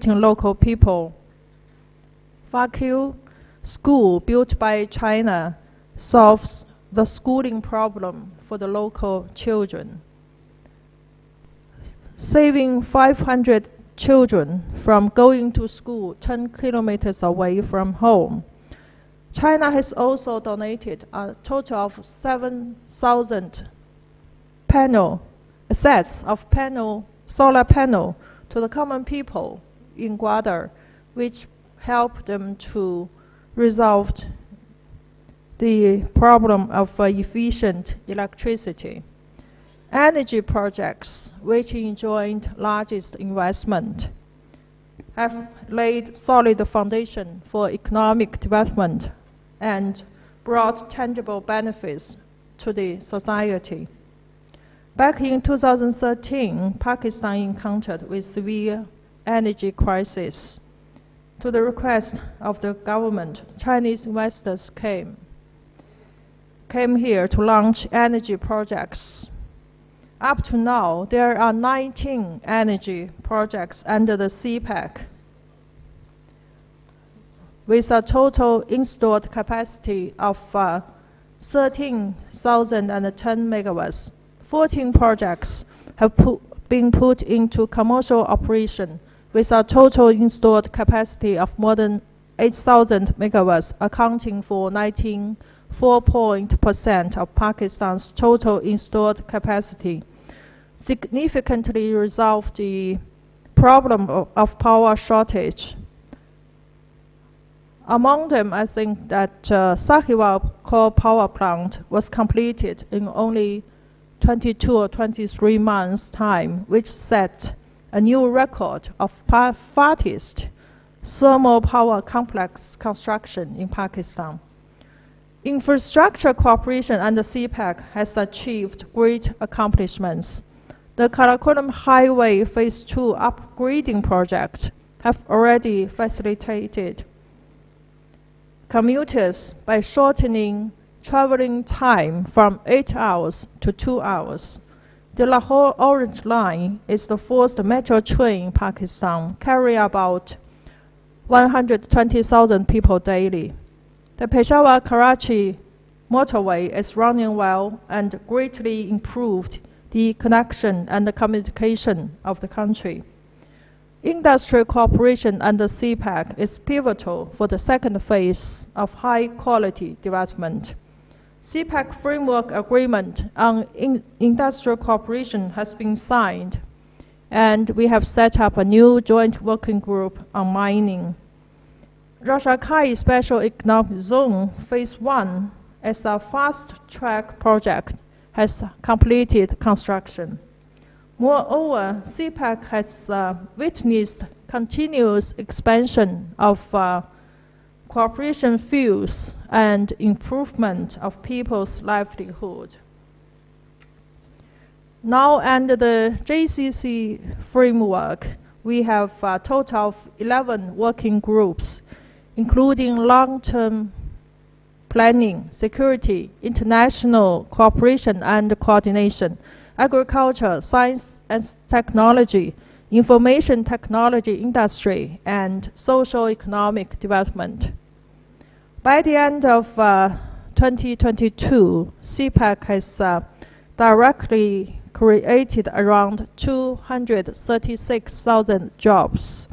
local people. Fakir school built by China solves the schooling problem for the local children, saving 500 children from going to school 10 kilometers away from home. China has also donated a total of 7,000 sets of solar panel to the common people in Gwadar, which help them to resolve the problem of efficient electricity. Energy projects, which enjoyed largest investment, have laid solid foundation for economic development and brought tangible benefits to the society. Back in 2013, Pakistan encountered with severe energy crisis. To the request of the government, Chinese investors came here to launch energy projects. Up to now, there are 19 energy projects under the CPEC, with a total installed capacity of 13,010 megawatts. 14 projects have been put into commercial operation with a total installed capacity of more than 8,000 megawatts, accounting for 19.4% of Pakistan's total installed capacity, significantly resolved the problem of power shortage. Among them, I think that Sahiwal coal power plant was completed in only 22 or 23 months' time, which set a new record of fastest thermal power complex construction in Pakistan. Infrastructure cooperation under CPEC has achieved great accomplishments. The Karakoram Highway Phase 2 upgrading project have already facilitated commuters by shortening traveling time from 8 hours to 2 hours. The Lahore Orange Line is the first metro train in Pakistan, carrying about 120,000 people daily. The Peshawar-Karachi motorway is running well and greatly improved the connection and the communication of the country. Industrial cooperation under CPEC is pivotal for the second phase of high-quality development. CPEC framework agreement on industrial cooperation has been signed, and we have set up a new joint working group on mining. Rashakai Special Economic Zone Phase 1, as a fast-track project, has completed construction. Moreover, CPEC has witnessed continuous expansion of cooperation fields and improvement of people's livelihood. Now, under the JCC framework, we have a total of 11 working groups, including long-term planning, security, international cooperation and coordination, agriculture, science and technology, information technology industry, and socio-economic development. By the end of 2022, CPEC has directly created around 236,000 jobs,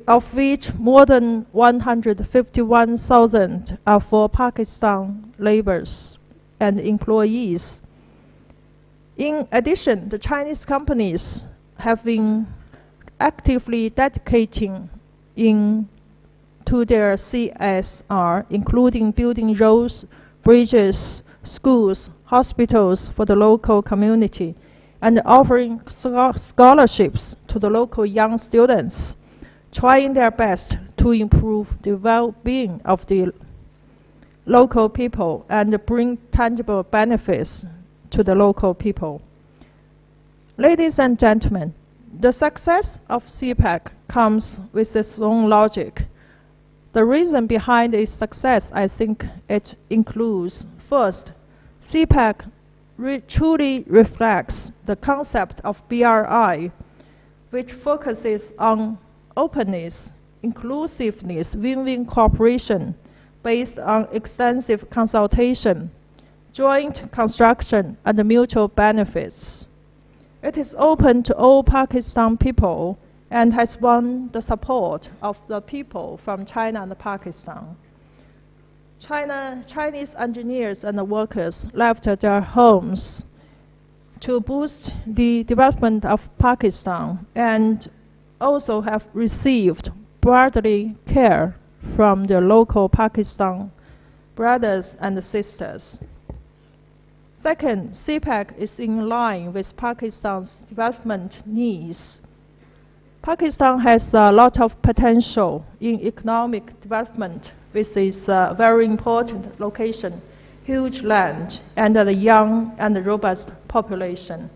of which more than 151,000 are for Pakistan laborers and employees. In addition, the Chinese companies have been actively dedicating to their CSR, including building roads, bridges, schools, hospitals for the local community, and offering scholarships to the local young students, trying their best to improve the well-being of the local people and bring tangible benefits to the local people. Ladies and gentlemen, the success of CPEC comes with its own logic. The reason behind its success, I think it includes, first, CPEC truly reflects the concept of BRI, which focuses on openness, inclusiveness, win-win cooperation based on extensive consultation, joint construction, and mutual benefits. It is open to all Pakistan people and has won the support of the people from China and Pakistan. Chinese engineers and workers left their homes to boost the development of Pakistan and also have received brotherly care from their local Pakistan brothers and sisters. Second, CPEC is in line with Pakistan's development needs. Pakistan has a lot of potential in economic development with its very important location, huge land, and a young and robust population.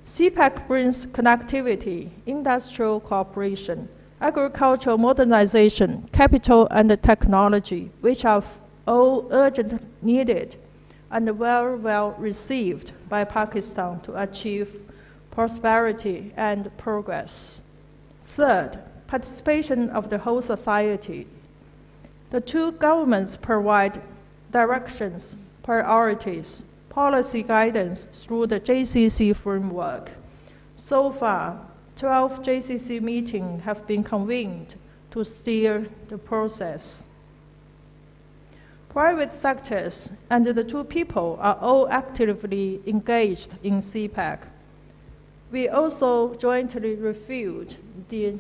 CPEC brings connectivity, industrial cooperation, agricultural modernization, capital and technology, which are all urgently needed and well received by Pakistan to achieve prosperity and progress. Third, participation of the whole society. The two governments provide directions, priorities, policy guidance through the JCC framework. So far, 12 JCC meetings have been convened to steer the process. Private sectors and the two people are all actively engaged in CPEC. We also jointly refute the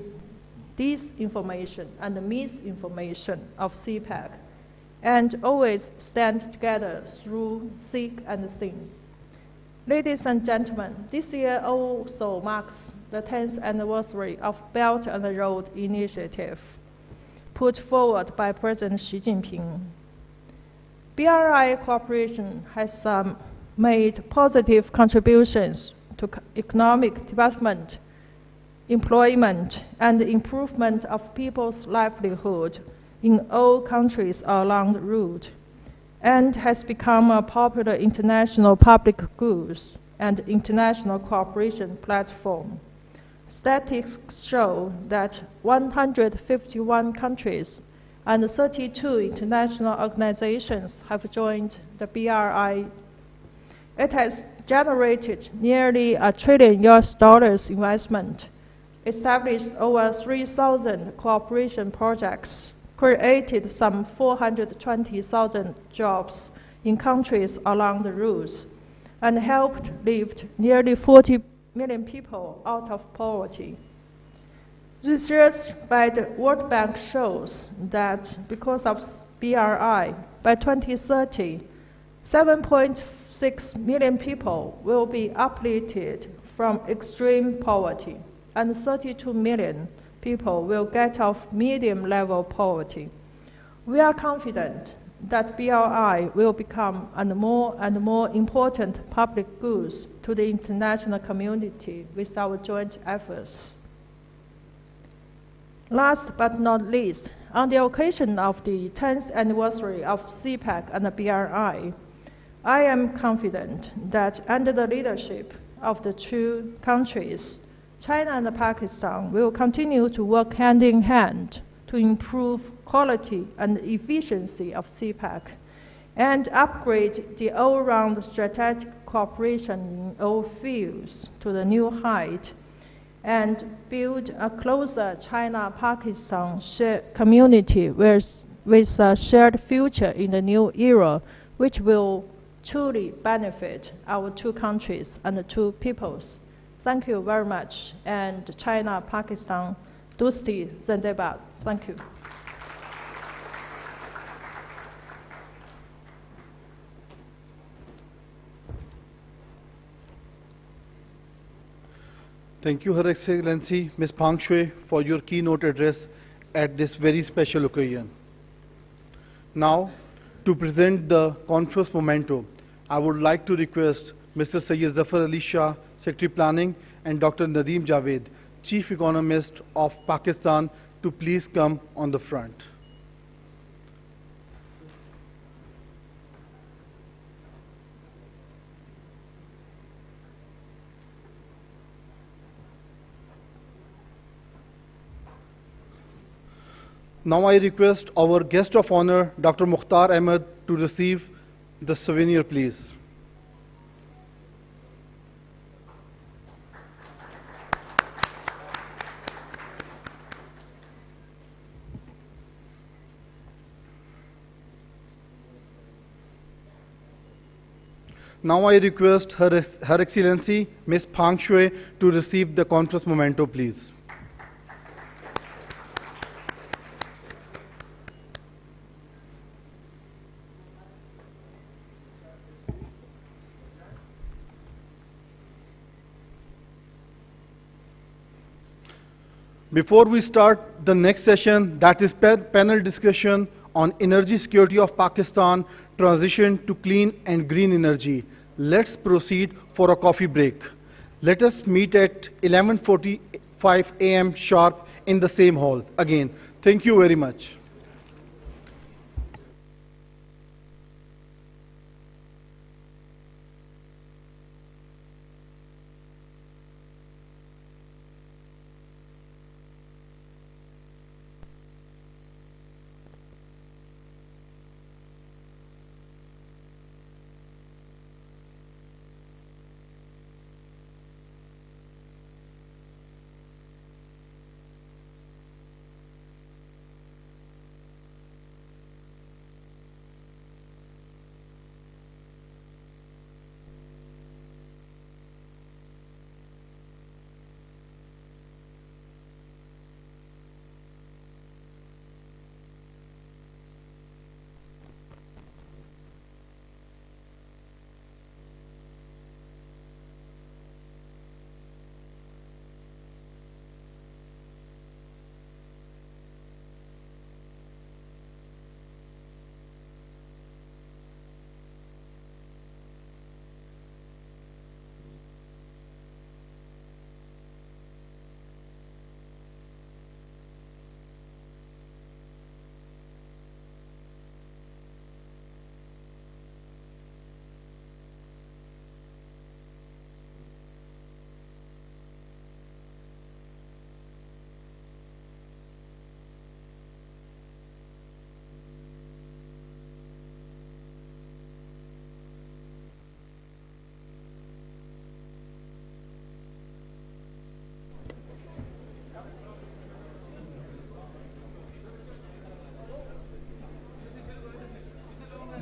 disinformation and the misinformation of CPEC and always stand together through thick and thin. Ladies and gentlemen, this year also marks the 10th anniversary of Belt and Road Initiative put forward by President Xi Jinping. BRI cooperation has made positive contributions to economic development, employment, and improvement of people's livelihood in all countries along the route, and has become a popular international public goods and international cooperation platform. Statistics show that 151 countries and 32 international organizations have joined the BRI. It has generated nearly $1 trillion investment, established over 3,000 cooperation projects, created some 420,000 jobs in countries along the routes, and helped lift nearly 40 million people out of poverty. Research by the World Bank shows that because of BRI, by 2030, 7.6 million people will be uplifted from extreme poverty, and 32 million people will get off medium-level poverty. We are confident that BRI will become a more and more important public goods to the international community with our joint efforts. Last but not least, on the occasion of the 10th anniversary of CPEC and the BRI, I am confident that under the leadership of the two countries, China and Pakistan will continue to work hand in hand to improve quality and efficiency of CPEC and upgrade the all-round strategic cooperation in all fields to the new height and build a closer China-Pakistan community with a shared future in the new era, which will truly benefit our two countries and the two peoples. Thank you very much, and China-Pakistan Dosti Zindabad. Thank you. Thank you, Her Excellency, Ms. Pang Shui, for your keynote address at this very special occasion. Now, to present the conference memento, I would like to request Mr. Sayyid Zafar Ali Shah, Secretary Planning, and Dr. Nadeem Javed, Chief Economist of Pakistan, to please come on the front. Now I request our guest of honor, Dr. Mukhtar Ahmed, to receive the souvenir, please. Now I request Her Excellency, Ms. Pang Shui, to receive the conference memento, please. Before we start the next session, that is panel discussion on energy security of Pakistan, transition to clean and green energy, let's proceed for a coffee break. Let us meet at 11:45 a.m. sharp in the same hall. Again, thank you very much.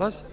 बस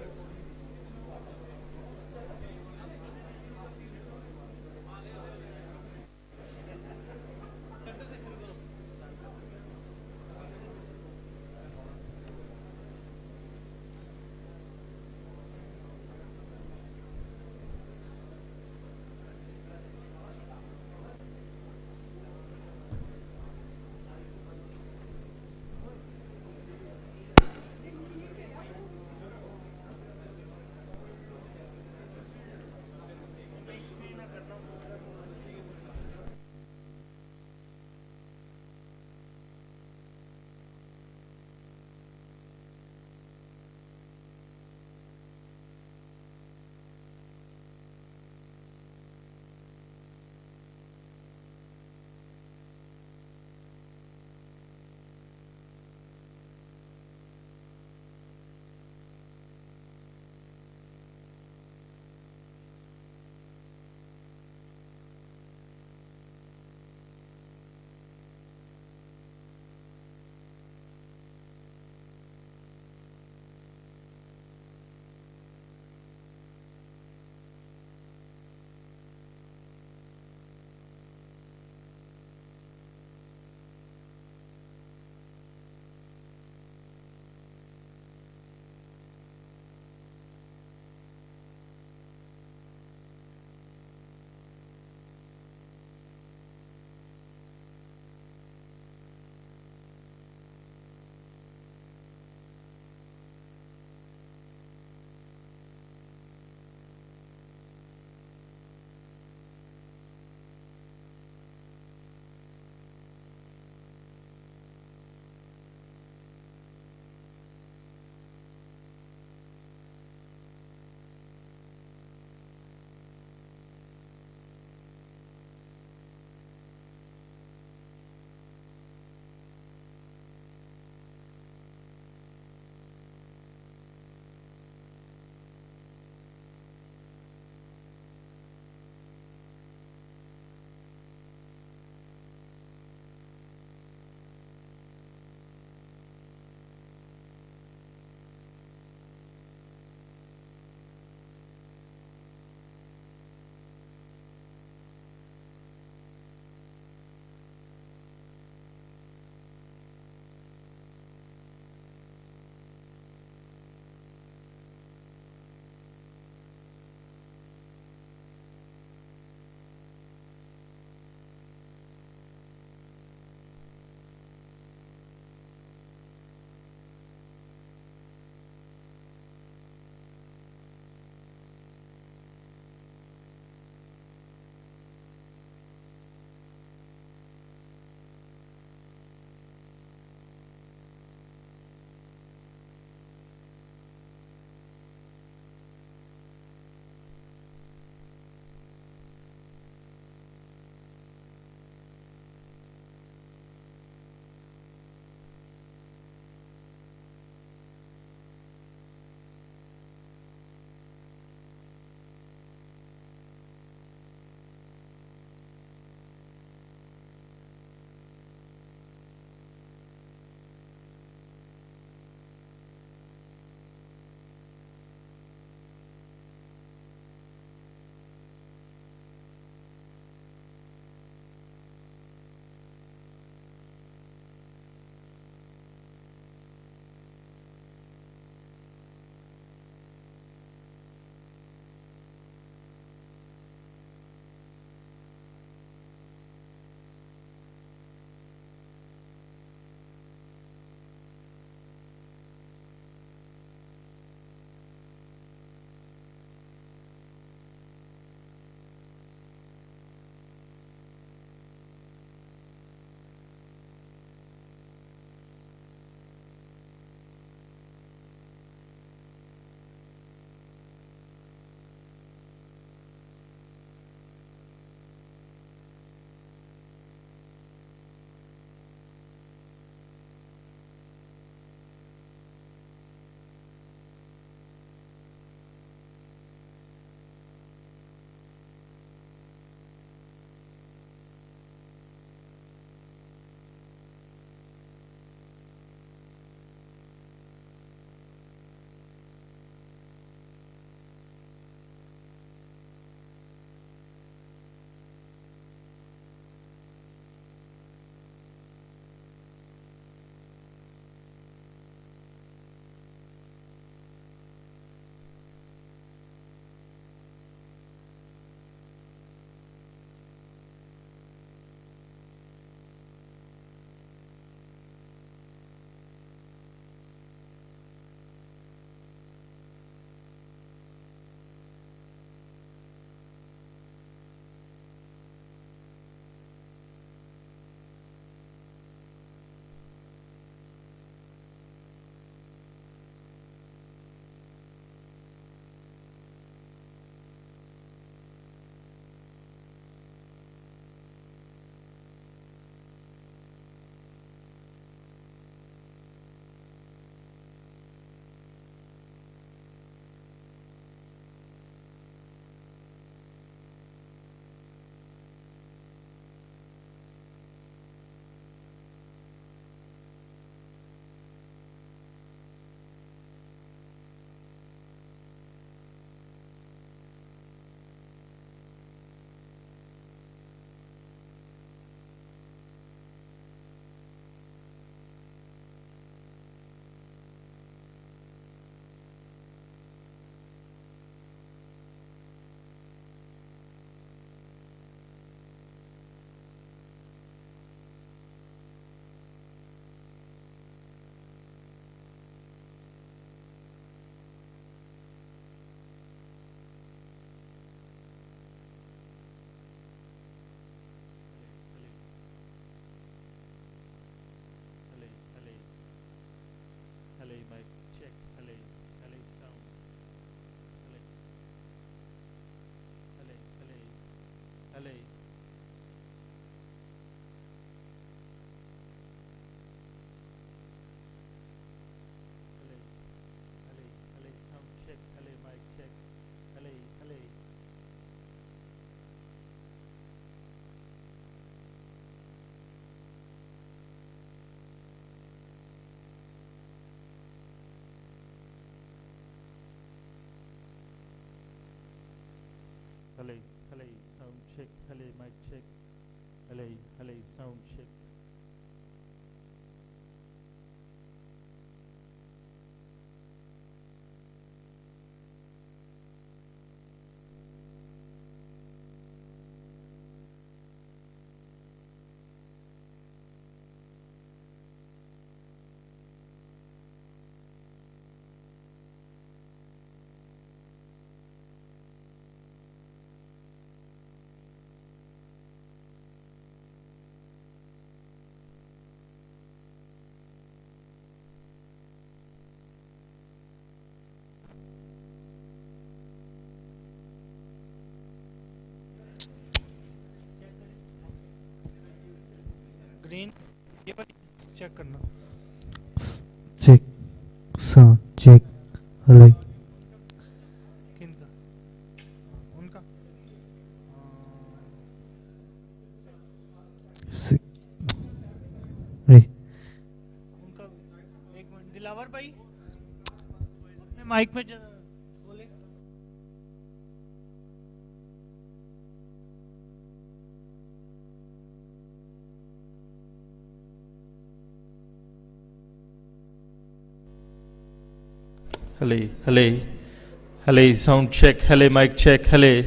hello, mic check, hello, hello, sound, hello, hello, hello, hello, hello, hello, hello, sound check, hello, mic check, hello, hello, hello, hello, sound check, hello, mic check, hello, hello, sound check. Green ये वाली check करना Check, sound, check, hello, किनका उनका six, hey, उनका एक minute Dilawar भाई अपने mic में बोले hello, hello, hello, sound check, hello, mic check, hello,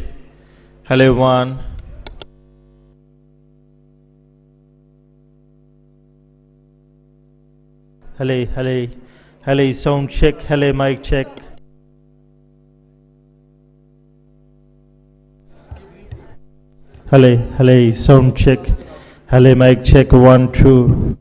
hello, one. Hello, hello, hello, sound check, hello, mic check. Hello, hello, sound check, hello, mic check, 1, 2.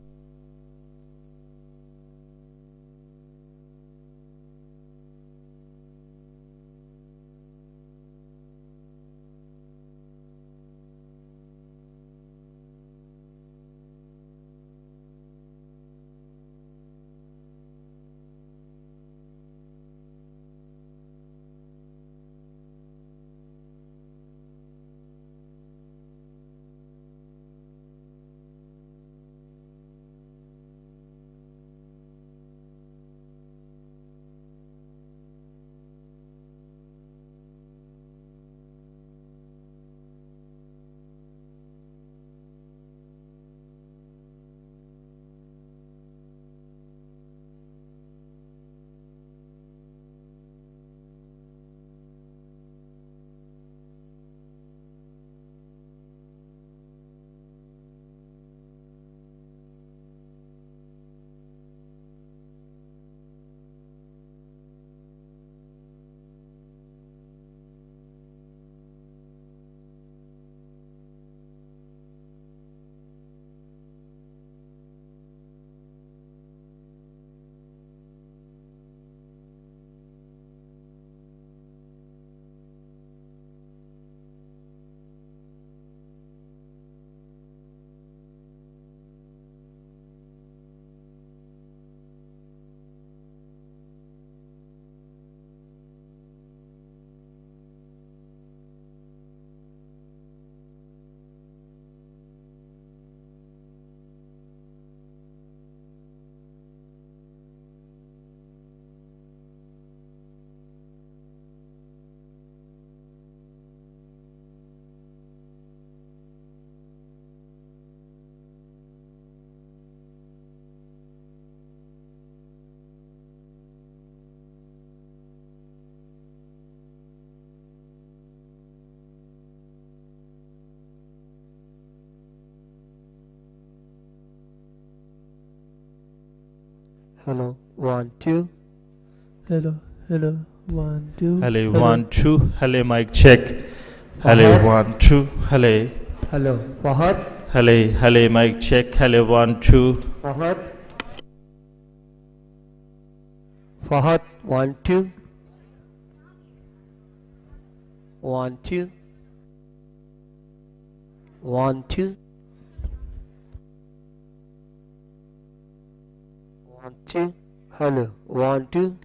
hello, 1, 2, hello, hello, 1, 2, Hello, 1, 2. Hello, mic check. Hello, Fahad. 1, 2. Hello. hello, Fahad, Hello, hello, mic check. Hello, 1, 2. Fahad, Fahad, 1 2. 1 2. 1 2. 1 2. Hello, 1 2.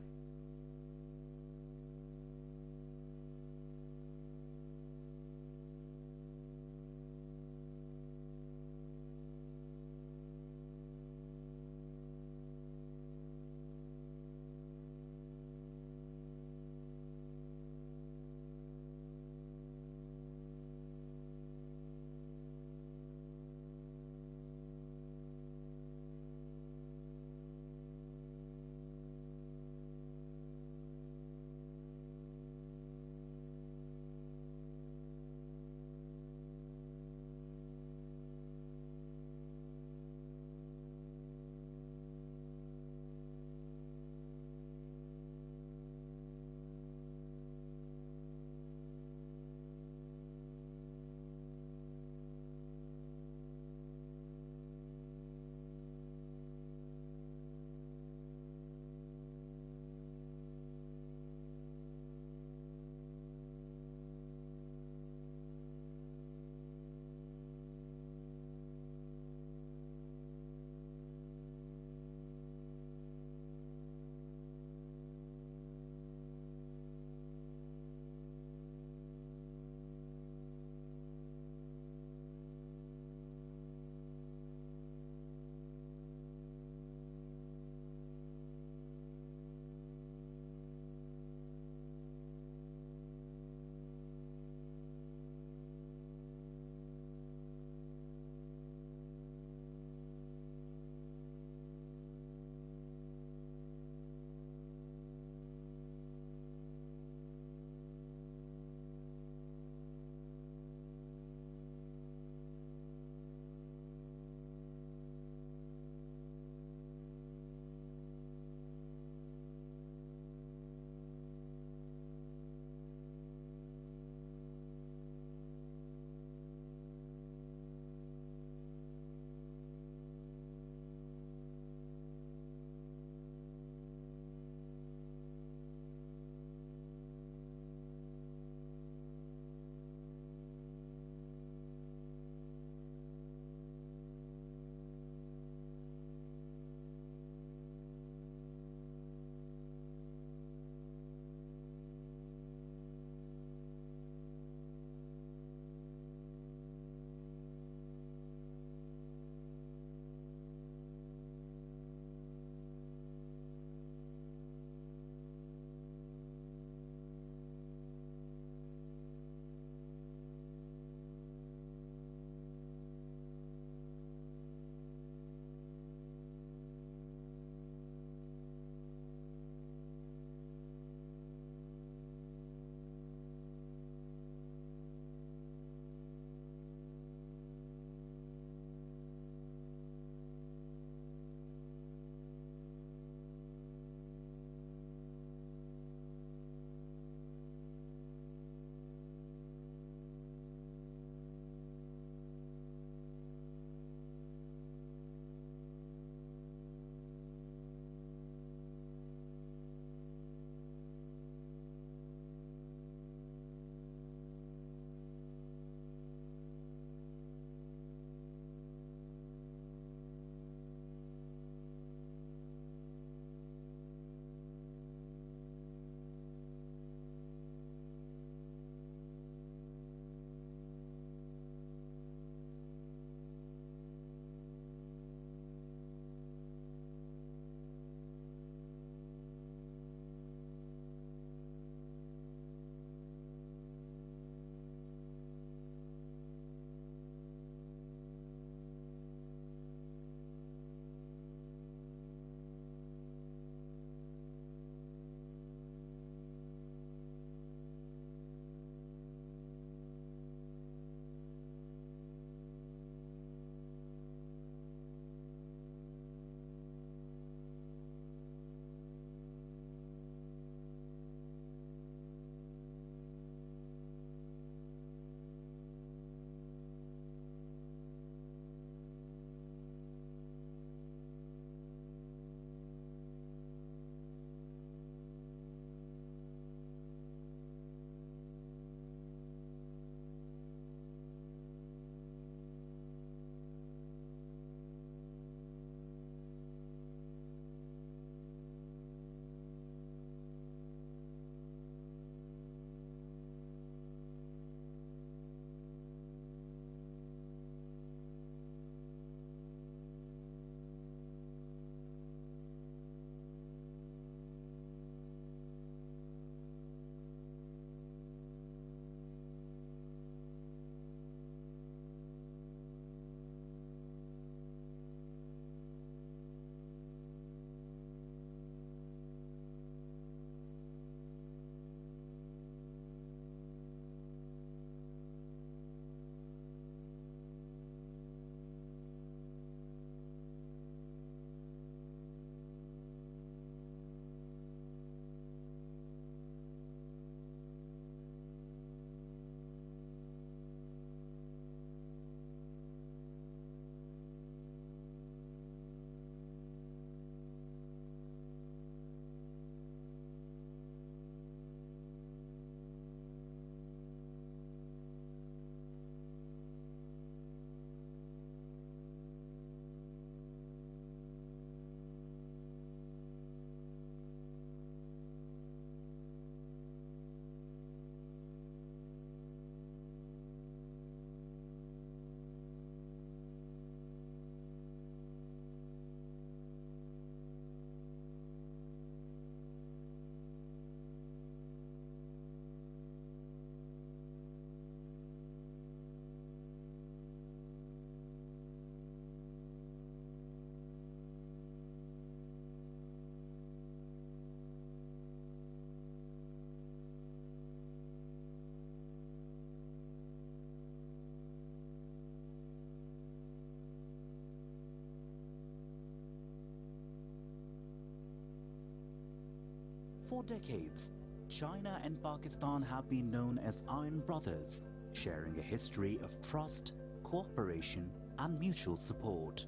For decades, China and Pakistan have been known as Iron Brothers, sharing a history of trust, cooperation, and mutual support.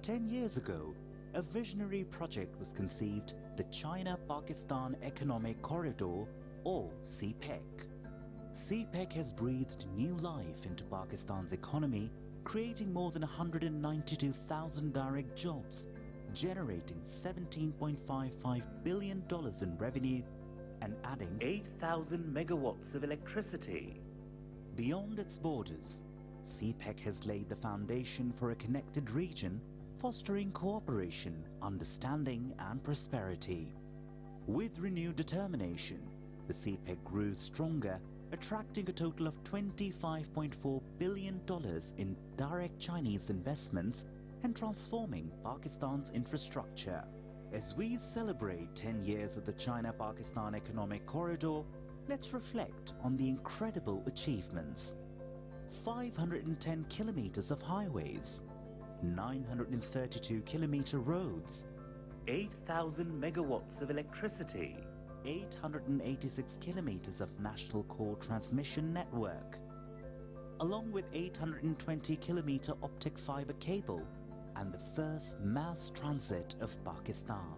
10 years ago, a visionary project was conceived, the China-Pakistan Economic Corridor, or CPEC. CPEC has breathed new life into Pakistan's economy, creating more than 192,000 direct jobs, generating $17.55 billion in revenue, and adding 8,000 megawatts of electricity. Beyond its borders, CPEC has laid the foundation for a connected region, fostering cooperation, understanding, and prosperity. With renewed determination, the CPEC grew stronger, attracting a total of $25.4 billion in direct Chinese investments and transforming Pakistan's infrastructure. As we celebrate 10 years of the China-Pakistan Economic Corridor, let's reflect on the incredible achievements. 510 kilometers of highways, 932 kilometer roads, 8,000 megawatts of electricity, 886 kilometers of national core transmission network, along with 820 kilometer optic fiber cable and the first mass transit of Pakistan.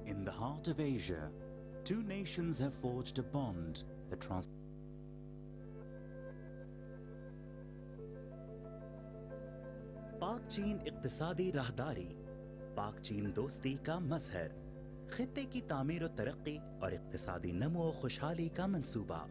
In the heart of Asia, two nations have forged a bond that पाक चीन इक्तिसादी राहदारी, पाक चीन दोस्ती का मजहर, खित्ते की तामीर और तरक्की और इक्तिसादी नमो और खुशहाली का मंसूबा।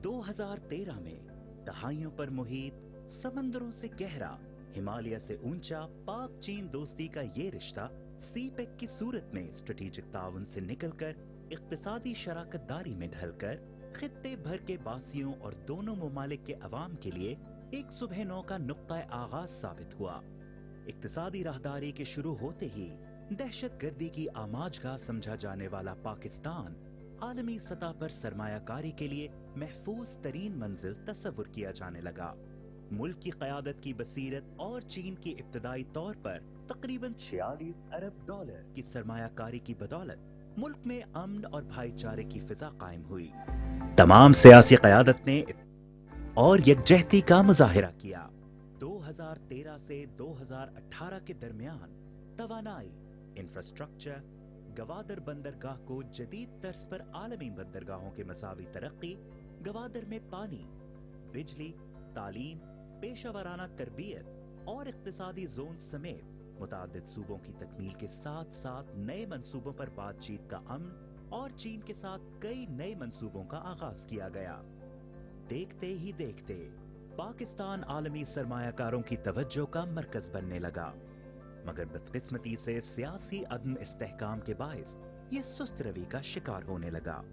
2013 में दहाइयों पर मुहित, समंदरों से गहरा, हिमालय से ऊंचा पाक चीन दोस्ती का ये रिश्ता सीपेक की सूरत में स्ट्रेटेजिक ताउन से निकलकर इक्तिसादी शराकतदारी में ढलकर खित्ते भर के बासियों और दोनों ममालिक के अवाम के लिए एक सुबह नौ का नुक्ता आगाज साबित हुआ। इक्तिसादी राहदारी के शुरू होते ही दहशतगर्दी की आमाजगाह समझा जाने वाला पाकिस्तान आलमी सतह पर सरमायाकारी के लिए महफूज तरीन मंजिल तस्वुर किया जाने लगा। मुल्क की क़यादत की बसीरत और चीन की इब्तदाई तौर पर तकरीबन 46 अरब डॉलर की सरमायाकारी की बदौलत मुल्क में अमन और भाईचारे की फिजा कायम हुई। तमाम सियासी क़यादत ने और यकजहती का मुजाहिरा किया। 2013 से 2018 के दरमियान तवानाई, इंफ्रास्ट्रक्चर, गवादर बंदरगाह को जदीद तर्ज पर आलमी बंदरगाहों के मसावी तरक्की, गवादर में पानी, बिजली, तालीम, पेशा वराना तरबियत और इक्तिसादी जोन समेत मुतादिद सूबों की तकमील के साथ साथ नए मंसूबों पर बातचीत का अमन और चीन के साथ कई नए मंसूबों का आगाज किया गया। देखते ही देखते पाकिस्तान आलमी सरमायाकारों की तवज्जो का मरकज बनने लगा, मगर बदकिस्मती से सियासी अदम इस्तेहकाम के बाइस ये सुस्त रवि का शिकार होने लगा।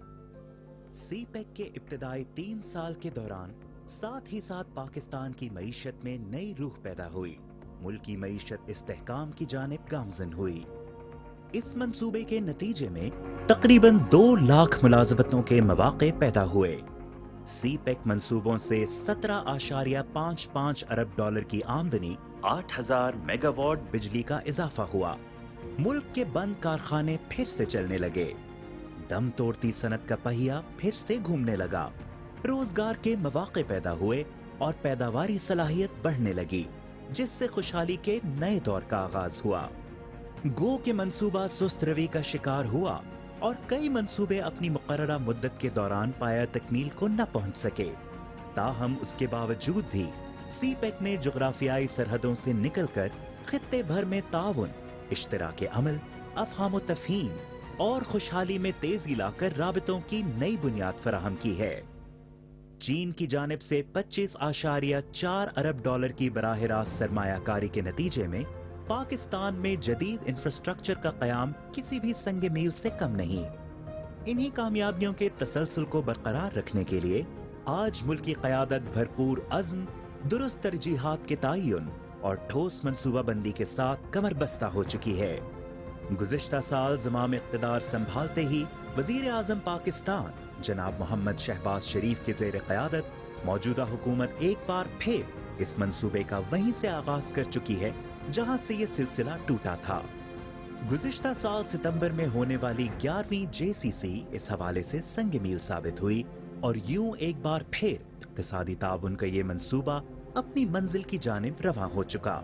सीपेक के इब्तिदाई 3 साल के दौरान साथ ही साथ पाकिस्तान की मईशत में नई रूह पैदा हुई, मुल्क की मईशत इस्तेहकाम की जानिब गामजन हुई। इस मंसूबे के नतीजे में तकरीबन 2 लाख मुलाजमतों के मौके पैदा हुए। सीपेक मंसूबों से 17.55 अरब डॉलर की आमदनी, 8,000 मेगावाट बिजली का इजाफा हुआ। मुल्क के बंद कारखाने फिर से चलने लगे, दम तोड़ती सनत का पहिया फिर से घूमने लगा, रोजगार के मौके पैदा हुए और पैदावारी सलाहियत बढ़ने लगी, जिससे खुशहाली के नए दौर का आगाज हुआ। गो के मंसूबा सुस्त रवि का शिकार हुआ और कई मंसूबे अपनी मुकर्ररा मुद्दत के दौरान पाया तकमील को न पहुंच सके। ताहम उसके बावजूद भी सीपेक ने जुग्राफियाई सरहदों से निकलकर खित्ते भर में ताउन, इश्तराक अमल, अफहाम तफहीम और खुशहाली में तेजी लाकर राबितों की नई बुनियाद फराहम की है। चीन की जानिब से 25.4 अरब डॉलर की बराह रास्त सरमायाकारी के नतीजे में पाकिस्तान में जदीद इंफ्रास्ट्रक्चर का कयाम किसी भी संगे मील से कम नहीं। इन्हीं कामयाबियों के तसलसल को बरकरार रखने के लिए आज मुल्क की क़यादत भरपूर अज़्म, दुरुस्त तरजीहात के तयन और ठोस मंसूबा बंदी के साथ कमर बस्ता हो चुकी है। गुज़िश्ता साल ज़माम इक़्तिदार संभालते ही वज़ीर आज़म पाकिस्तान जनाब मोहम्मद शहबाज शरीफ के ज़ेर क़यादत मौजूदा हुकूमत एक बार फिर इस मंसूबे का वहीं से आगाज़ कर चुकी है जहां से ये सिलसिला टूटा था। गुज़िश्ता साल सितंबर में होने वाली 11वीं JCC इस हवाले से संग मील साबित हुई और यूं एक बार फिर इक़्तिसादी ताउन का ये मंसूबा अपनी मंजिल की जानिब रवां हो चुका।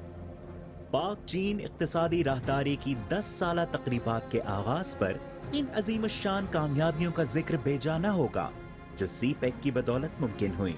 पाक चीन इक़्तिसादी राहदारी की 10 साला तक़रीबात के आगाज़ पर इन अजीम शान कामयाबियों का जिक्र बेजा न होगा जो CPEC की बदौलत मुमकिन हुई।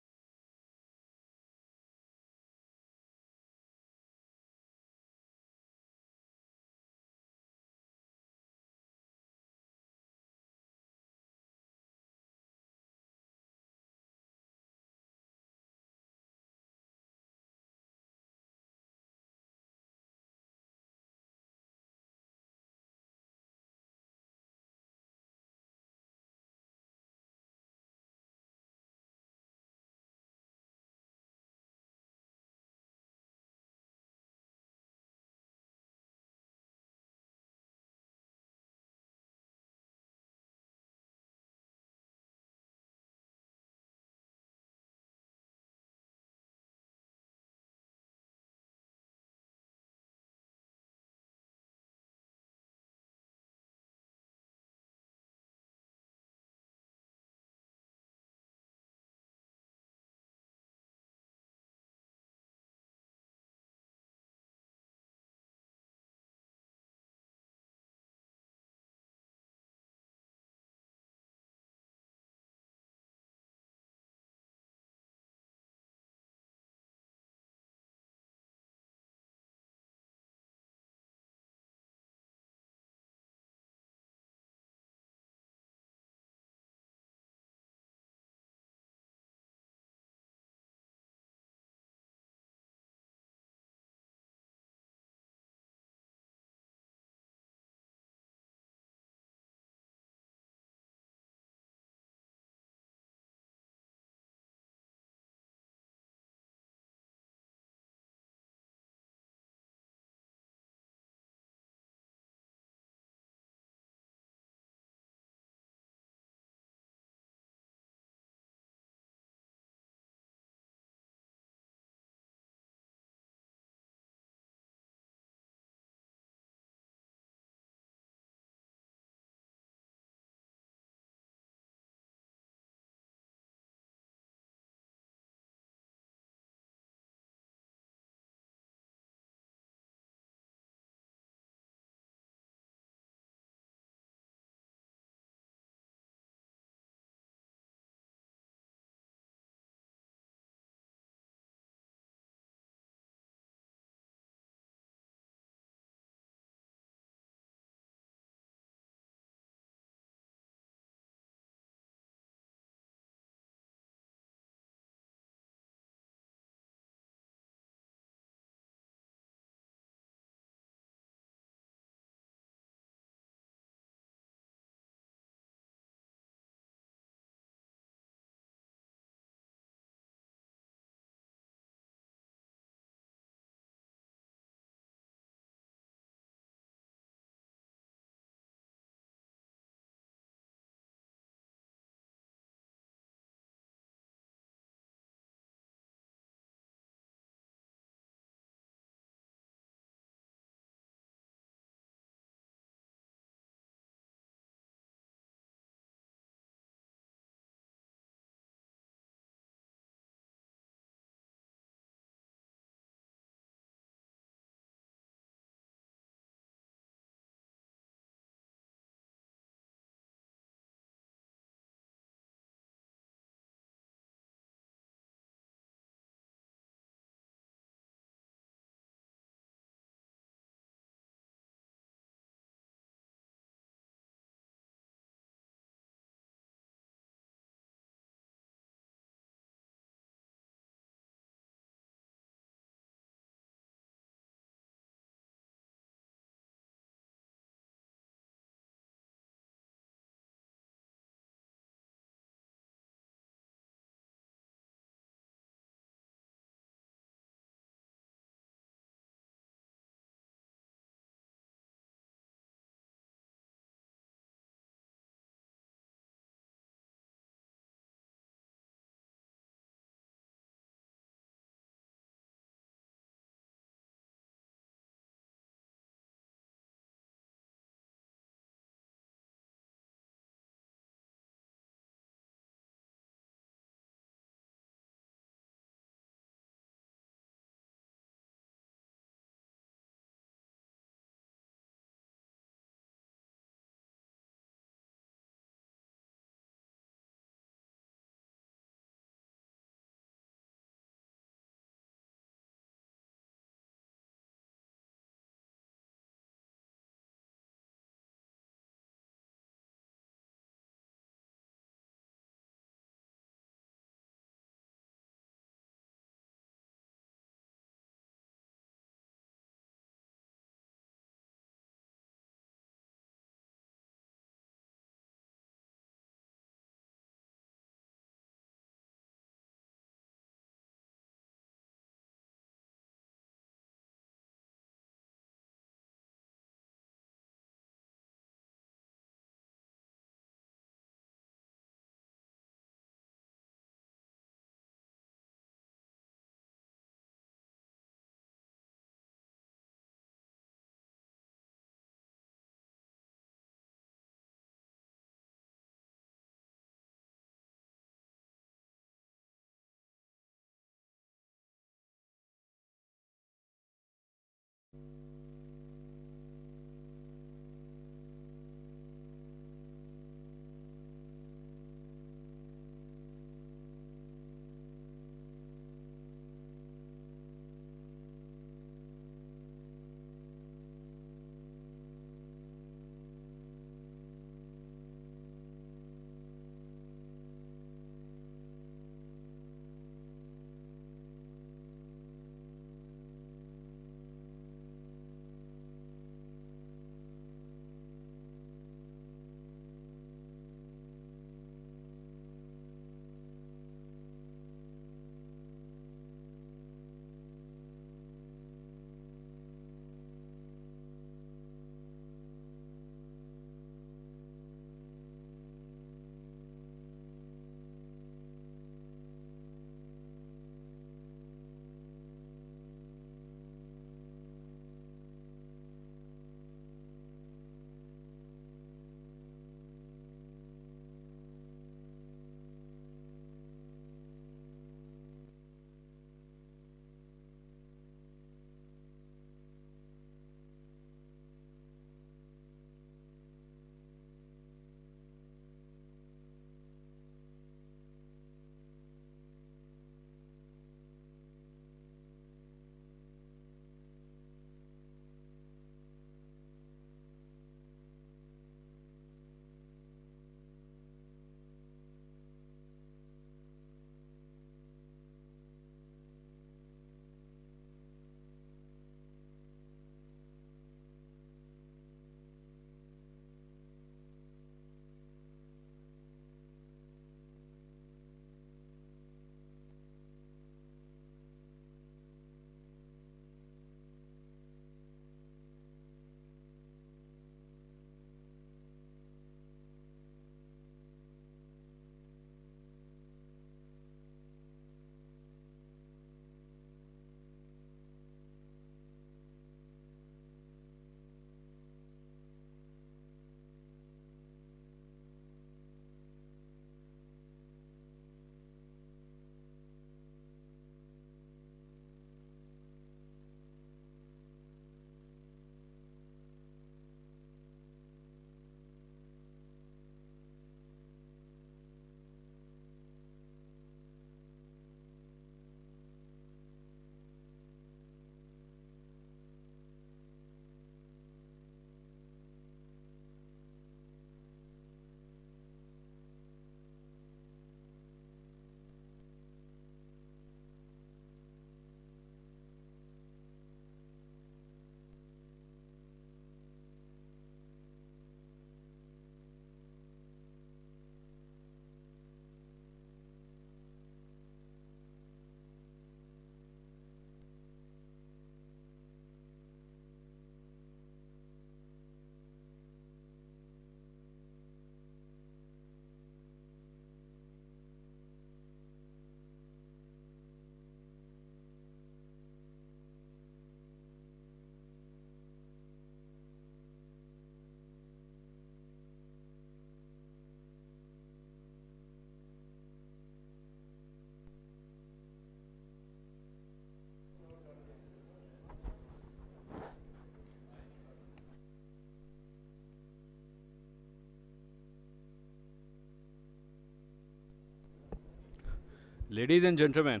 Ladies and gentlemen,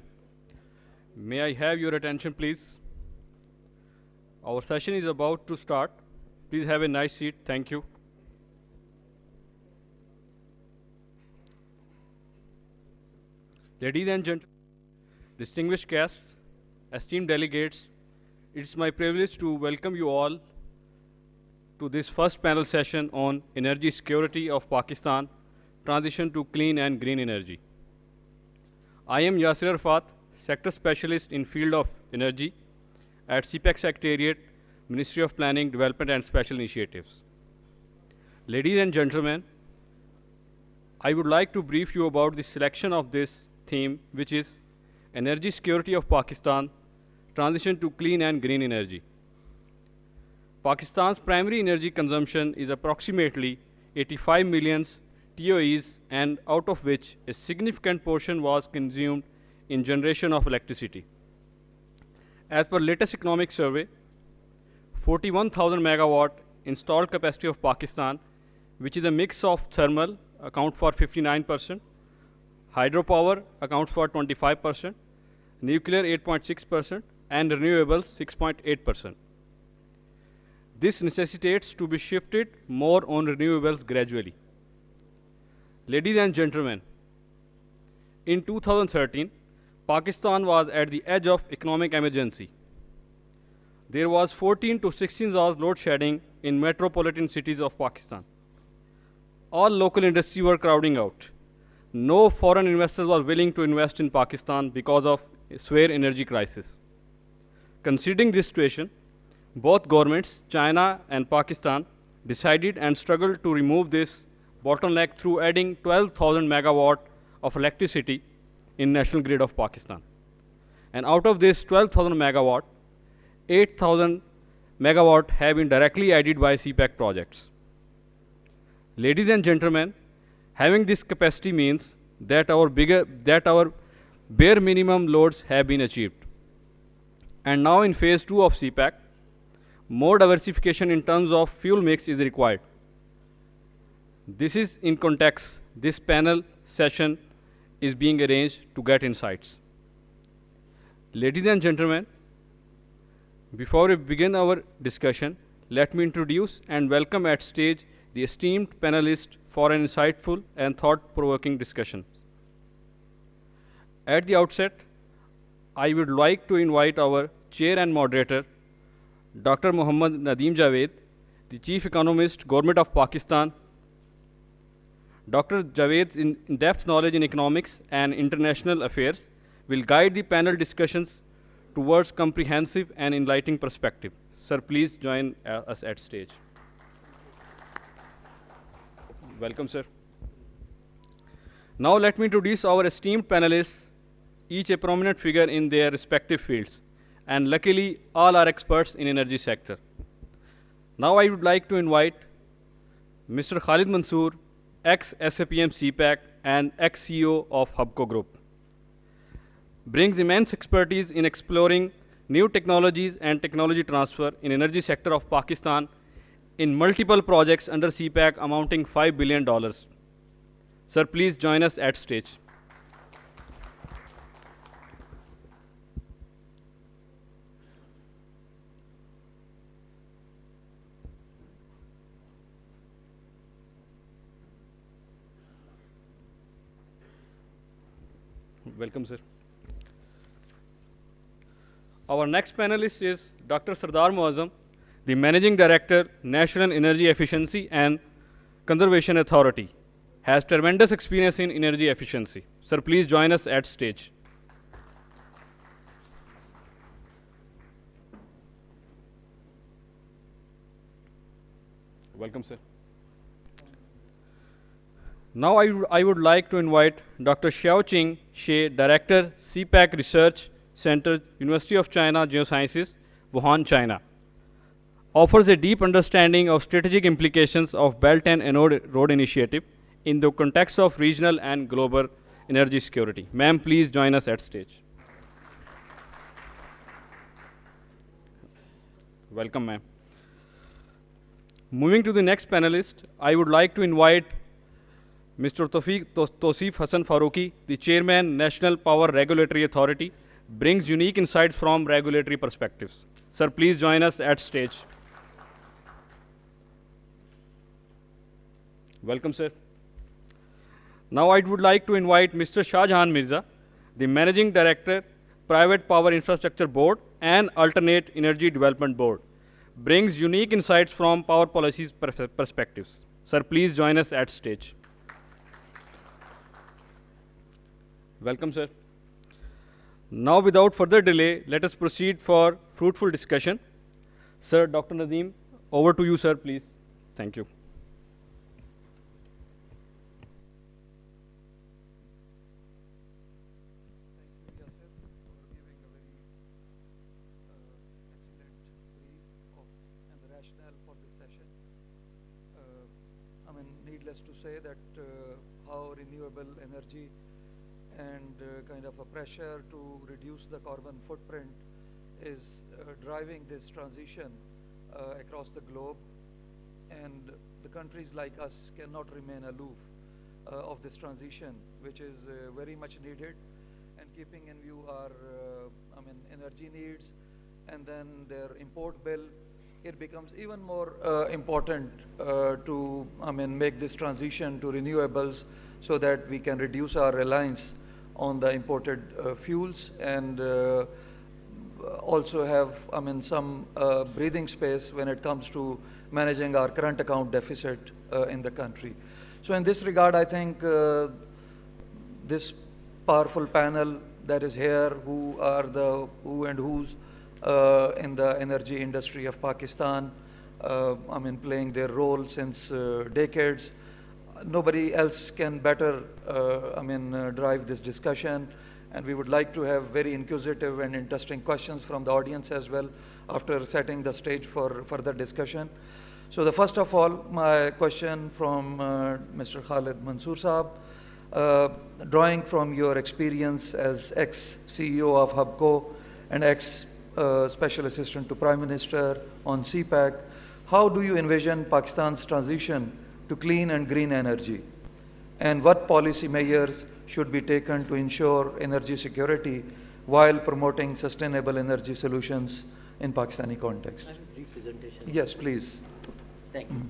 may I have your attention, please? Our session is about to start. Please have a nice seat. Thank you. Ladies and gentlemen, distinguished guests, esteemed delegates, it's my privilege to welcome you all to this first panel session on energy security of Pakistan, transition to clean and green energy. I am Yasir Arfat, Sector Specialist in Field of Energy at CPEC Secretariat, Ministry of Planning, Development and Special Initiatives. Ladies and gentlemen, I would like to brief you about the selection of this theme, which is energy security of Pakistan, transition to clean and green energy. Pakistan's primary energy consumption is approximately 85 million TOEs, and out of which a significant portion was consumed in generation of electricity. As per latest economic survey, 41,000 megawatt installed capacity of Pakistan, which is a mix of thermal, account for 59%, hydropower accounts for 25%, nuclear 8.6%, and renewables 6.8%. This necessitates to be shifted more on renewables gradually. Ladies and gentlemen, in 2013, Pakistan was at the edge of economic emergency. There was 14 to 16 hours load shedding in metropolitan cities of Pakistan. All local industries were crowding out. No foreign investors were willing to invest in Pakistan because of a severe energy crisis. Considering this situation, both governments, China and Pakistan, decided and struggled to remove this bottleneck through adding 12,000 megawatt of electricity in national grid of Pakistan. And out of this 12,000 megawatt, 8,000 megawatt have been directly added by CPEC projects. Ladies and gentlemen, having this capacity means that our bare minimum loads have been achieved. And now in phase 2 of CPEC, more diversification in terms of fuel mix is required. This is in context, this panel session is being arranged to get insights. Ladies and gentlemen, before we begin our discussion, let me introduce and welcome at stage the esteemed panelists for an insightful and thought-provoking discussion. At the outset, I would like to invite our chair and moderator, Dr. Muhammad Nadeem Javed, the Chief Economist, Government of Pakistan. Dr. Javed's in-depth knowledge in economics and international affairs will guide the panel discussions towards comprehensive and enlightening perspective. Sir, please join us at stage. Welcome, sir. Now let me introduce our esteemed panelists, each a prominent figure in their respective fields, and luckily all are experts in energy sector. Now I would like to invite Mr. Khalid Mansoor, ex-SAPM CPEC and ex-CEO of Hubco Group. Brings immense expertise in exploring new technologies and technology transfer in energy sector of Pakistan in multiple projects under CPEC amounting $5 billion. Sir, please join us at stage. Welcome, sir. Our next panelist is Dr. Sardar Muazzam, the Managing Director, National Energy Efficiency and Conservation Authority. Has tremendous experience in energy efficiency. Sir, please join us at stage. Welcome, sir. Now I would like to invite Dr. Xiaoqing Xie, Director, CPEC Research Center, University of China Geosciences, Wuhan, China. Offers a deep understanding of strategic implications of Belt and Road Initiative in the context of regional and global energy security. Ma'am, please join us at stage. Welcome, ma'am. Moving to the next panelist, I would like to invite Mr. Tosif Hassan Faruqi, the Chairman, National Power Regulatory Authority, brings unique insights from regulatory perspectives. Sir, please join us at stage. Welcome, sir. Now I would like to invite Mr. Shahjahan Mirza, the Managing Director, Private Power Infrastructure Board and Alternate Energy Development Board, brings unique insights from power policies perspectives. Sir, please join us at stage. Welcome, sir. Now, without further delay, let us proceed for fruitful discussion. Sir, Dr. Nadeem, over to you, sir, please. Thank you. Needless to say that how renewable energy and kind of a pressure to reduce the carbon footprint is driving this transition across the globe, and the countries like us cannot remain aloof of this transition, which is very much needed, and keeping in view our energy needs and then their import bill, it becomes even more important to make this transition to renewables so that we can reduce our reliance on the imported fuels and also have some breathing space when it comes to managing our current account deficit in the country. So in this regard, I think this powerful panel that is here, who are the who and who's in the energy industry of Pakistan, playing their role since decades. Nobody else can better, drive this discussion, and we would like to have very inquisitive and interesting questions from the audience as well after setting the stage for further discussion. So the first of all, my question from Mr. Khalid Mansoor Saab, drawing from your experience as ex-CEO of HUBCO and Special Assistant to Prime Minister on CPEC, how do you envision Pakistan's transition to clean and green energy? And what policy measures should be taken to ensure energy security while promoting sustainable energy solutions in Pakistani context? A brief presentation. Yes, please. Thank you.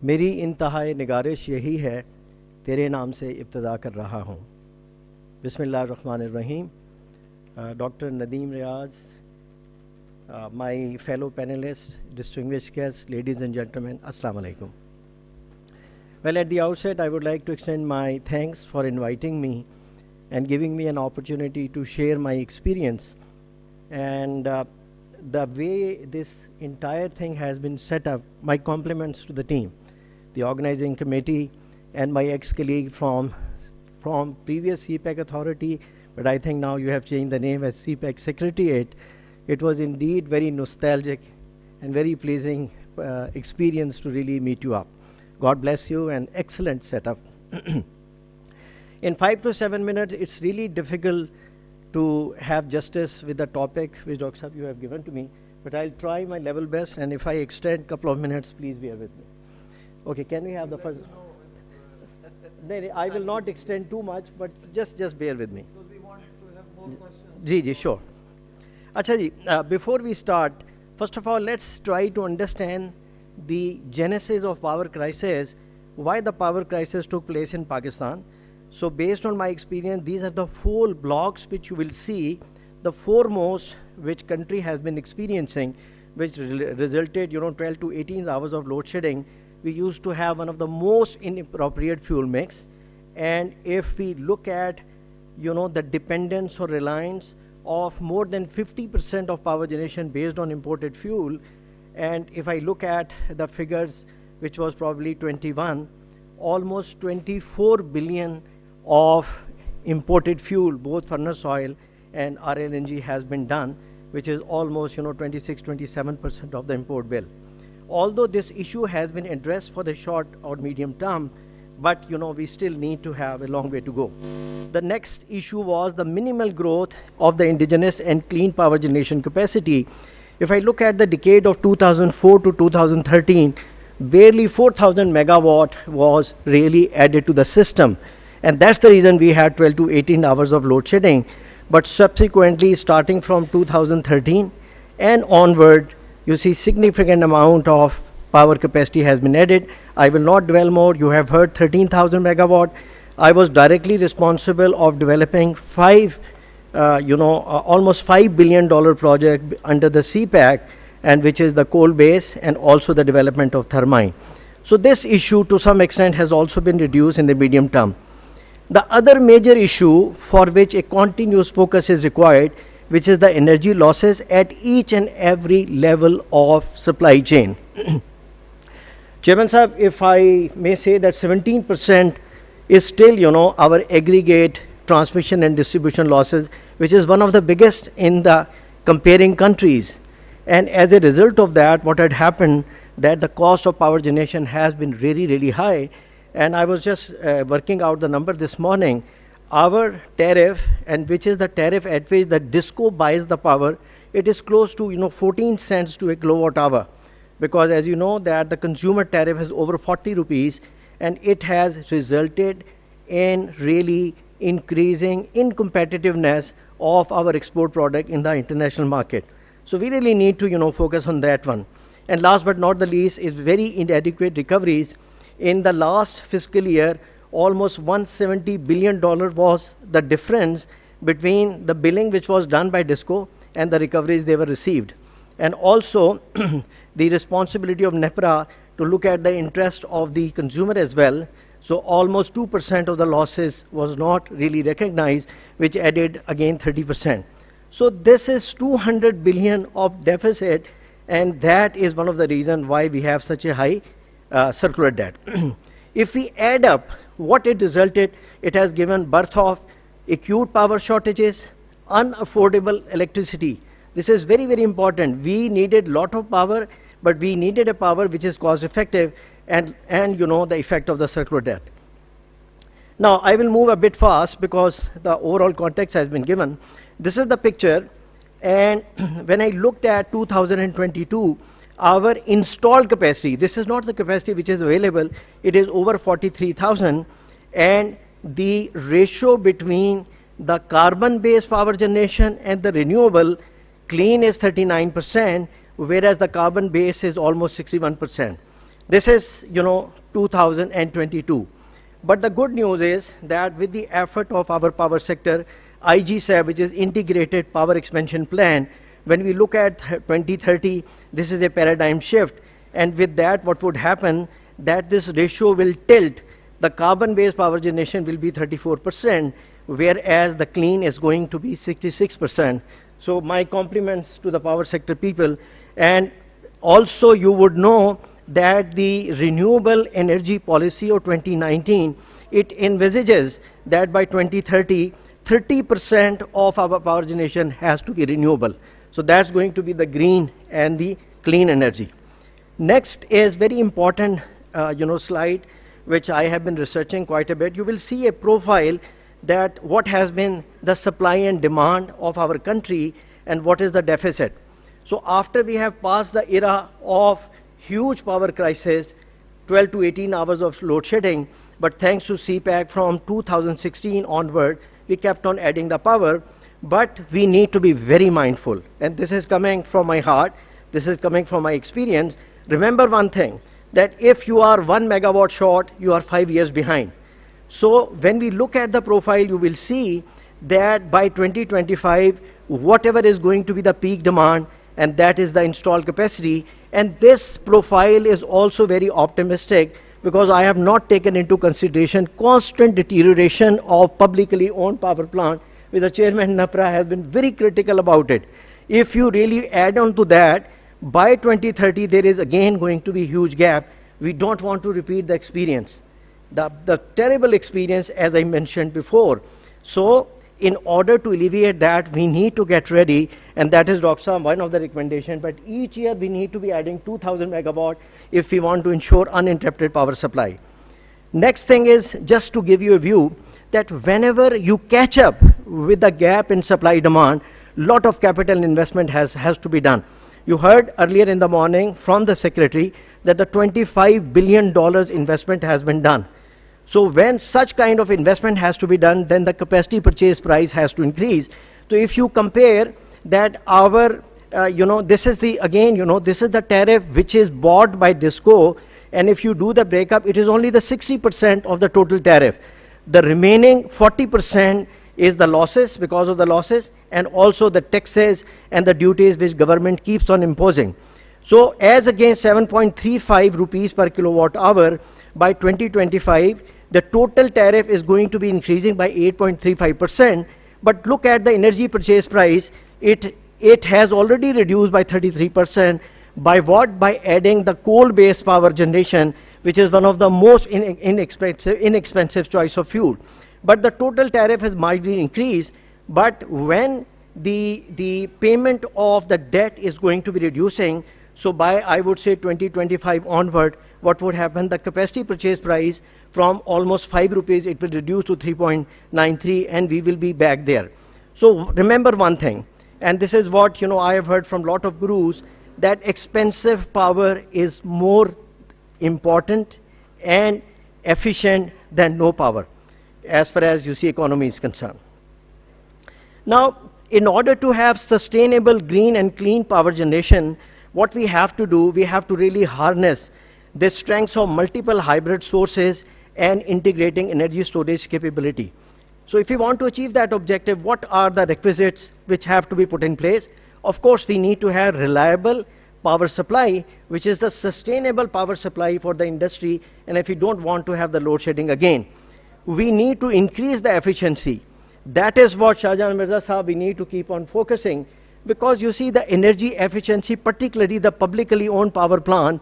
मेरी इंतहाई निगारिश यही है, तेरे नाम से इब्तदा कर रहा हूँ. बिस्मिल्लाहिर्रहमानिर्रहीम. Dr. Nadeem Riaz, my fellow panelists, distinguished guests, ladies and gentlemen, Assalamu alaikum. Well, at the outset, I would like to extend my thanks for inviting me and giving me an opportunity to share my experience. And the way this entire thing has been set up, my compliments to the team, the organizing committee, and my ex-colleague from previous CPEC authority, but I think now you have changed the name as CPEC Secretariat. It was indeed very nostalgic and very pleasing experience to really meet you up. God bless you, and excellent setup. In 5 to 7 minutes, it's really difficult to have justice with the topic which Dr. Saab you have given to me, but I'll try my level best, and if I extend a couple of minutes, please bear with me. Okay, can we have the first? No, I will not extend too much, but just bear with me. Because we want to have more questions. Ji, sure. Acha ji, before we start, first of all, let's try to understand the genesis of power crisis, why the power crisis took place in Pakistan. So based on my experience, these are the 4 blocks which you will see, the foremost which country has been experiencing, which resulted, 12 to 18 hours of load shedding. We used to have one of the most inappropriate fuel mix. And if we look at, the dependence or reliance of more than 50% of power generation based on imported fuel, and if I look at the figures, which was probably 21, almost 24 billion of imported fuel, both furnace oil and RLNG has been done, which is almost 26-27% of the import bill. Although this issue has been addressed for the short or medium term, but we still need to have a long way to go. The next issue was the minimal growth of the indigenous and clean power generation capacity. If I look at the decade of 2004 to 2013, barely 4,000 megawatt was really added to the system. And that's the reason we had 12 to 18 hours of load shedding. But subsequently, starting from 2013 and onward, you see significant amount of power capacity has been added. I will not dwell more. You have heard 13,000 megawatt. I was directly responsible of developing almost $5 billion project under the CPEC, and which is the coal base and also the development of thermite. So this issue to some extent has also been reduced in the medium term. The other major issue for which a continuous focus is required, which is the energy losses at each and every level of supply chain. Chairman Sahib, if I may say that 17% is still, our aggregate transmission and distribution losses, which is one of the biggest in the comparing countries. And as a result of that, what had happened, that the cost of power generation has been really, really high. And I was just working out the number this morning. Our tariff, and which is the tariff at which the DISCO buys the power, it is close to 14 cents to a kilowatt hour. Because as you know that the consumer tariff is over 40 rupees, and it has resulted in really increasing incompetitiveness of our export product in the international market. So we really need to focus on that one. And last but not the least is very inadequate recoveries. In the last fiscal year, almost $170 billion was the difference between the billing which was done by DISCO and the recoveries they were received. And also the responsibility of NEPRA to look at the interest of the consumer as well. So almost 2% of the losses was not really recognized, which added again 30%. So this is 200 billion of deficit, and that is one of the reasons why we have such a high circular debt. If we add up what it resulted, it has given birth of acute power shortages, unaffordable electricity. This is very, very important. We needed lot of power, but we needed a power which is cost effective, and the effect of the circular debt. Now I will move a bit fast because the overall context has been given. This is the picture, and when I looked at 2022, our installed capacity, this is not the capacity which is available, it is over 43,000, and the ratio between the carbon-based power generation and the renewable clean is 39%, whereas the carbon-based is almost 61%. This is, 2022. But the good news is that with the effort of our power sector, IGSAP, which is Integrated Power Expansion Plan, when we look at 2030, this is a paradigm shift. And with that, what would happen, that this ratio will tilt. The carbon-based power generation will be 34%, whereas the clean is going to be 66%. So my compliments to the power sector people. And also you would know that the renewable energy policy of 2019, it envisages that by 2030, 30% of our power generation has to be renewable. So that's going to be the green and the clean energy. Next is very important, slide, which I have been researching quite a bit. You will see a profile that what has been the supply and demand of our country and what is the deficit. So after we have passed the era of huge power crisis, 12 to 18 hours of load shedding, but thanks to CPEC from 2016 onward, we kept on adding the power, but we need to be very mindful. And this is coming from my heart, this is coming from my experience. Remember one thing, that if you are 1 megawatt short, you are 5 years behind. So when we look at the profile, you will see that by 2025, whatever is going to be the peak demand, and that is the installed capacity. And this profile is also very optimistic because I have not taken into consideration constant deterioration of publicly owned power plant, which the chairman NAPRA has been very critical about it. If you really add on to that, by 2030, there is again going to be a huge gap. We don't want to repeat the experience. The terrible experience, as I mentioned before. So in order to alleviate that, we need to get ready, and that is, Dr. Saab, one of the recommendations, but each year we need to be adding 2,000 megawatt if we want to ensure uninterrupted power supply. Next thing is, just to give you a view, that whenever you catch up with the gap in supply demand, lot of capital investment has to be done. You heard earlier in the morning from the secretary that the $25 billion investment has been done. So when such kind of investment has to be done, then the capacity purchase price has to increase. So if you compare that our, this is the, again, this is the tariff which is bought by DISCO, and if you do the breakup, it is only the 60% of the total tariff. The remaining 40% is the losses, because of the losses, and also the taxes and the duties which government keeps on imposing. So as against 7.35 rupees per kilowatt hour, by 2025, the total tariff is going to be increasing by 8.35%. But look at the energy purchase price, it has already reduced by 33%. By what? By adding the coal-based power generation, which is one of the most inexpensive choice of fuel. But the total tariff has mildly increased, but when the payment of the debt is going to be reducing, so by, I would say, 2025 onward, what would happen? The capacity purchase price from almost 5 rupees, it will reduce to 3.93, and we will be back there. So remember one thing, and this is what I have heard from a lot of gurus, that expensive power is more important and efficient than no power, as far as economy is concerned. Now, in order to have sustainable green and clean power generation, what we have to do, we have to really harness the strengths of multiple hybrid sources and integrating energy storage capability. So if we want to achieve that objective, what are the requisites which have to be put in place? Of course, we need to have reliable power supply, which is the sustainable power supply for the industry, and if we don't want to have the load shedding again. We need to increase the efficiency. That is what Shahjahan Mirza Sahab, we need to keep on focusing, because you see the energy efficiency, particularly the publicly owned power plant,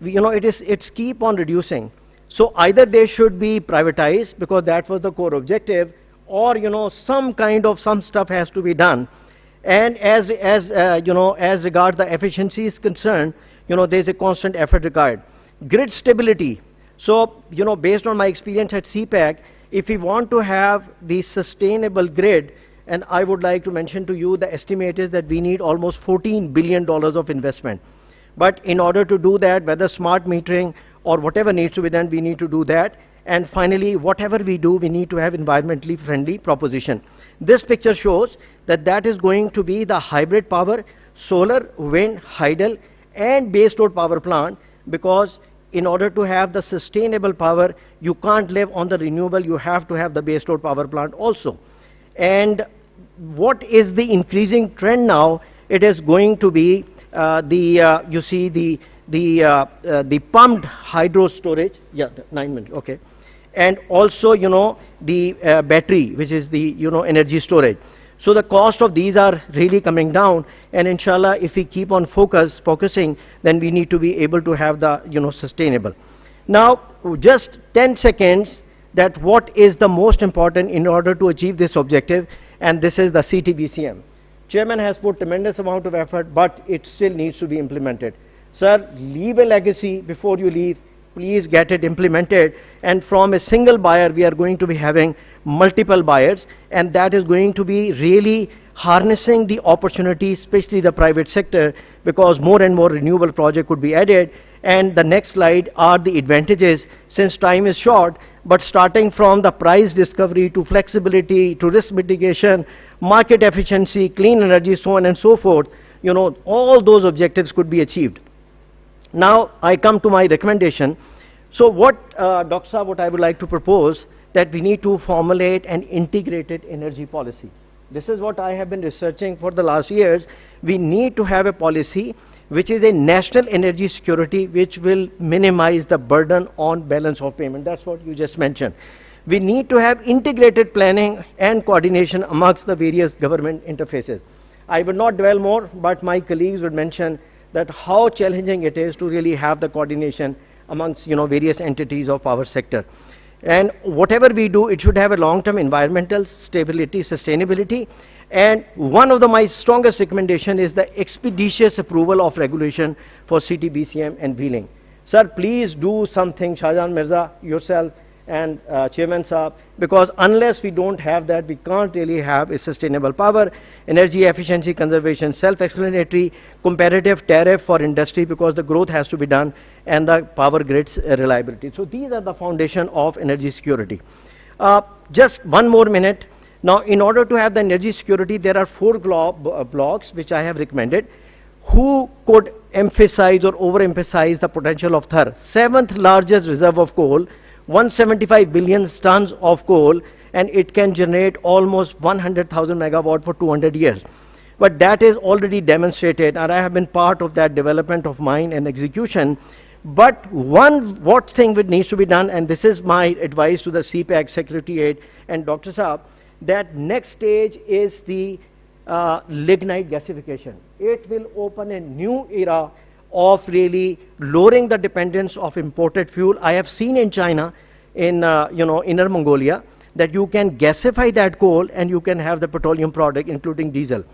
it's keep on reducing. So either they should be privatized, because that was the core objective, or some stuff has to be done. And as regard the efficiency is concerned, there's a constant effort required. Grid stability. So, based on my experience at CPEC, if we want to have the sustainable grid, and I would like to mention to you, the estimate is that we need almost $14 billion of investment. But in order to do that, whether smart metering or whatever needs to be done, we need to do that. And finally, whatever we do, we need to have environmentally friendly proposition. This picture shows that that is going to be the hybrid power, solar, wind, hydel, and base load power plant, because in order to have the sustainable power, you can't live on the renewable, you have to have the base load power plant also. And what is the increasing trend now? It is going to be the pumped hydro storage. Yeah, 9 minutes, okay. And also, the battery, which is the, energy storage. So the cost of these are really coming down, and inshallah, if we keep on focusing, then we need to be able to have the, sustainable. Now, just 10 seconds, that what is the most important in order to achieve this objective, and this is the CTBCM. Chairman has put tremendous amount of effort, but it still needs to be implemented. Sir, leave a legacy before you leave. Please get it implemented, and from a single buyer, we are going to be having multiple buyers, and that is going to be really harnessing the opportunity, especially the private sector, because more and more renewable projects could be added. And the next slide are the advantages, since time is short, but starting from the price discovery to flexibility to risk mitigation, market efficiency, clean energy, so on and so forth, all those objectives could be achieved. Now I come to my recommendation. So what, Dr. Saab, what I would like to propose, that we need to formulate an integrated energy policy. This is what I have been researching for the last years. We need to have a policy which is a national energy security, which will minimize the burden on balance of payment. That's what you just mentioned. We need to have integrated planning and coordination amongst the various government interfaces. I will not dwell more, but my colleagues would mention that how challenging it is to really have the coordination amongst various entities of power sector. And whatever we do, it should have a long-term environmental stability, sustainability. And one of my strongest recommendation is the expeditious approval of regulation for CTBCM and wheeling. Sir, please do something, Shahjahan Mirza, yourself, and Chairman Saab, because unless we don't have that, we can't really have a sustainable power, energy efficiency, conservation, self-explanatory, competitive tariff for industry, because the growth has to be done, and the power grid's reliability. So these are the foundation of energy security. Just one more minute. Now, in order to have the energy security, there are 4 blocks which I have recommended. Who could emphasize or overemphasize the potential of Thar? 7th largest reserve of coal, 175 billion tons of coal, and it can generate almost 100,000 megawatt for 200 years. But that is already demonstrated, and I have been part of that development of mine and execution. But what thing which needs to be done, and this is my advice to the CPEC Secretariat and Dr. Saab, that next stage is the lignite gasification. It will open a new era of really lowering the dependence of imported fuel. I have seen in China, in Inner Mongolia, that you can gasify that coal and you can have the petroleum product, including diesel.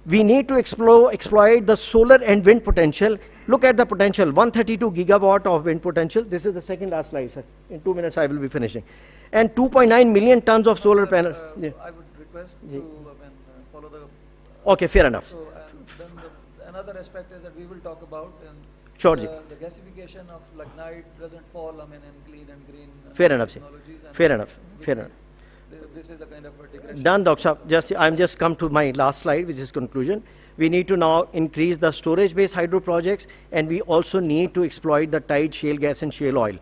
We need to exploit the solar and wind potential. Look at the potential, 132 gigawatt of wind potential. This is the second last slide, sir. In 2 minutes, I will be finishing. And 2.9 million tons of solar panels. I would request to follow the... Okay, fair enough. So, then another aspect is that we will talk about, and sure, the gasification of lignite doesn't fall, in clean and green fair enough, technologies. Fair enough, fair enough. This is a kind of a digression. Done, Dr. Saab. I'm just come to my last slide, which is conclusion. We need to now increase the storage-based hydro projects, and we also need to exploit the tight shale gas and shale oil.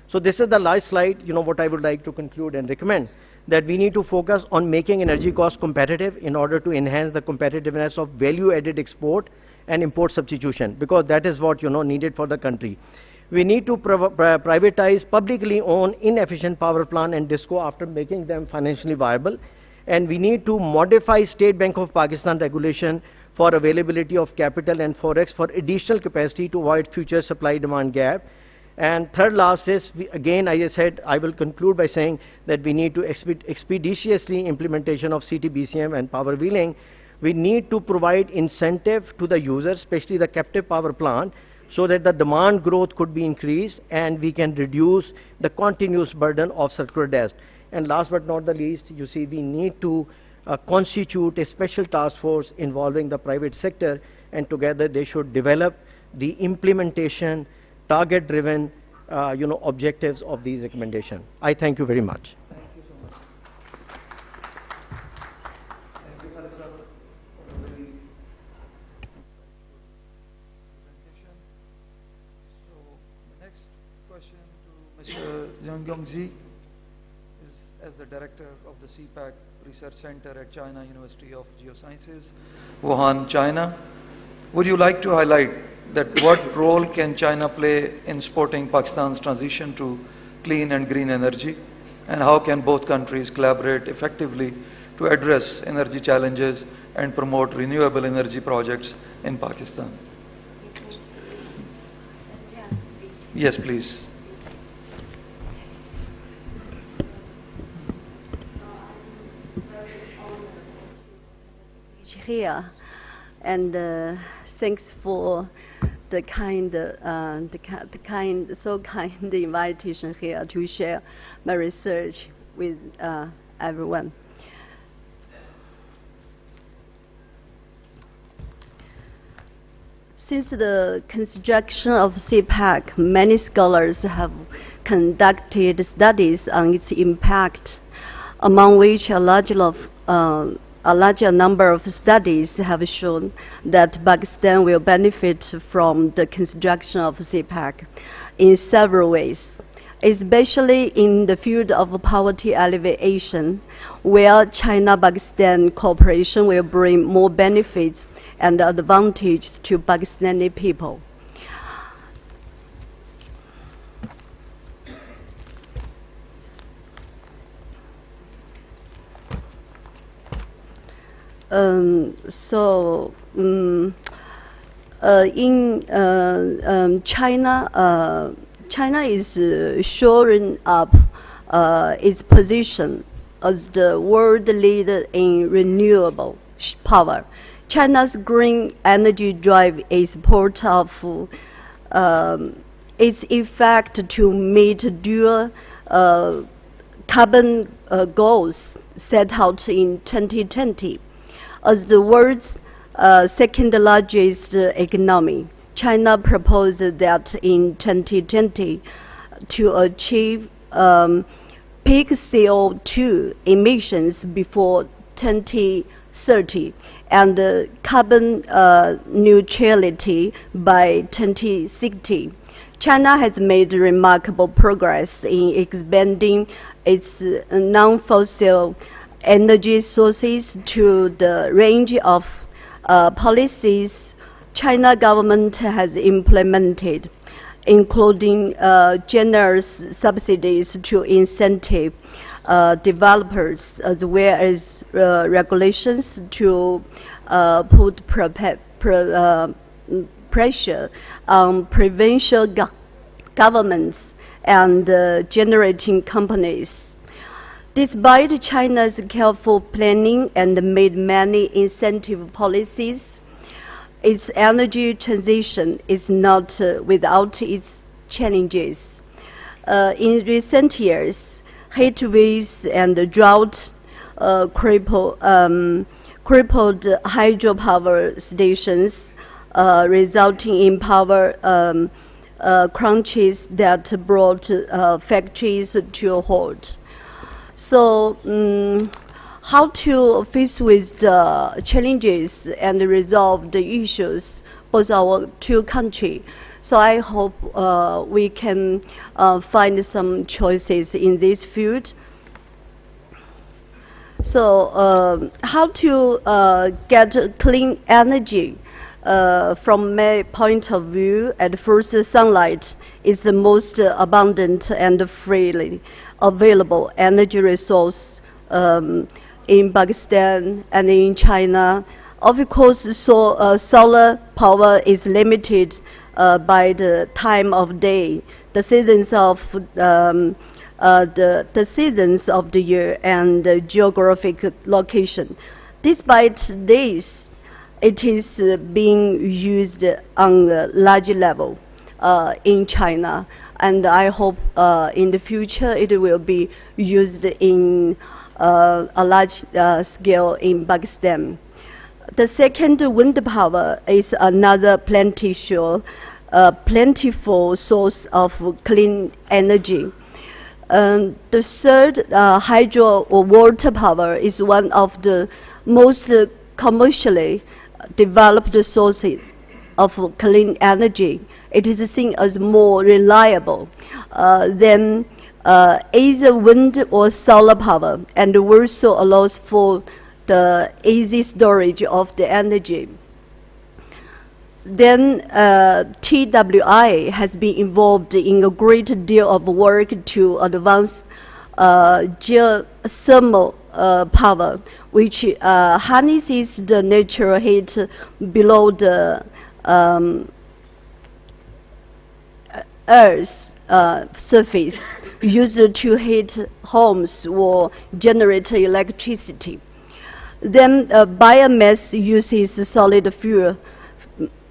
So this is the last slide, what I would like to conclude and recommend, that we need to focus on making energy costs competitive in order to enhance the competitiveness of value-added export and import substitution, because that is what, needed for the country. We need to privatize publicly owned inefficient power plant and DISCO after making them financially viable. And we need to modify State Bank of Pakistan regulation for availability of capital and forex for additional capacity to avoid future supply-demand gap. And third last is, again, I said, I will conclude by saying that we need to expeditiously implementation of CTBCM and power wheeling. We need to provide incentive to the users, especially the captive power plant, so that the demand growth could be increased and we can reduce the continuous burden of circular debt. And last but not the least, you see, we need to constitute a special task force involving the private sector, and together they should develop the implementation, target-driven, objectives of these recommendations. I thank you very much. Thank you so much. Thank you, Khalid sir, for a very presentation. So the next question to Mr. Zhang Yongzi is as the director of the CPEC Research Center at China University of Geosciences, Wuhan, China. Would you like to highlight that what role can China play in supporting Pakistan's transition to clean and green energy, and how can both countries collaborate effectively to address energy challenges and promote renewable energy projects in Pakistan? Yes, please. Here, and thanks for the kind invitation here to share my research with everyone. Since the construction of CPEC, many scholars have conducted studies on its impact, among which a larger number of studies have shown that Pakistan will benefit from the construction of CPEC in several ways, especially in the field of poverty alleviation, where China-Pakistan cooperation will bring more benefits and advantages to Pakistani people. In China, China is shoring up its position as the world leader in renewable power. China's green energy drive is part of its effect to meet dual carbon goals set out in 2020. As the world's second largest economy, China proposed that in 2020 to achieve peak CO2 emissions before 2030 and carbon neutrality by 2060. China has made remarkable progress in expanding its non-fossil energy sources to the range of policies China government has implemented, including generous subsidies to incentive developers, as well as regulations to put pressure on provincial governments and generating companies. Despite China's careful planning and made many incentive policies, its energy transition is not without its challenges. In recent years, heat waves and drought crippled hydropower stations, resulting in power crunches that brought factories to a halt. So, how to face with the challenges and resolve the issues for our two countries? So I hope we can find some choices in this field. So how to get clean energy? From my point of view, at first, sunlight is the most abundant and freely available energy resource in Pakistan and in China. Of course, solar power is limited by the time of day, the seasons of the seasons of the year, and the geographic location. Despite this, it is being used on a large level in China, and I hope in the future it will be used in a large scale in Pakistan. The second, wind power is another plentiful source of clean energy. The third, hydro or water power is one of the most commercially developed sources of clean energy. It is seen as more reliable than either wind or solar power, and also allows for the easy storage of the energy. Then TWI has been involved in a great deal of work to advance geothermal power, which harnesses the natural heat below the Earth's surface, used to heat homes or generate electricity. Then biomass uses solid fuel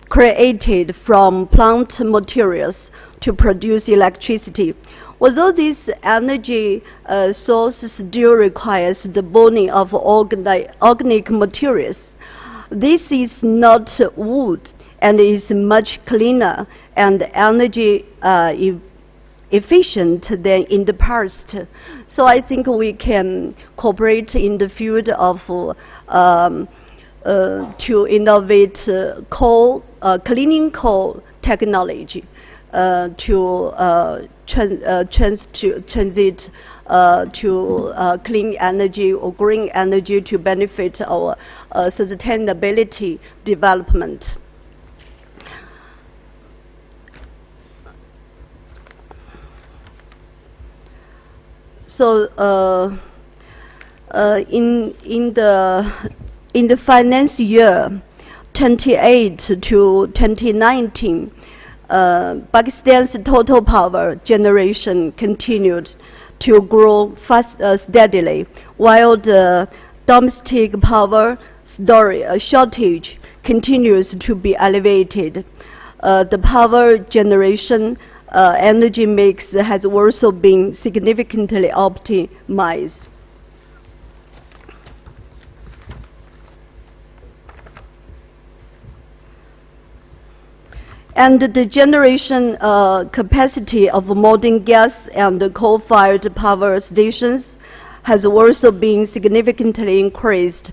created from plant materials to produce electricity. Although this energy source still requires the burning of organic materials, this is not wood and is much cleaner and energy efficient than in the past. So I think we can cooperate in the field of to innovate cleaning coal technology to transit to clean energy or green energy to benefit our sustainability development. So in the finance year 28 to 2019, Pakistan's total power generation continued to grow steadily, while the domestic power shortage continues to be elevated. The power generation energy mix has also been significantly optimized. And the generation capacity of modern gas and coal-fired power stations has also been significantly increased.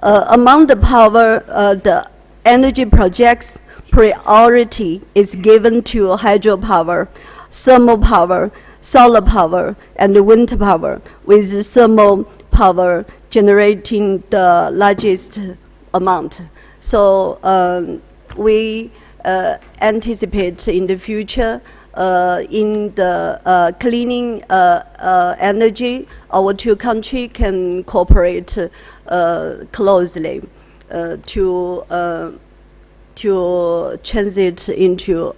Among the energy projects, priority is given to hydropower, thermal power, solar power, and wind power, with thermal power generating the largest amount. So we anticipate in the future in the cleaning energy, our two countries can cooperate closely to transit into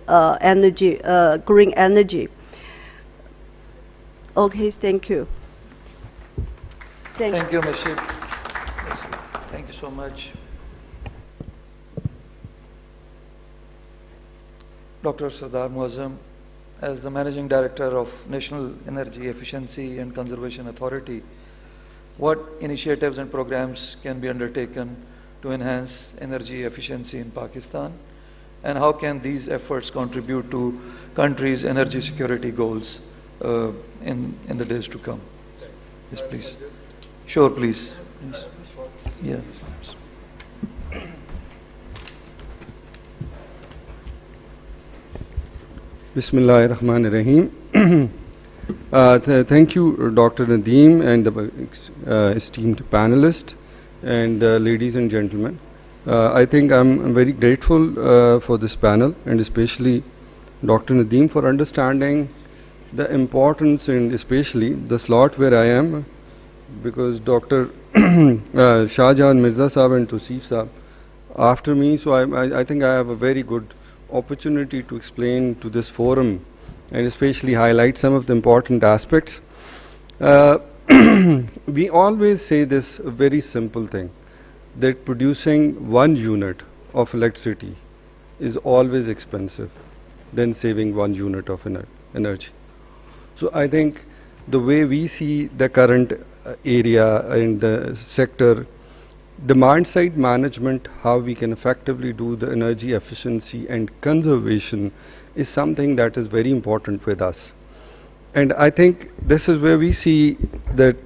green energy. Okay, thank you. Thanks. Thank you, Ms. Sheikh. Thank you so much. Dr. Sardar Muazzam, as the Managing Director of National Energy Efficiency and Conservation Authority, what initiatives and programs can be undertaken to enhance energy efficiency in Pakistan, and how can these efforts contribute to country's energy security goals in the days to come? Yes, please. Sure, please. Yes. Yeah. Bismillahirrahmanirrahim. Thank you, Dr. Nadeem, and the esteemed panelists, and ladies and gentlemen. I think I'm very grateful for this panel, and especially Dr. Nadeem for understanding the importance, and especially the slot where I am, because Dr. Shahjahan Mirza Saab and Tosif Saab after me, so I think I have a very good opportunity to explain to this forum and especially highlight some of the important aspects. We always say this very simple thing, that producing 1 unit of electricity is always expensive than saving 1 unit of energy. So I think the way we see the current area and the sector, demand side management, how we can effectively do the energy efficiency and conservation is something that is very important with us. And I think this is where we see that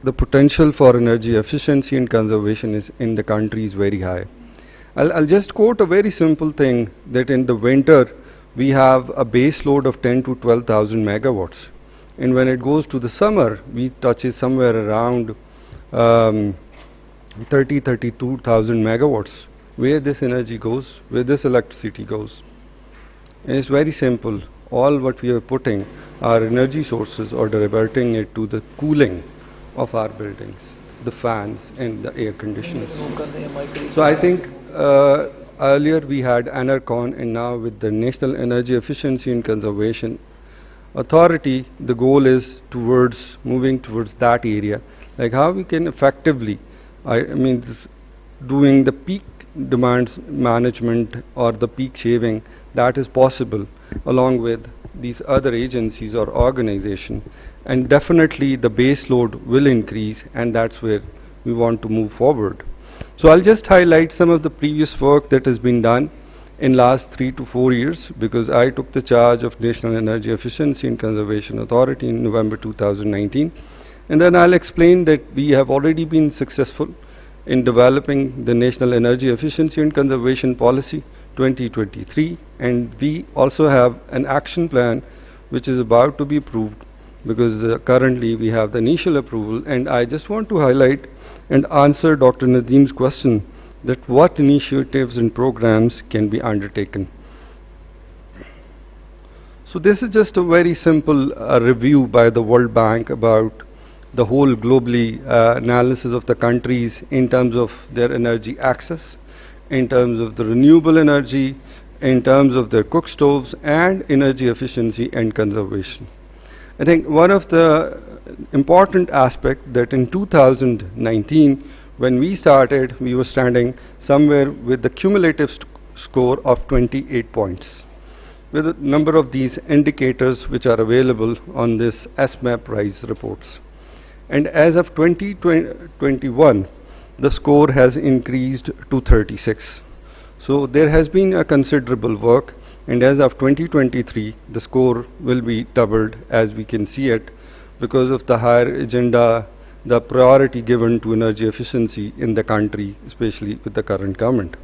the potential for energy efficiency and conservation is in the country is very high. I'll just quote a very simple thing, that in the winter we have a base load of 10 to 12,000 megawatts. And when it goes to the summer, we touches somewhere around 32,000 megawatts, where this energy goes, where this electricity goes. And it's very simple. All what we are putting, our energy sources, or diverting it to the cooling of our buildings, the fans and the air conditioners. So I think earlier we had NERCON, and now with the National Energy Efficiency and Conservation Authority, the goal is towards moving towards that area, like how we can effectively, doing the peak demand management or the peak shaving, that is possible along with these other agencies or organizations. And definitely the base load will increase, and that's where we want to move forward. So I'll just highlight some of the previous work that has been done in last 3 to 4 years, because I took the charge of National Energy Efficiency and Conservation Authority in November 2019. And then I'll explain that we have already been successful in developing the National Energy Efficiency and Conservation Policy 2023, and we also have an action plan which is about to be approved, because currently we have the initial approval. And I just want to highlight and answer Dr. Nadeem's question, that what initiatives and programs can be undertaken. So this is just a very simple review by the World Bank about the whole globally analysis of the countries in terms of their energy access, in terms of the renewable energy, in terms of their cook stoves, and energy efficiency and conservation. I think one of the important aspect that in 2019, when we started, we were standing somewhere with the cumulative score of 28 points, with a number of these indicators which are available on this SMAP RISE reports. And as of 2021, the score has increased to 36. So there has been a considerable work, and as of 2023, the score will be doubled, as we can see it, because of the higher agenda, the priority given to energy efficiency in the country, especially with the current government.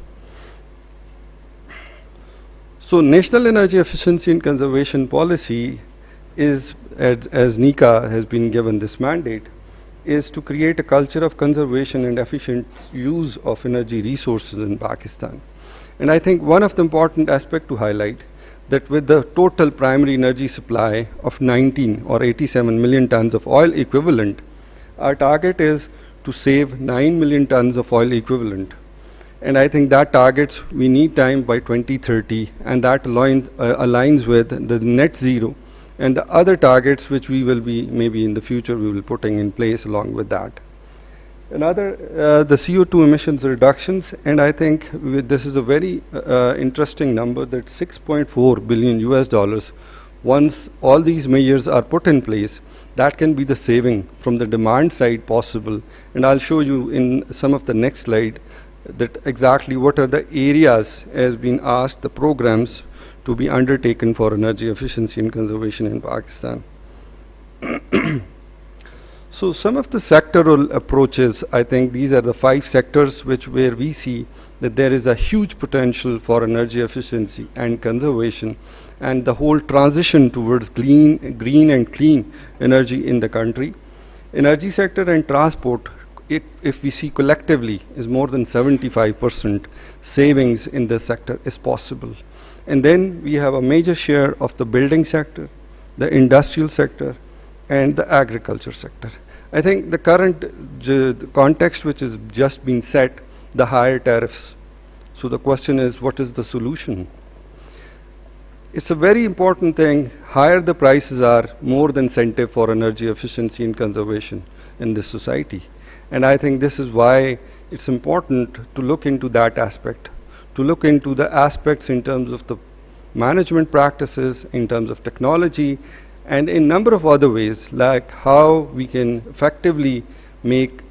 So National Energy Efficiency and Conservation Policy is, as NECA has been given this mandate, is to create a culture of conservation and efficient use of energy resources in Pakistan. And I think one of the important aspects to highlight that with the total primary energy supply of 19 or 87 million tons of oil equivalent, our target is to save 9 million tons of oil equivalent. And I think that targets, we need time by 2030, and that aligns with the net zero and the other targets which we will be, maybe in the future, we will be putting in place along with that. Another, the CO2 emissions reductions, and I think this is a very interesting number, that 6.4 billion US dollars, once all these measures are put in place, that can be the saving from the demand side possible. And I'll show you in some of the next slide that exactly what are the areas as been asked, the programs to be undertaken for energy efficiency and conservation in Pakistan. So some of the sectoral approaches, I think these are the 5 sectors where we see that there is a huge potential for energy efficiency and conservation, and the whole transition towards green and clean energy in the country. Energy sector and transport, if we see collectively, is more than 75% savings in this sector is possible. And then we have a major share of the building sector, the industrial sector, and the agriculture sector. I think the current the context which has just been set, the higher tariffs. So the question is, what is the solution? It's a very important thing. Higher the prices are, more the incentive for energy efficiency and conservation in this society. And I think this is why it's important to look into that aspect, to look into the aspects in terms of the management practices, in terms of technology, and in a number of other ways, like how we can effectively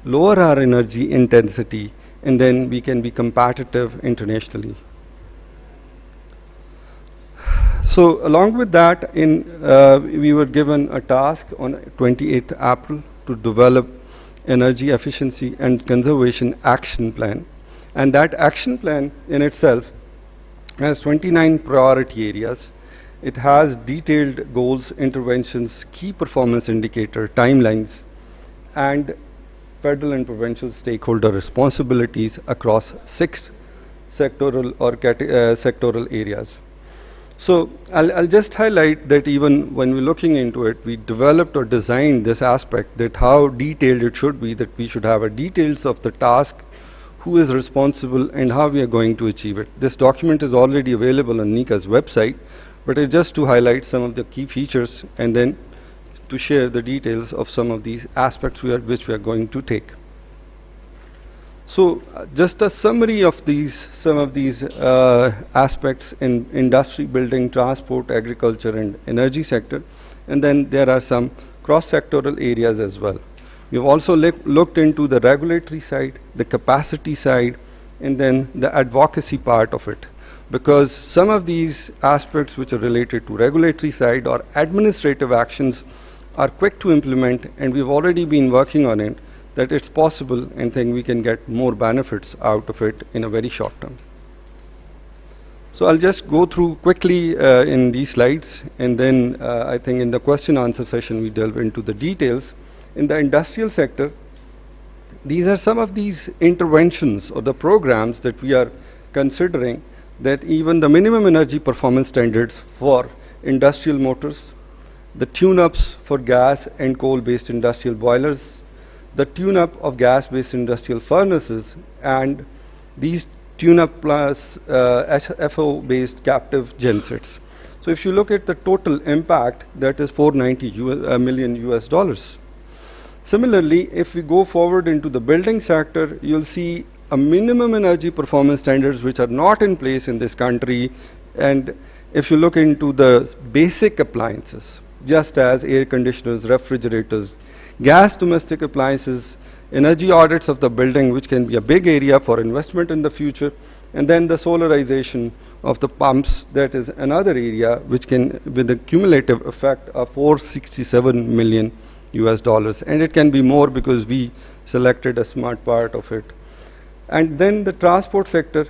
lower our energy intensity, and then we can be competitive internationally. So along with that, we were given a task on 28th April to develop energy efficiency and conservation action plan. And that action plan in itself has 29 priority areas. It has detailed goals, interventions, key performance indicator, timelines, and federal and provincial stakeholder responsibilities across 6 sectoral or sectoral areas. So I'll just highlight that even when we're looking into it, we developed or designed this aspect, that how detailed it should be, that we should have a details of the task, who is responsible, and how we are going to achieve it. This document is already available on NECA's website, but it's just to highlight some of the key features and then to share the details of some of these aspects which we are going to take. So just a summary of some of these aspects in industry, building, transport, agriculture, and energy sector, and then there are some cross-sectoral areas as well. We've also looked into the regulatory side, the capacity side, and then the advocacy part of it, because some of these aspects which are related to regulatory side or administrative actions are quick to implement, and we've already been working on it, that it's possible and think we can get more benefits out of it in a very short term. So I'll just go through quickly in these slides, and then I think in the question answer session we delve into the details. In the industrial sector, these are some of these interventions or the programs that we are considering, that even the minimum energy performance standards for industrial motors, the tune-ups for gas and coal-based industrial boilers, the tune-up of gas-based industrial furnaces, and these tune-up plus FO-based captive gensets. So if you look at the total impact, that is 490 million US dollars. Similarly, if we go forward into the building sector, you'll see a minimum energy performance standards which are not in place in this country. And if you look into the basic appliances, just as air conditioners, refrigerators, gas domestic appliances, energy audits of the building, which can be a big area for investment in the future, and then the solarization of the pumps, that is another area which can, with a cumulative effect of 467 million US dollars, and it can be more because we selected a smart part of it. And then the transport sector,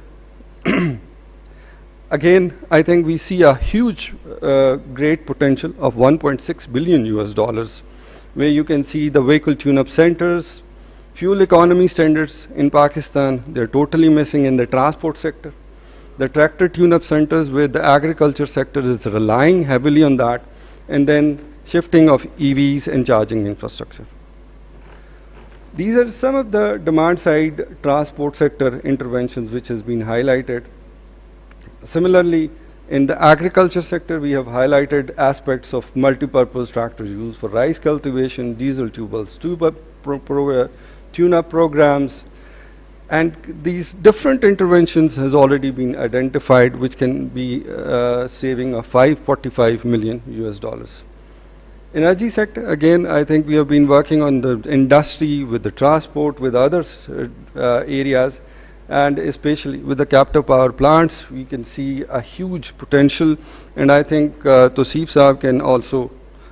again, I think we see a huge, great potential of 1.6 billion US dollars, where you can see the vehicle tune-up centers, fuel economy standards in Pakistan, they're totally missing in the transport sector. The tractor tune-up centers where the agriculture sector is relying heavily on that, and then shifting of EVs and charging infrastructure. These are some of the demand-side transport sector interventions which has been highlighted. Similarly, in the agriculture sector, we have highlighted aspects of multi-purpose tractor use for rice cultivation, diesel tubals, tune-up programs, and these different interventions has already been identified, which can be saving of 545 million US dollars. Energy sector, again, I think we have been working on the industry, with the transport, with other areas, and especially with the captive power plants, we can see a huge potential. And I think Tosif Saab can also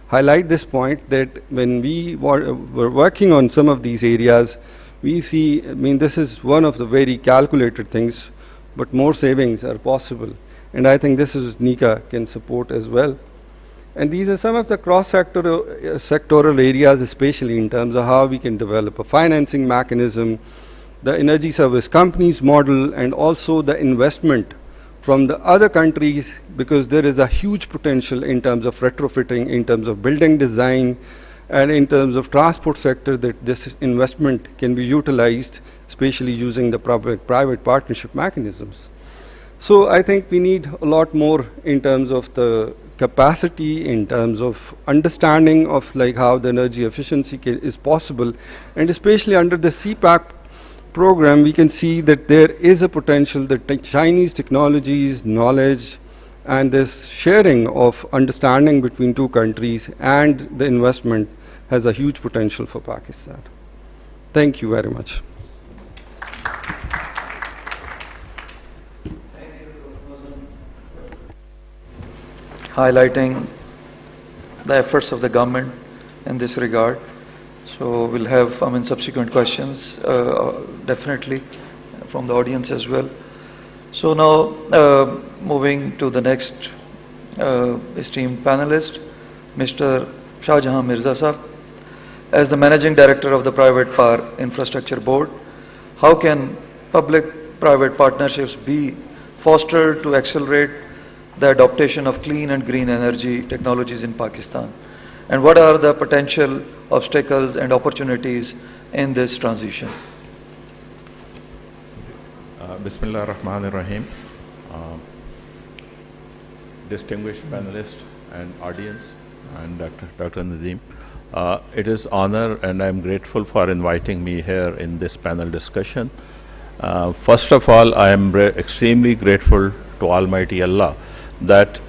highlight this point, that when we were working on some of these areas, we see, I mean, this is one of the very calculated things, but more savings are possible. And I think this is NICA can support as well. And these are some of the sectoral areas, especially in terms of how we can develop a financing mechanism, the energy service companies model, and also the investment from the other countries, because there is a huge potential in terms of retrofitting, in terms of building design, and in terms of transport sector, that this investment can be utilized, especially using the public-private partnership mechanisms. So I think we need a lot more in terms of the capacity, in terms of understanding of like how the energy efficiency is possible, and especially under the CPEC program, we can see that there is a potential that Chinese technologies, knowledge, and this sharing of understanding between two countries and the investment has a huge potential for Pakistan. Thank you very much. Highlighting the efforts of the government in this regard. So we'll have subsequent questions, definitely, from the audience as well. So now, moving to the next esteemed panelist, Mr. Shahjahan Mirza Sahab. As the Managing Director of the Private Power Infrastructure Board, how can public-private partnerships be fostered to accelerate the adoption of clean and green energy technologies in Pakistan? And what are the potential obstacles and opportunities in this transition? Bismillah ar-Rahman ar-Rahim. Distinguished panelists and audience, and Dr. Nadeem. It is honor, and I'm grateful for inviting me here in this panel discussion. First of all, I am extremely grateful to Almighty Allah that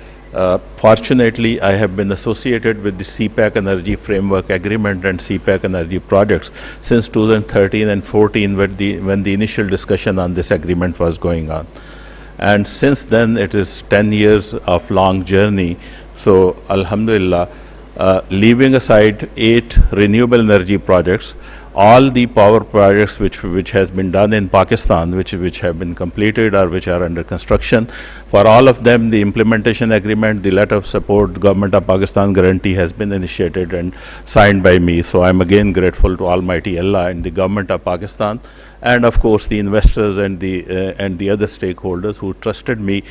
fortunately I have been associated with the CPEC Energy Framework Agreement and CPEC Energy projects since 2013 and 14 when the initial discussion on this agreement was going on. And since then it is 10 years of long journey. So Alhamdulillah, leaving aside 8 renewable energy projects, all the power projects which has been done in Pakistan, which have been completed or which are under construction, for all of them the implementation agreement, the letter of support, Government of Pakistan guarantee has been initiated and signed by me. So I'm again grateful to Almighty Allah and the Government of Pakistan, and of course the investors and the other stakeholders who trusted me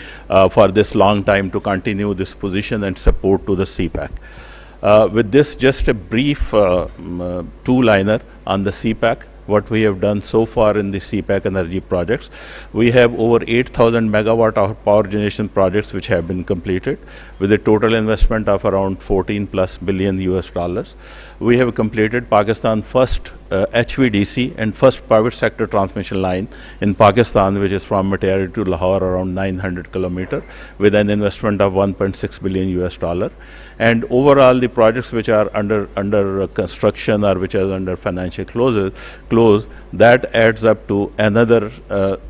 for this long time to continue this position and support to the CPEC. With this, just a brief two-liner on the CPEC. what we have done so far in the CPEC energy projects. We have over 8,000 megawatt of power generation projects which have been completed with a total investment of around 14 plus billion US dollars. We have completed Pakistan's first HVDC and first private sector transmission line in Pakistan, which is from Matiari to Lahore, around 900 kilometers, with an investment of 1.6 billion US dollar. And overall, the projects which are under construction or which are under financial close, that adds up to another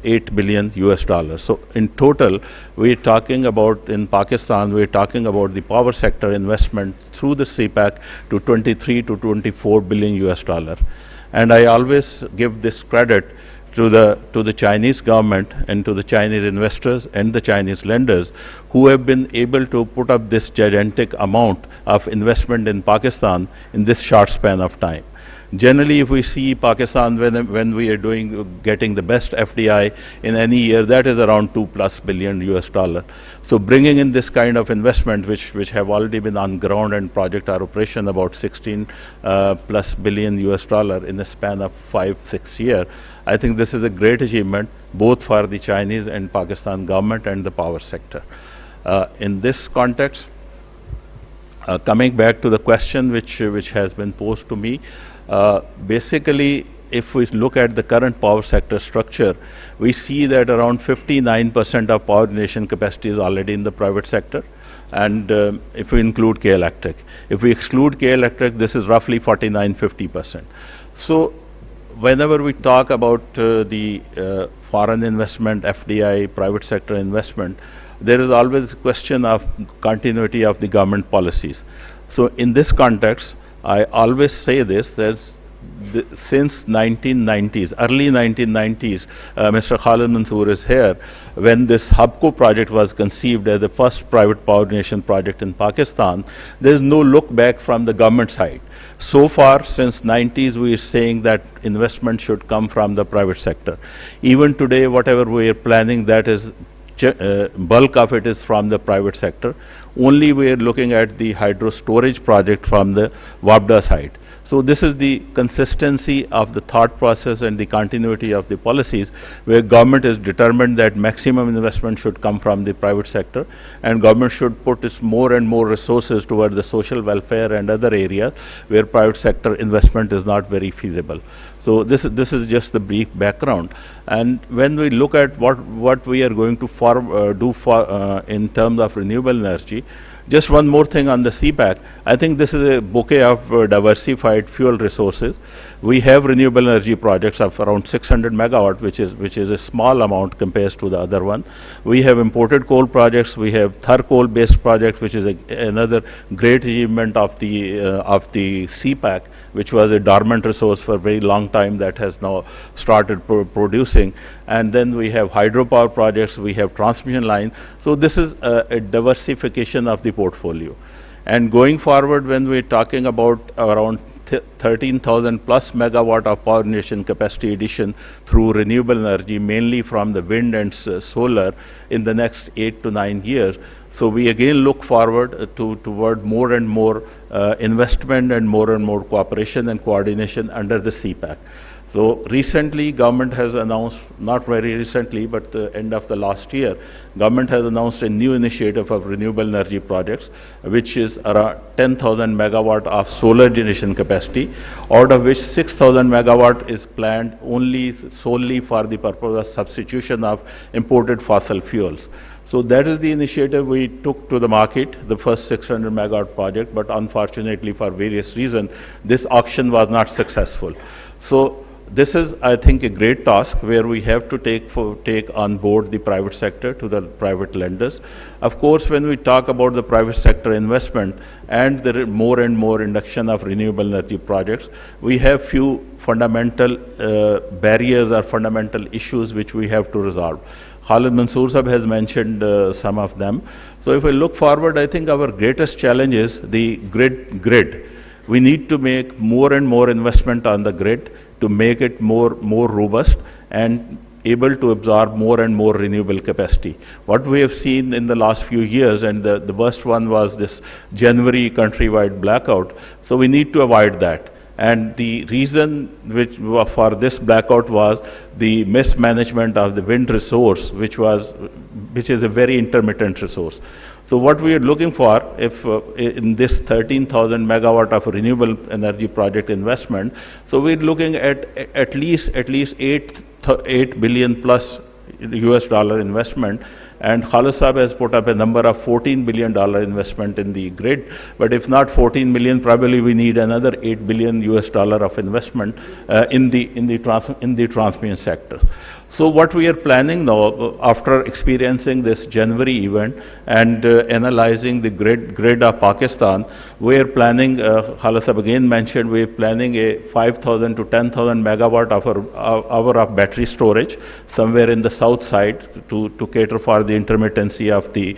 8 billion US dollars. So in total, we're talking about, in Pakistan, we're talking about the power sector investment through the CPEC to 23 to 24 billion US dollar. And I always give this credit to the Chinese government and to the Chinese investors and the Chinese lenders who have been able to put up this gigantic amount of investment in Pakistan in this short span of time. Generally, if we see Pakistan when we are getting the best FDI in any year, that is around 2+ billion US dollar. So bringing in this kind of investment, which have already been on ground and project are operation about 16+ billion US dollar in the span of 5-6 years, I think this is a great achievement both for the Chinese and Pakistan government and the power sector. In this context, coming back to the question which has been posed to me, basically, if we look at the current power sector structure, we see that around 59% of power generation capacity is already in the private sector. And if we include K-Electric. If we exclude K-Electric, this is roughly 49-50%. So whenever we talk about the foreign investment, FDI, private sector investment, there is always a question of continuity of the government policies. So in this context, I always say this, that since 1990s, early 1990s, Mr. Khalid Mansoor is here, when this HUBCO project was conceived as the first private power generation project in Pakistan, there is no look back from the government side. So far, since 90s, we are saying that investment should come from the private sector. Even today, whatever we are planning, that is bulk of it is from the private sector. Only we are looking at the hydro storage project from the WABDA side. So this is the consistency of the thought process and the continuity of the policies, where government is determined that maximum investment should come from the private sector, and government should put its more and more resources toward the social welfare and other areas where private sector investment is not very feasible. So this is just the brief background. And when we look at what we are going to do in terms of renewable energy, just one more thing on the CPEC. I think this is a bouquet of diversified fuel resources. We have renewable energy projects of around 600 megawatt, which is a small amount compared to the other one. We have imported coal projects. We have Thar coal-based projects, which is another great achievement of the CPEC, which was a dormant resource for a very long time that has now started producing. And then we have hydropower projects. We have transmission lines. So this is a diversification of the portfolio. And going forward, when we're talking about around 13,000 plus megawatt of power generation capacity addition through renewable energy, mainly from the wind and solar in the next 8 to 9 years. So we again look forward toward more and more investment and more cooperation and coordination under the CPEC. So recently, government has announced, not very recently, but the end of the last year, government has announced a new initiative of renewable energy projects, which is around 10,000 megawatt of solar generation capacity, out of which 6,000 megawatt is planned solely for the purpose of substitution of imported fossil fuels. So that is the initiative we took to the market, the first 600 megawatt project, but unfortunately for various reasons, this auction was not successful. So this is, I think, a great task where we have to take on board the private sector to the private lenders. Of course, when we talk about the private sector investment and the more and more induction of renewable energy projects, we have few fundamental barriers or fundamental issues which we have to resolve. Khalid Mansoor Sahab has mentioned some of them. So if we look forward, I think our greatest challenge is the grid. We need to make more and more investment on the grid to make it more robust and able to absorb more and more renewable capacity. What we have seen in the last few years, and the worst one was this January countrywide blackout, so we need to avoid that. And the reason for this blackout was the mismanagement of the wind resource, which is a very intermittent resource. So what we are looking for, if in this 13,000 megawatt of renewable energy project investment, so we're looking at least 8 billion plus US dollar investment. And Khalid Saab has put up a number of $14 billion investment in the grid. But if not 14 million, probably we need another 8 billion US dollar of investment in the transmission sector. So what we are planning now, after experiencing this January event and analyzing the grid of Pakistan, we are planning, Khalid Saab again mentioned, we are planning a 5,000 to 10,000 megawatt hour of battery storage somewhere in the south side to cater for the intermittency of the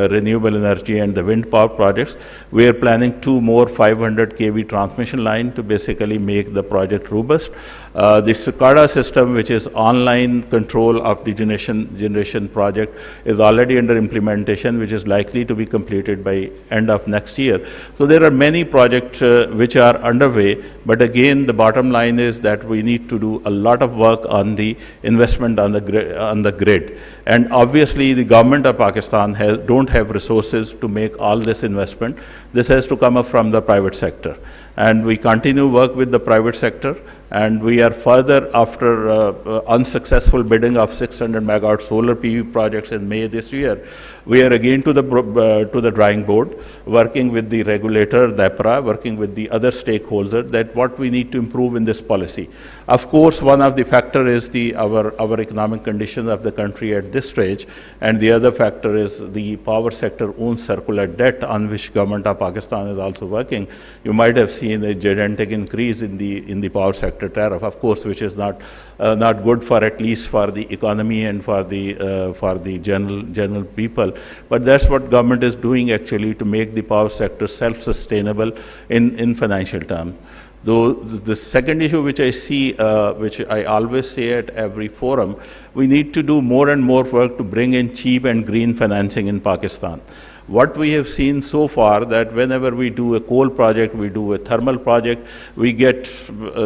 renewable energy and the wind power projects. We are planning 2 more 500 kV transmission line to basically make the project robust. The SCADA system, which is online control of the generation project, is already under implementation, which is likely to be completed by end of next year. So there are many projects which are underway, but again, the bottom line is that we need to do a lot of work on the investment on the grid. And obviously, the government of Pakistan don't have resources to make all this investment. This has to come up from the private sector. And we continue work with the private sector, and we are further, after unsuccessful bidding of 600 megawatt solar PV projects in May this year, we are again to the drawing board, working with the regulator, DEPRA, working with the other stakeholders, that what we need to improve in this policy. Of course, one of the factor is our economic conditions of the country at this stage, and the other factor is the power sector owns circular debt, on which government of Pakistan is also working. You might have seen a gigantic increase in the power sector tariff, of course, which is not good for, at least for the economy and for the general people. But that's what government is doing actually to make the power sector self-sustainable in financial terms. Though the second issue which I see, which I always say at every forum, we need to do more and more work to bring in cheap and green financing in Pakistan. What we have seen so far, that whenever we do a coal project, we do a thermal project, we get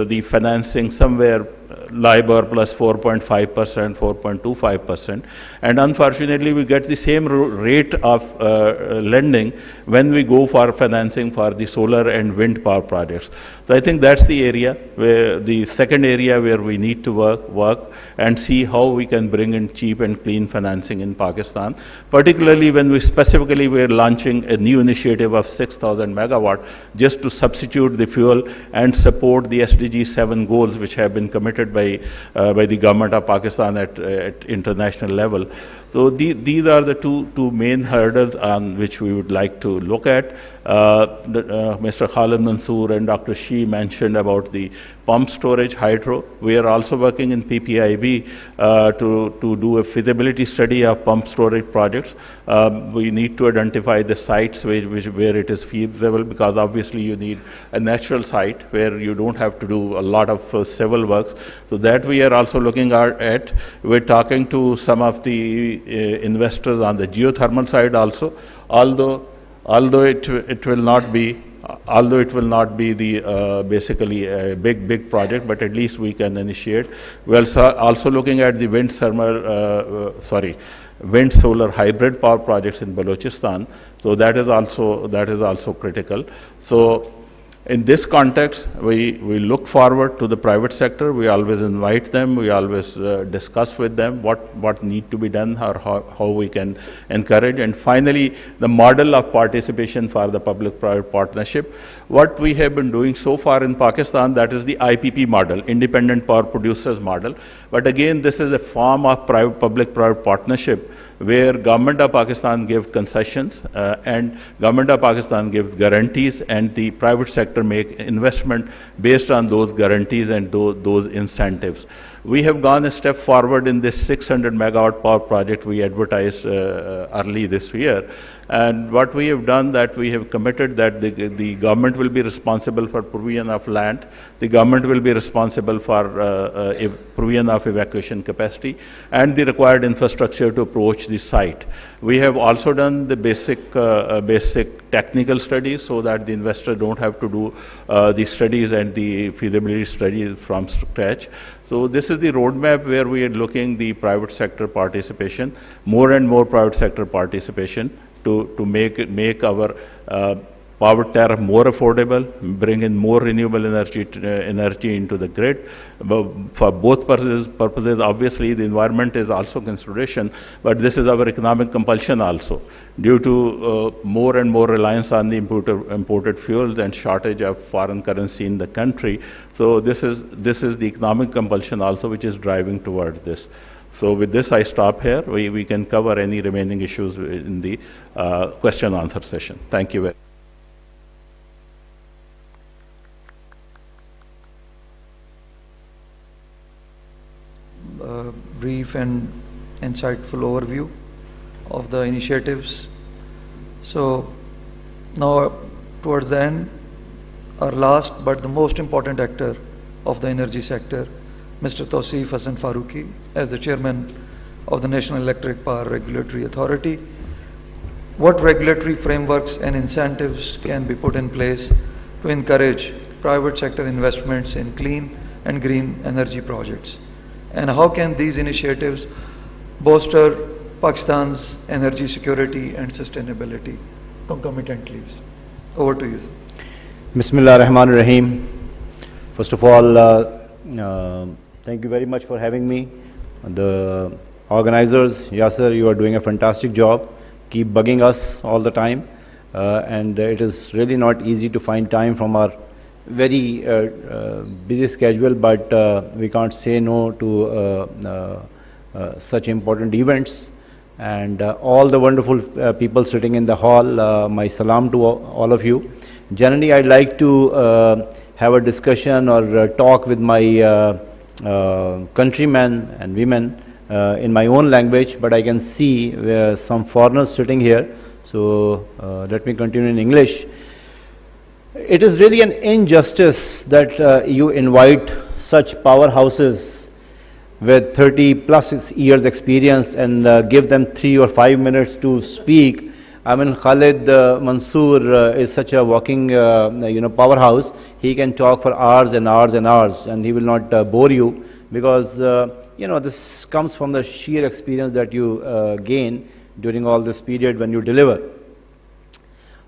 the financing somewhere LIBOR plus 4.5%, 4.25%. And unfortunately, we get the same rate of lending when we go for financing for the solar and wind power projects. So I think that's the area where the second area where we need to work and see how we can bring in cheap and clean financing in Pakistan, particularly when we're launching a new initiative of 6,000 megawatt just to substitute the fuel and support the SDG 7 goals which have been committed by the government of Pakistan at international level. So these are the two main hurdles on which we would like to look at. Mr. Khalid Mansoor and Dr. Shi mentioned about the pump storage hydro. We are also working in PPIB to do a feasibility study of pump storage projects. We need to identify the sites where it is feasible, because obviously you need a natural site where you don't have to do a lot of civil works. So that we are also looking at. We're talking to some of the investors on the geothermal side also, although it will not be the basically a big project, but at least we can initiate. We are also looking at the wind solar hybrid power projects in Balochistan. So that is also critical. So in this context, we look forward to the private sector. We always invite them. We always discuss with them what need to be done, or how we can encourage. And finally, the model of participation for the public-private partnership. What we have been doing so far in Pakistan, that is the IPP model, Independent Power Producers model. But again, this is a form of public-private partnership, where government of Pakistan gives concessions and government of Pakistan gives guarantees, and the private sector make investment based on those guarantees and those incentives. We have gone a step forward in this 600 megawatt power project we advertised early this year. And what we have done, that we have committed that the government will be responsible for provision of land, the government will be responsible for provision of evacuation capacity and the required infrastructure to approach the site. We have also done the basic technical studies so that the investor don't have to do the studies and the feasibility studies from scratch. So this is the roadmap where we are looking the private sector participation, more and more private sector participation to make our power tariff more affordable, bring in more renewable energy into the grid. But for both purposes, obviously the environment is also consideration, but this is our economic compulsion also. Due to more and more reliance on the imported fuels and shortage of foreign currency in the country, so this is the economic compulsion also which is driving towards this. So with this, I stop here. We can cover any remaining issues in the question answer session. Thank you very much. Brief and insightful overview of the initiatives. So now towards the end, our last but the most important actor of the energy sector, Mr. Tausif Hassan Farooqi, as the chairman of the National Electric Power Regulatory Authority. What regulatory frameworks and incentives can be put in place to encourage private sector investments in clean and green energy projects? And how can these initiatives bolster Pakistan's energy security and sustainability concomitantly? Over to you. Bismillah ar-Rahman ar-Rahim. First of all, thank you very much for having me. The organizers, Yasser, you are doing a fantastic job. Keep bugging us all the time. And it is really not easy to find time from our very busy schedule, but we can't say no to such important events. And all the wonderful people sitting in the hall, my salam to all of you. Generally, I'd like to have a discussion or talk with my countrymen and women in my own language, but I can see some foreigners sitting here, so let me continue in English. It is really an injustice that you invite such powerhouses with 30 plus years experience and give them 3 or 5 minutes to speak. I mean, Khalid Mansoor is such a walking powerhouse. He can talk for hours and hours and hours, and he will not bore you, because this comes from the sheer experience that you gain during all this period when you deliver.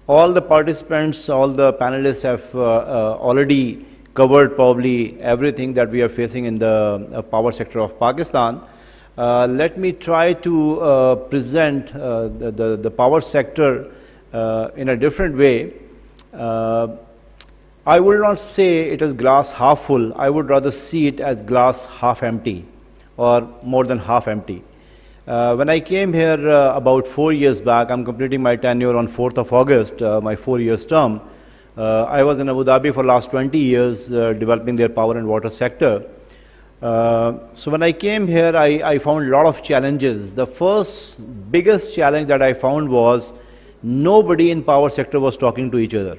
All the participants, all the panelists have already covered probably everything that we are facing in the power sector of Pakistan. Let me try to present the power sector in a different way. I will not say it is glass half full. I would rather see it as glass half empty or more than half empty. When I came here about 4 years back, I'm completing my tenure on 4th of August, my 4 years term. I was in Abu Dhabi for last 20 years developing their power and water sector. So when I came here, I found a lot of challenges. The first biggest challenge that I found was nobody in power sector was talking to each other.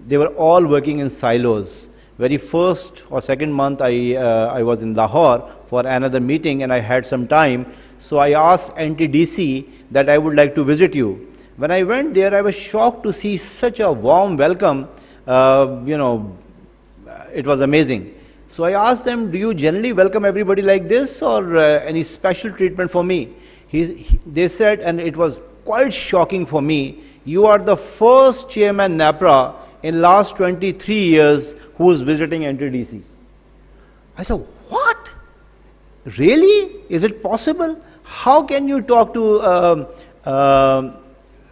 They were all working in silos. Very first or second month, I was in Lahore for another meeting and I had some time. So I asked NTDC that I would like to visit you. When I went there, I was shocked to see such a warm welcome. It was amazing. So I asked them, do you generally welcome everybody like this, or any special treatment for me? They said, and it was quite shocking for me, you are the first chairman NAPRA in last 23 years who is visiting NTDC. I said, what? Really? Is it possible? How can you talk to,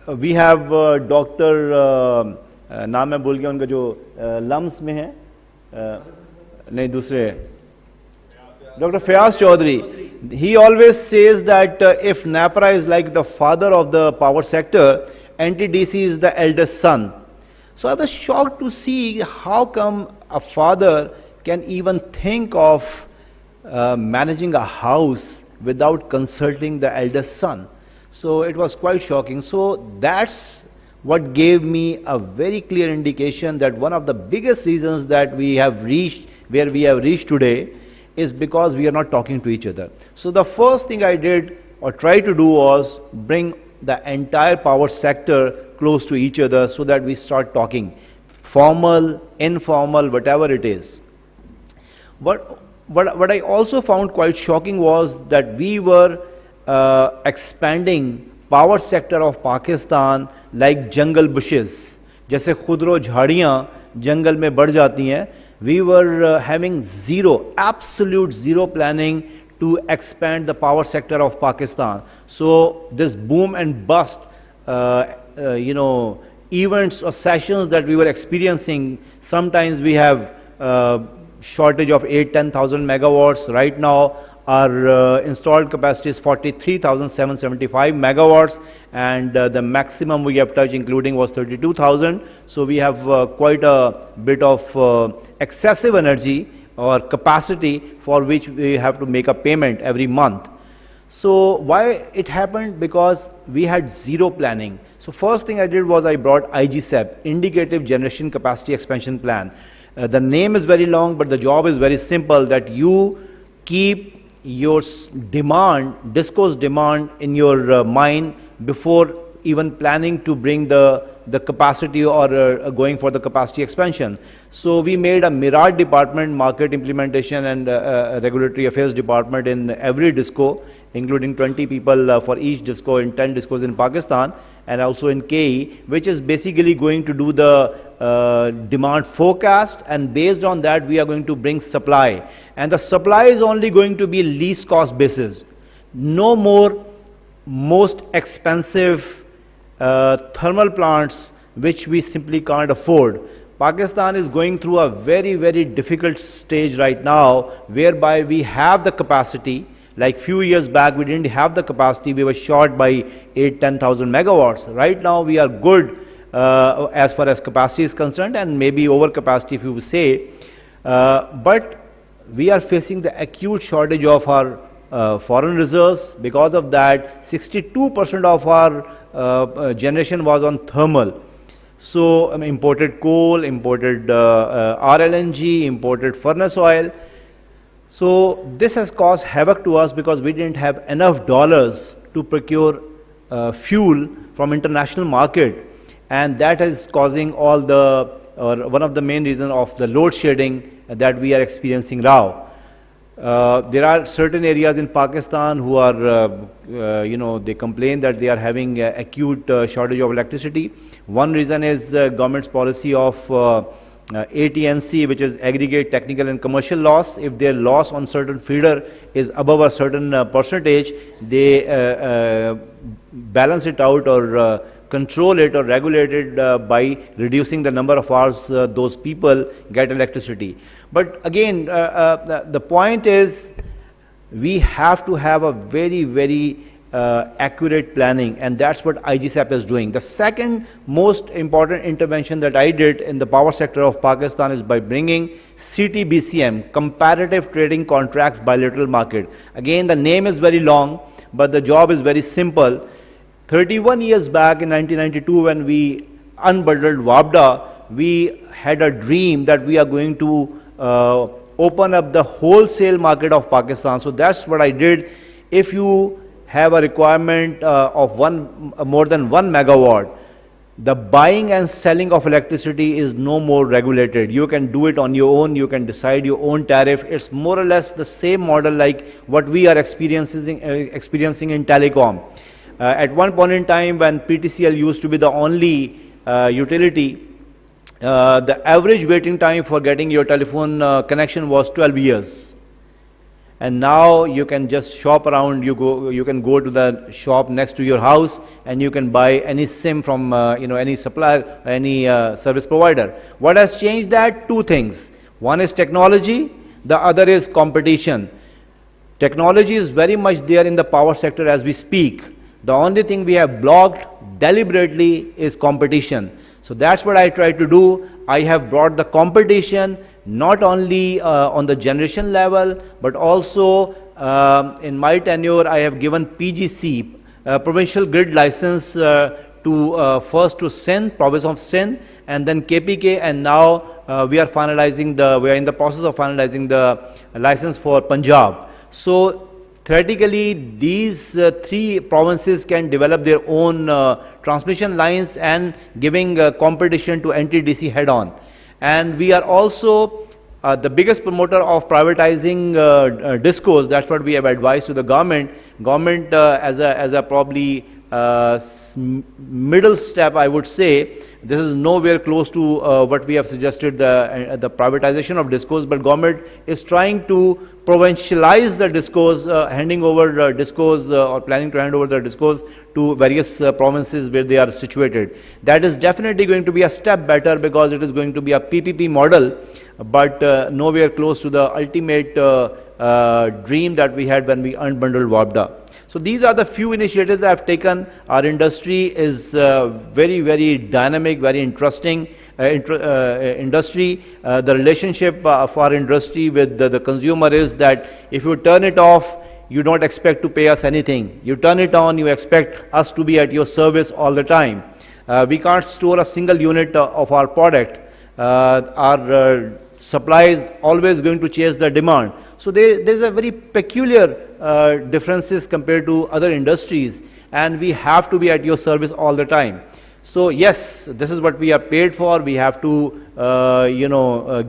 we have Dr. नाम मैं भूल गया उनका जो lumps में है नहीं दूसरे Dr. Fayaz Chaudhary. He always says that if NAPRA is like the father of the power sector, NTDC is the eldest son. So I was shocked to see how come a father can even think of managing a house without consulting the eldest son. So it was quite shocking. So that's what gave me a very clear indication that one of the biggest reasons that we have reached where we have reached today is because we are not talking to each other. So the first thing I did or tried to do was bring the entire power sector close to each other so that we start talking. Formal, informal, whatever it is. What I also found quite shocking was that we were expanding power sector of Pakistan like jungle bushes. जैसे खुदरो झाड़ियाँ जंगल में बढ़ जाती हैं, we were having absolute zero planning to expand the power sector of Pakistan. So this boom and bust, events or sessions that we were experiencing, sometimes we have shortage of 8-10,000 megawatts. Right now, our installed capacity is 43,775 megawatts, and the maximum we have touched, including, was 32,000. So we have quite a bit of excessive energy or capacity for which we have to make a payment every month. So why it happened? Because we had zero planning. So first thing I did was I brought IGCEP, Indicative Generation Capacity Expansion Plan. The name is very long, but the job is very simple, that you keep your demand, DISCO's demand in your mind before even planning to bring the capacity or going for the capacity expansion. So we made a MIRAD department, Market Implementation and Regulatory Affairs department in every DISCO, including 20 people for each DISCO in 10 DISCOs in Pakistan, and also in KE, which is basically going to do the demand forecast, and based on that we are going to bring supply. And the supply is only going to be least cost basis. No more most expensive thermal plants which we simply can't afford. Pakistan is going through a very, very difficult stage right now, whereby we have the capacity. Like few years back, we didn't have the capacity. We were short by 8-10,000 megawatts. Right now, we are good as far as capacity is concerned, and maybe over capacity, if you say. But we are facing the acute shortage of our foreign reserves. Because of that, 62% of our generation was on thermal. So imported coal, imported RLNG, imported furnace oil. So this has caused havoc to us because we didn't have enough dollars to procure fuel from international market, and that is causing all the, or one of the main reasons of the load shedding that we are experiencing now. There are certain areas in Pakistan who are, they complain that they are having acute shortage of electricity. One reason is the government's policy of AT&C, which is aggregate technical and commercial loss. If their loss on certain feeder is above a certain percentage, they balance it out or control it or regulate it by reducing the number of hours those people get electricity. But again, the point is we have to have a very, very accurate planning, and that's what IGCEP is doing. The second most important intervention that I did in the power sector of Pakistan is by bringing CTBCM, Comparative Trading Contracts Bilateral Market. Again, the name is very long, but the job is very simple. 31 years back in 1992, when we unbundled WABDA, we had a dream that we are going to open up the wholesale market of Pakistan. So that's what I did. If you have a requirement of more than 1 megawatt, the buying and selling of electricity is no more regulated. You can do it on your own. You can decide your own tariff. It's more or less the same model like what we are experiencing in telecom. At one point in time, when PTCL used to be the only utility, the average waiting time for getting your telephone connection was 12 years. And now you can just shop around. You can go to the shop next to your house, and you can buy any SIM from any supplier, any service provider. What has changed that? Two things. One is technology. The other is competition. Technology is very much there in the power sector as we speak. The only thing we have blocked deliberately is competition. So that's what I try to do. I have brought the competition not only on the generation level, but also in my tenure I have given PGC, Provincial Grid License, to first to Sindh, province of Sindh, and then KPK, and now we are in the process of finalizing the license for Punjab. So theoretically, these three provinces can develop their own transmission lines and giving competition to NTDC head on. And we are also the biggest promoter of privatizing discos. That's what we have advised to the government. Government as a probably middle step, I would say, this is nowhere close to what we have suggested, the privatization of discos, but government is trying to provincialize the discos, handing over discos or planning to hand over the discos to various provinces where they are situated. That is definitely going to be a step better because it is going to be a PPP model, but nowhere close to the ultimate dream that we had when we unbundled WAPDA. So these are the few initiatives I have taken. Our industry is very, very dynamic, very interesting industry. The relationship of our industry with the consumer is that if you turn it off, you don't expect to pay us anything. You turn it on, you expect us to be at your service all the time. We can't store a single unit of our product. Our supply is always going to chase the demand. So there's a very peculiar differences compared to other industries, and we have to be at your service all the time. So yes, this is what we are paid for. We have to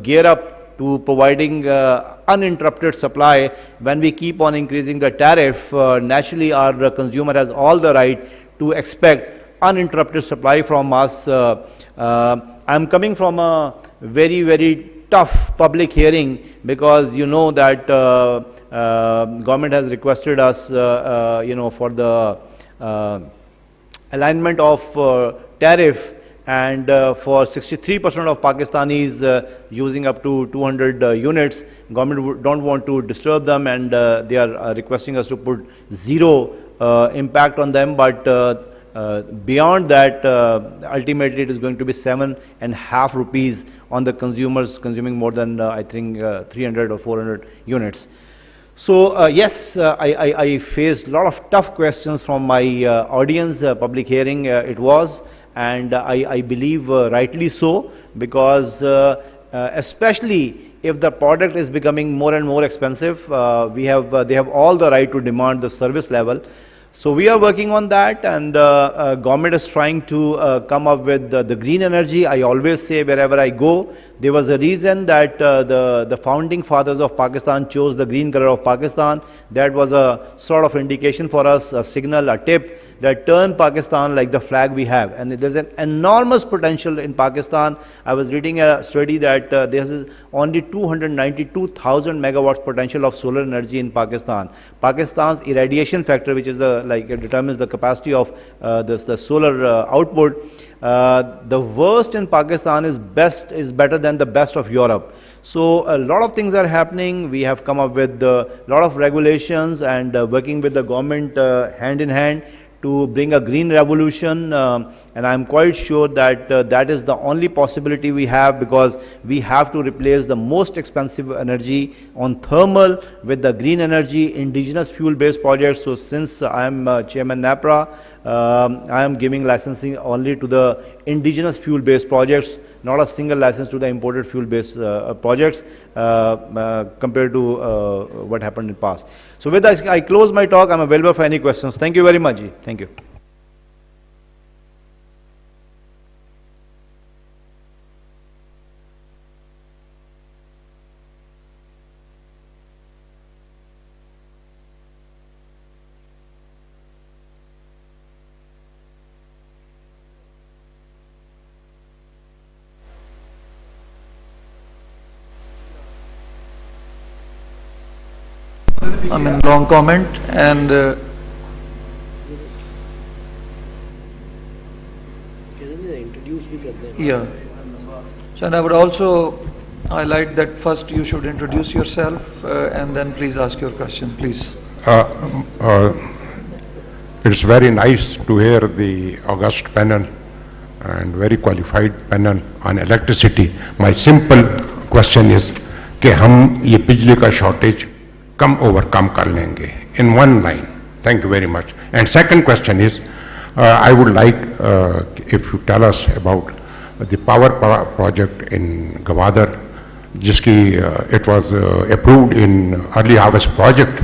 gear up to providing uninterrupted supply. When we keep on increasing the tariff, naturally our consumer has all the right to expect uninterrupted supply from us. I'm coming from a very, very tough public hearing because you know that government has requested us, for the alignment of tariff, and for 63% of Pakistanis using up to 200 units, government don't want to disturb them, and they are requesting us to put zero impact on them, but beyond that, ultimately it is going to be 7.5 rupees on the consumers consuming more than I think 300 or 400 units. So yes, I faced a lot of tough questions from my audience, public hearing it was, and I believe rightly so, because especially if the product is becoming more and more expensive, they have all the right to demand the service level. So we are working on that, and government is trying to come up with the green energy. I always say wherever I go, there was a reason that the founding fathers of Pakistan chose the green color of Pakistan. That was a sort of indication for us, a signal, a tip that turn Pakistan like the flag we have. And there's an enormous potential in Pakistan. I was reading a study that there is only 292,000 megawatts potential of solar energy in Pakistan. Pakistan's irradiation factor, which is determines the capacity of the solar output, the worst in Pakistan is better than the best of Europe. So a lot of things are happening. We have come up with a lot of regulations and working with the government hand in hand to bring a green revolution, and I'm quite sure that that is the only possibility we have, because we have to replace the most expensive energy on thermal with the green energy, indigenous fuel-based projects. So since I am Chairman NAPRA, I am giving licensing only to the indigenous fuel-based projects, not a single license to the imported fuel-based projects compared to what happened in the past. So with that, I close my talk. I'm available for any questions. Thank you very much. Thank you. I mean, long comment, and yeah. So, and I would also highlight that first you should introduce yourself and then please ask your question, please. It's very nice to hear the august panel and very qualified panel on electricity. My simple question is कि हम ये बिजली का shortage कम overcome कर लेंगे in one line. Thank you very much. And second question is, I would like if you tell us about the power project in Gwadar, जिसकी it was approved in early harvest project,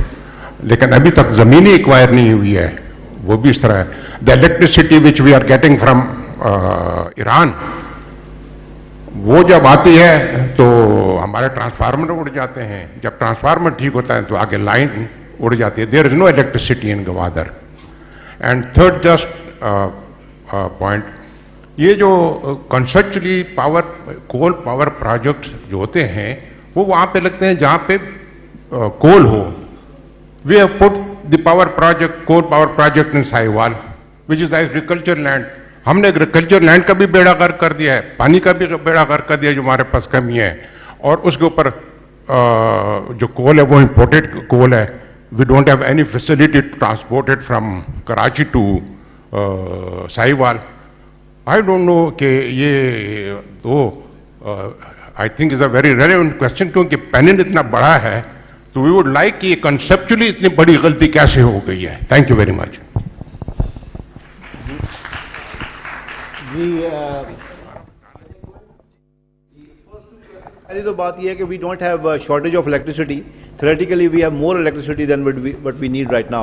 लेकिन अभी तक ज़मीनें acquire नहीं हुई है, वो भी इस तरह है. the electricity which we are getting from Iran, وہ جب آتی ہے تو ہمارے ٹرانسفارمر اڑ جاتے ہیں. جب ٹرانسفارمر ٹھیک ہوتا ہے تو آگے لائن اڑ جاتی ہے. There is no electricity in Gwadar. And third just point, یہ جو کنسپچولی کول پاور پروجیکٹس جو ہوتے ہیں وہ وہاں پہ لگتے ہیں جہاں پہ کول ہو. We have put the coal power project in Sahiwal which is agriculture land. ہم نے ایگریکلچر لینڈ کا بھی بیڑا غرق کر دیا ہے, پانی کا بھی بیڑا غرق کر دیا جو ہمارے پاس کمی ہے, اور اس کے اوپر جو کول ہے وہ امپورٹڈ کول ہے. We don't have any facility to transport it from Karachi to Sahiwal. I don't know کہ یہ دو I think is a very relevant question, کیونکہ پینل اتنا بڑا ہے تو وی ووڈ لائک کہ یہ کنسیپچولی اتنی بڑی غلطی کیسے ہو گئی ہے. Thank you very much. پہلی تو بات یہ ہے کہ we don't have shortage of electricity. Theoretically, we have more electricity than what we need right now.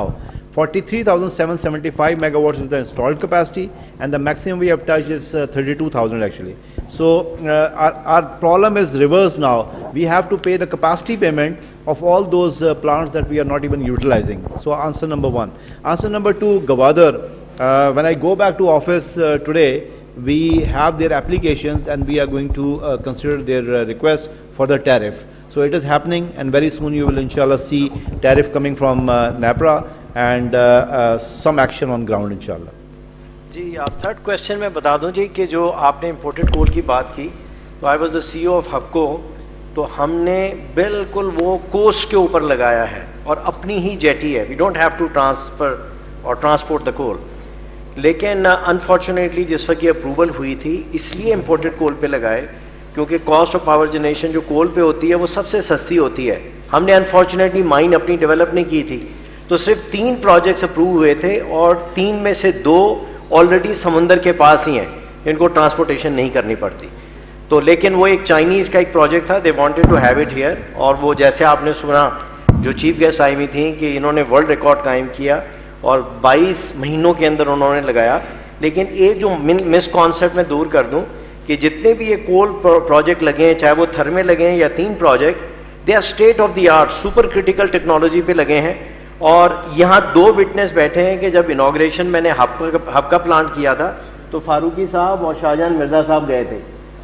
43,775 megawatts is the installed capacity, and the maximum we have touched is 32,000 actually. So our problem is reversed now. We have to pay the capacity payment of all those plants that we are not even utilizing. So answer number one. Answer number two, Gwadar. When I go back to office today, we have their applications and we are going to consider their request for the tariff. So it is happening, and very soon you will inshallah see tariff coming from NAPRA and some action on ground inshallah. جی third question میں بتا دوں جی کہ جو آپ نے imported کول کی بات کی, تو I was the C O of ہپکو, تو ہم نے بالکل وہ کوسٹ کے اوپر لگایا ہے اور اپنی ہی جیٹی ہے. We don't have to transfer اور ٹرانسپورٹ دا کول. لیکن انفارچونیٹلی جس وقت یہ اپروول ہوئی تھی اس لیے امپورٹڈ کول پہ لگائے کیونکہ کاسٹ آف پاور جنریشن جو کول پہ ہوتی ہے وہ سب سے سستی ہوتی ہے. ہم نے انفارچونیٹلی مائن اپنی ڈیولپ نہیں کی تھی, تو صرف 3 پروجیکٹس اپروو ہوئے تھے اور 3 میں سے 2 آلریڈی سمندر کے پاس ہی ہیں, ان کو ٹرانسپورٹیشن نہیں کرنی پڑتی. تو لیکن وہ ایک چائنیز کا ایک پروجیکٹ تھا, they wanted to have it here, اور وہ جیسے آپ نے سنا جو چیف گیسٹ آئی ہوئی تھیں کہ انہوں نے ورلڈ ریکارڈ قائم کیا اور 22 مہینوں کے اندر انہوں نے لگایا. لیکن ایک جو مس کانسیپٹ میں دور کر دوں کہ جتنے بھی یہ کول پروجیکٹ لگے ہیں, چاہے وہ تھر میں لگے ہیں یا 3 project, they are state of the art super critical technology پہ لگے ہیں. اور یہاں 2 وٹنس بیٹھے ہیں کہ جب انوگریشن میں نے ہب کا پلانٹ کیا تھا تو فاروقی صاحب اور شاہجہان مرزا صاحب گئے تھے,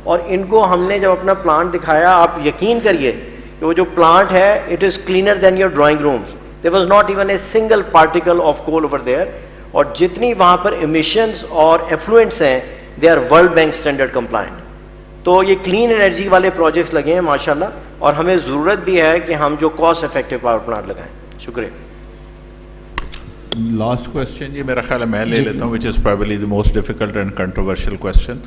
اور ان کو ہم نے جب اپنا پلانٹ دکھایا, آپ یقین کریے کہ وہ جو پلانٹ ہے it is cleaner than your drawing rooms. There was not even a single particle of coal over there, اور جتنی وہاں پر ایمیشنز اور ایفلوئنٹس ہیں they are World Bank standard compliant. تو یہ کلین انرجی والے پروجیکٹس لگے ہیں ماشاءاللہ, اور ہمیں ضرورت بھی ہے کہ ہم جو کاسٹ افیکٹو پاور پلانٹ لگائیں. شکریہ. لاسٹ کوشچن یہ میرا خیال ہے میں لے لیتا ہوں, which is probably the most difficult and controversial question.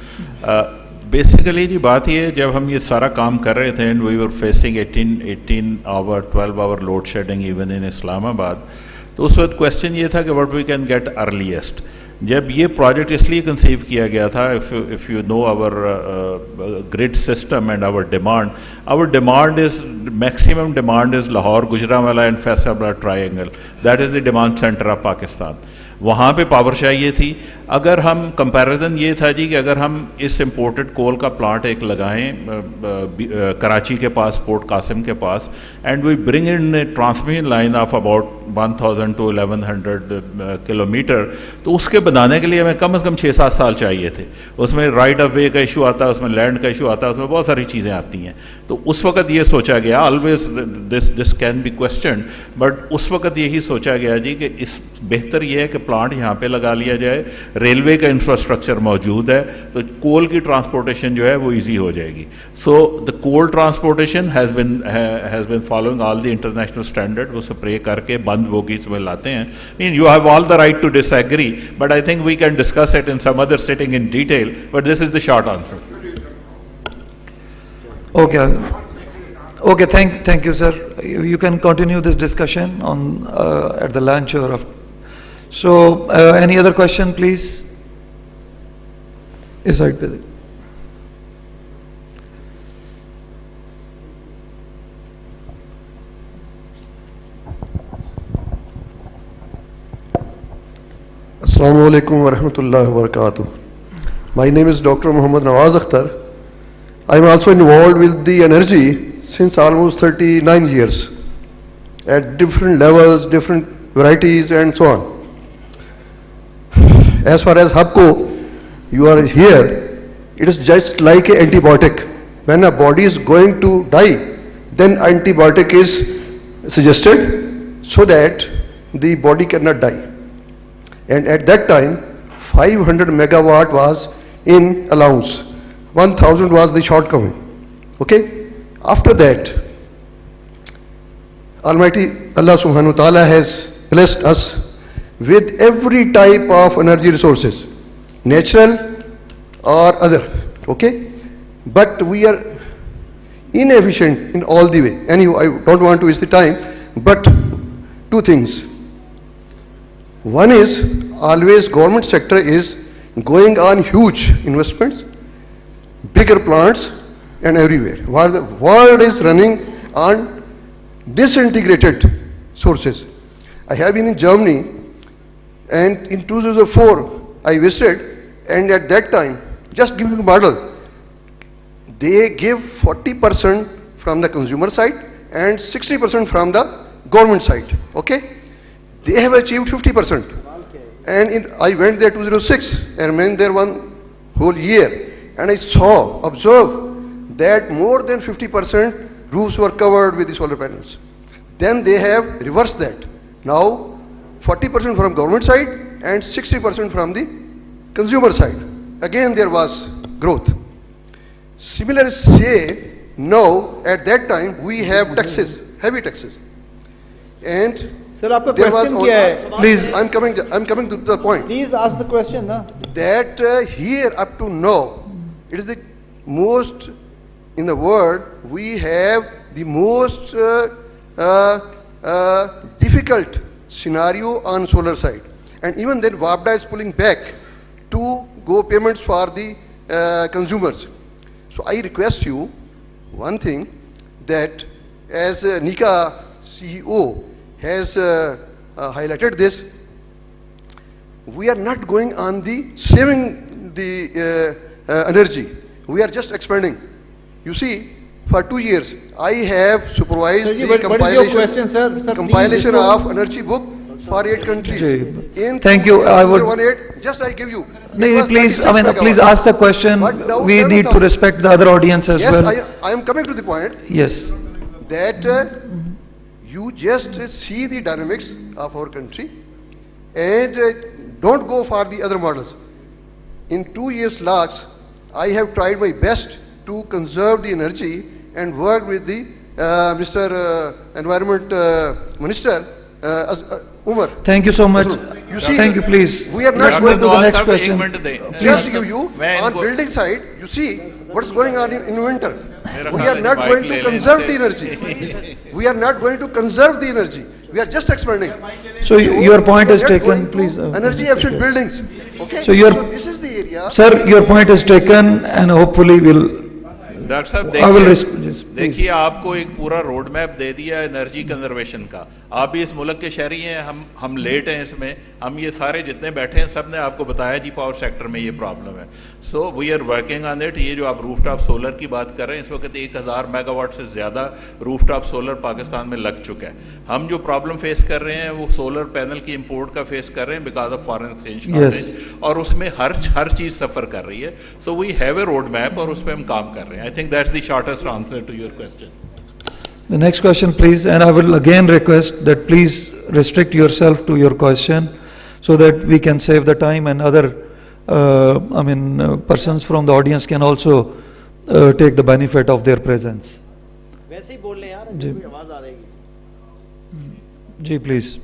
Basically جی بات یہ ہے, جب ہم یہ سارا کام کر رہے تھے and we were facing 18 hour 12 hour load shedding even in Islamabad, تو اس وقت کوشچن یہ تھا کہ what we can get earliest. جب یہ پروجیکٹ اس لیے کنسیو کیا گیا تھا, if you know our grid system and our demand is maximum demand is Lahore, Gujranwala and Faisalabad triangle, that is the demand center of Pakistan. وہاں پہ پاور چاہیے تھی. اگر ہم کمپیریزن یہ تھا جی کہ اگر ہم اس امپورٹڈ کول کا پلانٹ ایک لگائیں کراچی کے پاس, پورٹ قاسم کے پاس, and we bring in a transmission line of about 1000 to 1100 kilometre, تو اس کے بنانے کے لیے ہمیں کم از کم 6-7 سال چاہیے تھے. اس میں رائٹ آف وے کا ایشو آتا ہے, اس میں لینڈ کا ایشو آتا ہے, اس میں بہت ساری چیزیں آتی ہیں. تو اس وقت یہ سوچا گیا, always this can be questioned, but اس وقت یہی سوچا گیا جی کہ اس بہتر یہ ہے کہ پلانٹ یہاں پہ لگا لیا جائے, ریلوے کا انفراسٹرکچر موجود ہے, تو کول کی ٹرانسپورٹیشن جو ہے وہ ایزی ہو جائے گی. So the coal transportation has been following all the international standard. وہ سپرے کر کے بند بوگیز میں لاتے ہیں. You have all the right to disagree, but I think we can discuss it in some other setting in detail, but this is the short answer. Okay, thank you, sir. You can continue this discussion on at the lunch or after. So, any other question, please? Is right with it. Assalamu alaikum wa rahmatullahi wa barakatuh. My name is Dr. Muhammad Nawaz Akhtar. I am also involved with the energy since almost 39 years at different levels, different varieties and so on. As far as HAPCO, you are here, it is just like an antibiotic. When a body is going to die, then antibiotic is suggested so that the body cannot die. And at that time, 500 megawatt was in allowance. 1000 was the shortcoming. Okay? After that, Almighty Allah subhanahu wa ta'ala has blessed us with every type of energy resources, natural or other. Okay? But we are inefficient in all the way. Anyway, I don't want to waste the time, but two things. One is always government sector is going on huge investments, bigger plants and everywhere. While the world is running on disintegrated sources. I have been in Germany and in 2004 I visited, and at that time, just giving a model, they give 40% from the consumer side and 60% from the government side. Okay? They have achieved 50%. And I went there 2006 and remained there one whole year, and I observed that more than 50% roofs were covered with the solar panels. Then they have reversed that. Now 40% from government side and 60% from the consumer side. Again there was growth. Similarly say now at that time we have taxes, heavy taxes. And Sir, आपका question क्या है? Please, I'm coming to the point. Please ask the question, na? That here up to now, it is the most in the world. We have the most difficult scenario on solar side, and even then, WAPDA is pulling back to go payments for the consumers. So I request you one thing, that as Nika CEO has highlighted this, we are not going on the saving the energy. We are just expanding. You see, for 2 years, I have supervised the compilation of energy book for 8 countries. In Thank you. I would. I give you. No, please, please ask the question. We need to respect the other audience as well. Yes, I am coming to the point. Yes. That you just see the dynamics of our country and don't go for the other models. In 2 years last, I have tried my best to conserve the energy and work with the Mr. Environment Minister Umar. Thank you so much. You see, thank you, please. We are not Let's going move to the next question. Just to give you, on building side, you see what's going on in winter. We are not going to conserve the energy. We are not going to conserve the energy. We are just expanding. So your point is taken, please. Energy efficient buildings. Okay. So this is the area. Sir, your point is taken, and hopefully we'll. Doctor साहब देखिए आपको एक पूरा road map दे दिया energy conservation का। आप भी इस मुल्क के शहरी हैं, हम लेट हैं इसमें, हम ये सारे जितने बैठे हैं सब ने आपको बताया जी पावर सेक्टर में ये प्रॉब्लम है। So we are working on it. ये जो आप रूफटॉप सोलर की बात कर रहे हैं, इस वक्त 1000 मेगावाट से ज़्यादा रूफटॉप सोलर पाकिस्तान में लग चुका है। हम जो प्रॉब्लम फेस कर रहे हैं वो सोलर पैनल की इम्पोर्ट का फेस कर रहे हैं because of foreign exchange shortage, और उसमें हर चीज़ सफ़र कर रही है। So we have a road map और उस पर हम काम कर रहे हैं। I think that's the shortest answer to your question. The next question, please, and I will again request that please restrict yourself to your question so that we can save the time and other, persons from the audience can also take the benefit of their presence. वैसे ही बोल ले यार, आवाज आ रही है। जी, please.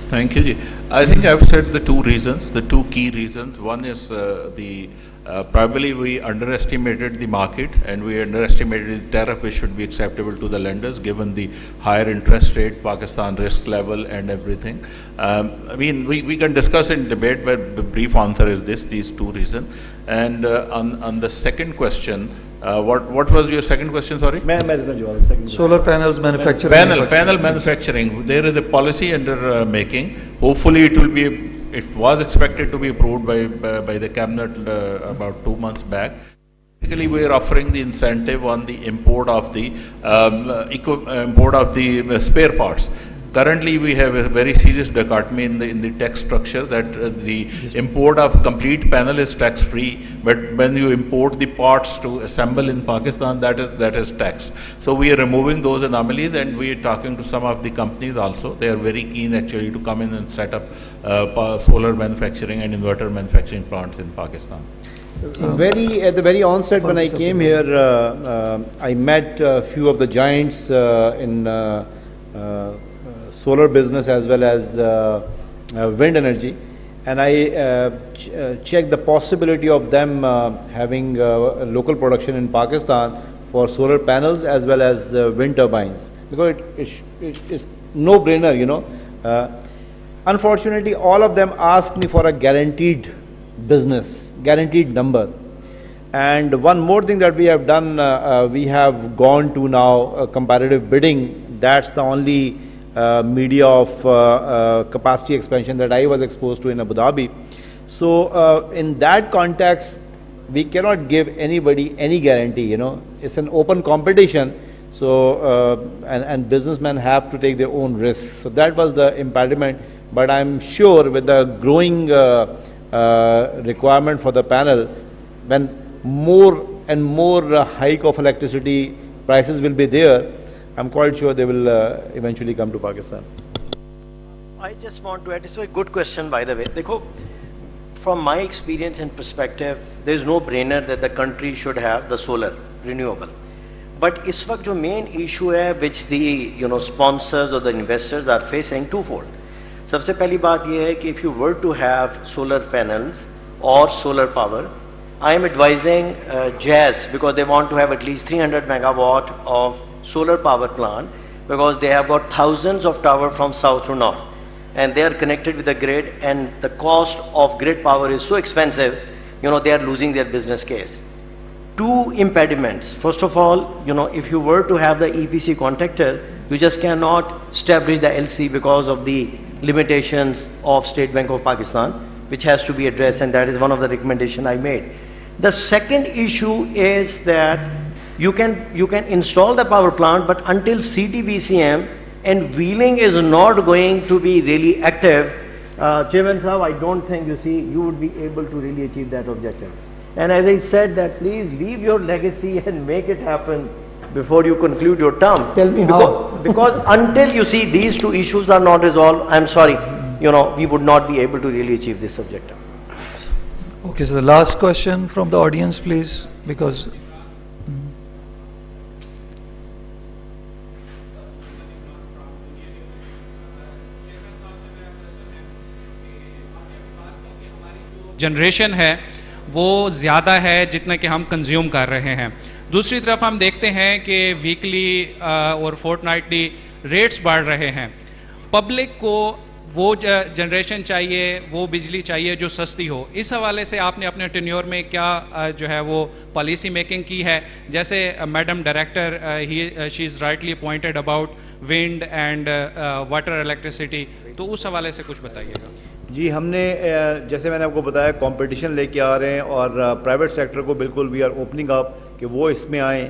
Thank you, Ji. I think I've said the two reasons, the two key reasons. One is probably we underestimated the market and we underestimated the tariff which should be acceptable to the lenders given the higher interest rate, Pakistan risk level and everything. I mean, we can discuss in debate, but the brief answer is these two reasons. And on the second question, what was your second question, sorry? Solar panels manufacturing. Panel manufacturing. There is a policy under making. Hopefully it was expected to be approved by the cabinet about 2 months back. Basically, we are offering the incentive on the import of the spare parts. Currently, we have a very serious dichotomy in the tax structure that the import of complete panel is tax free, but when you import the parts to assemble in Pakistan, that is taxed. So we are removing those anomalies, and we are talking to some of the companies also. They are very keen actually to come in and set up solar manufacturing and inverter manufacturing plants in Pakistan. At the very onset, when I came here, I met a few of the giants in solar business as well as wind energy, and I checked the possibility of them having local production in Pakistan for solar panels as well as wind turbines, because it's no-brainer, you know. Unfortunately, all of them asked me for a guaranteed business, guaranteed number. And one more thing that we have done, we have gone to now comparative bidding. That's the only media of capacity expansion that I was exposed to in Abu Dhabi. So in that context, we cannot give anybody any guarantee, you know. It's an open competition, so and businessmen have to take their own risks. So that was the impediment, but I'm sure with the growing requirement for the panel, when more and more hike of electricity prices will be there, I'm quite sure they will eventually come to Pakistan. I just want to add, it's a good question by the way. Dekho, from my experience and perspective, there is no brainer that the country should have the solar, renewable. But is वक्त जो main issue है, which the sponsors or the investors are facing, twofold. सबसे पहली बात ये है कि if you were to have solar panels or solar power, I am advising Jazz, because they want to have at least 300 megawatt of solar power plant, because they have got thousands of towers from south to north and they are connected with the grid, and the cost of grid power is so expensive, they are losing their business case. Two impediments. First of all, if you were to have the EPC contractor, you just cannot establish the LC because of the limitations of State Bank of Pakistan, which has to be addressed, and that is one of the recommendations I made. The second issue is that you can install the power plant, but until CTBCM and wheeling is not going to be really active, Chairman Sahab, I don't think you would be able to really achieve that objective. And as I said, that please leave your legacy and make it happen before you conclude your term. Tell me how. Because until you see these two issues are not resolved, I'm sorry, we would not be able to really achieve this objective. Okay, so the last question from the audience, please, because generation है वो ज़्यादा है जितना कि हम consume कर रहे हैं। दूसरी तरफ हम देखते हैं कि वीकली और फोर्टनाइटली रेट्स बढ़ रहे हैं। पब्लिक को वो जनरेशन चाहिए, वो बिजली चाहिए जो सस्ती हो। इस हवाले से आपने अपने टेन्योर में क्या जो है वो पॉलिसी मेकिंग की है? जैसे madam director she is rightly pointed about wind and water electricity, तो उस हवाले से कुछ बताइएगा। जी, हमने जैसे मैंने आपको बताया कंपटीशन लेके आ रहे हैं और प्राइवेट सेक्टर को बिल्कुल वी आर ओपनिंग अप कि वो इसमें आएँ।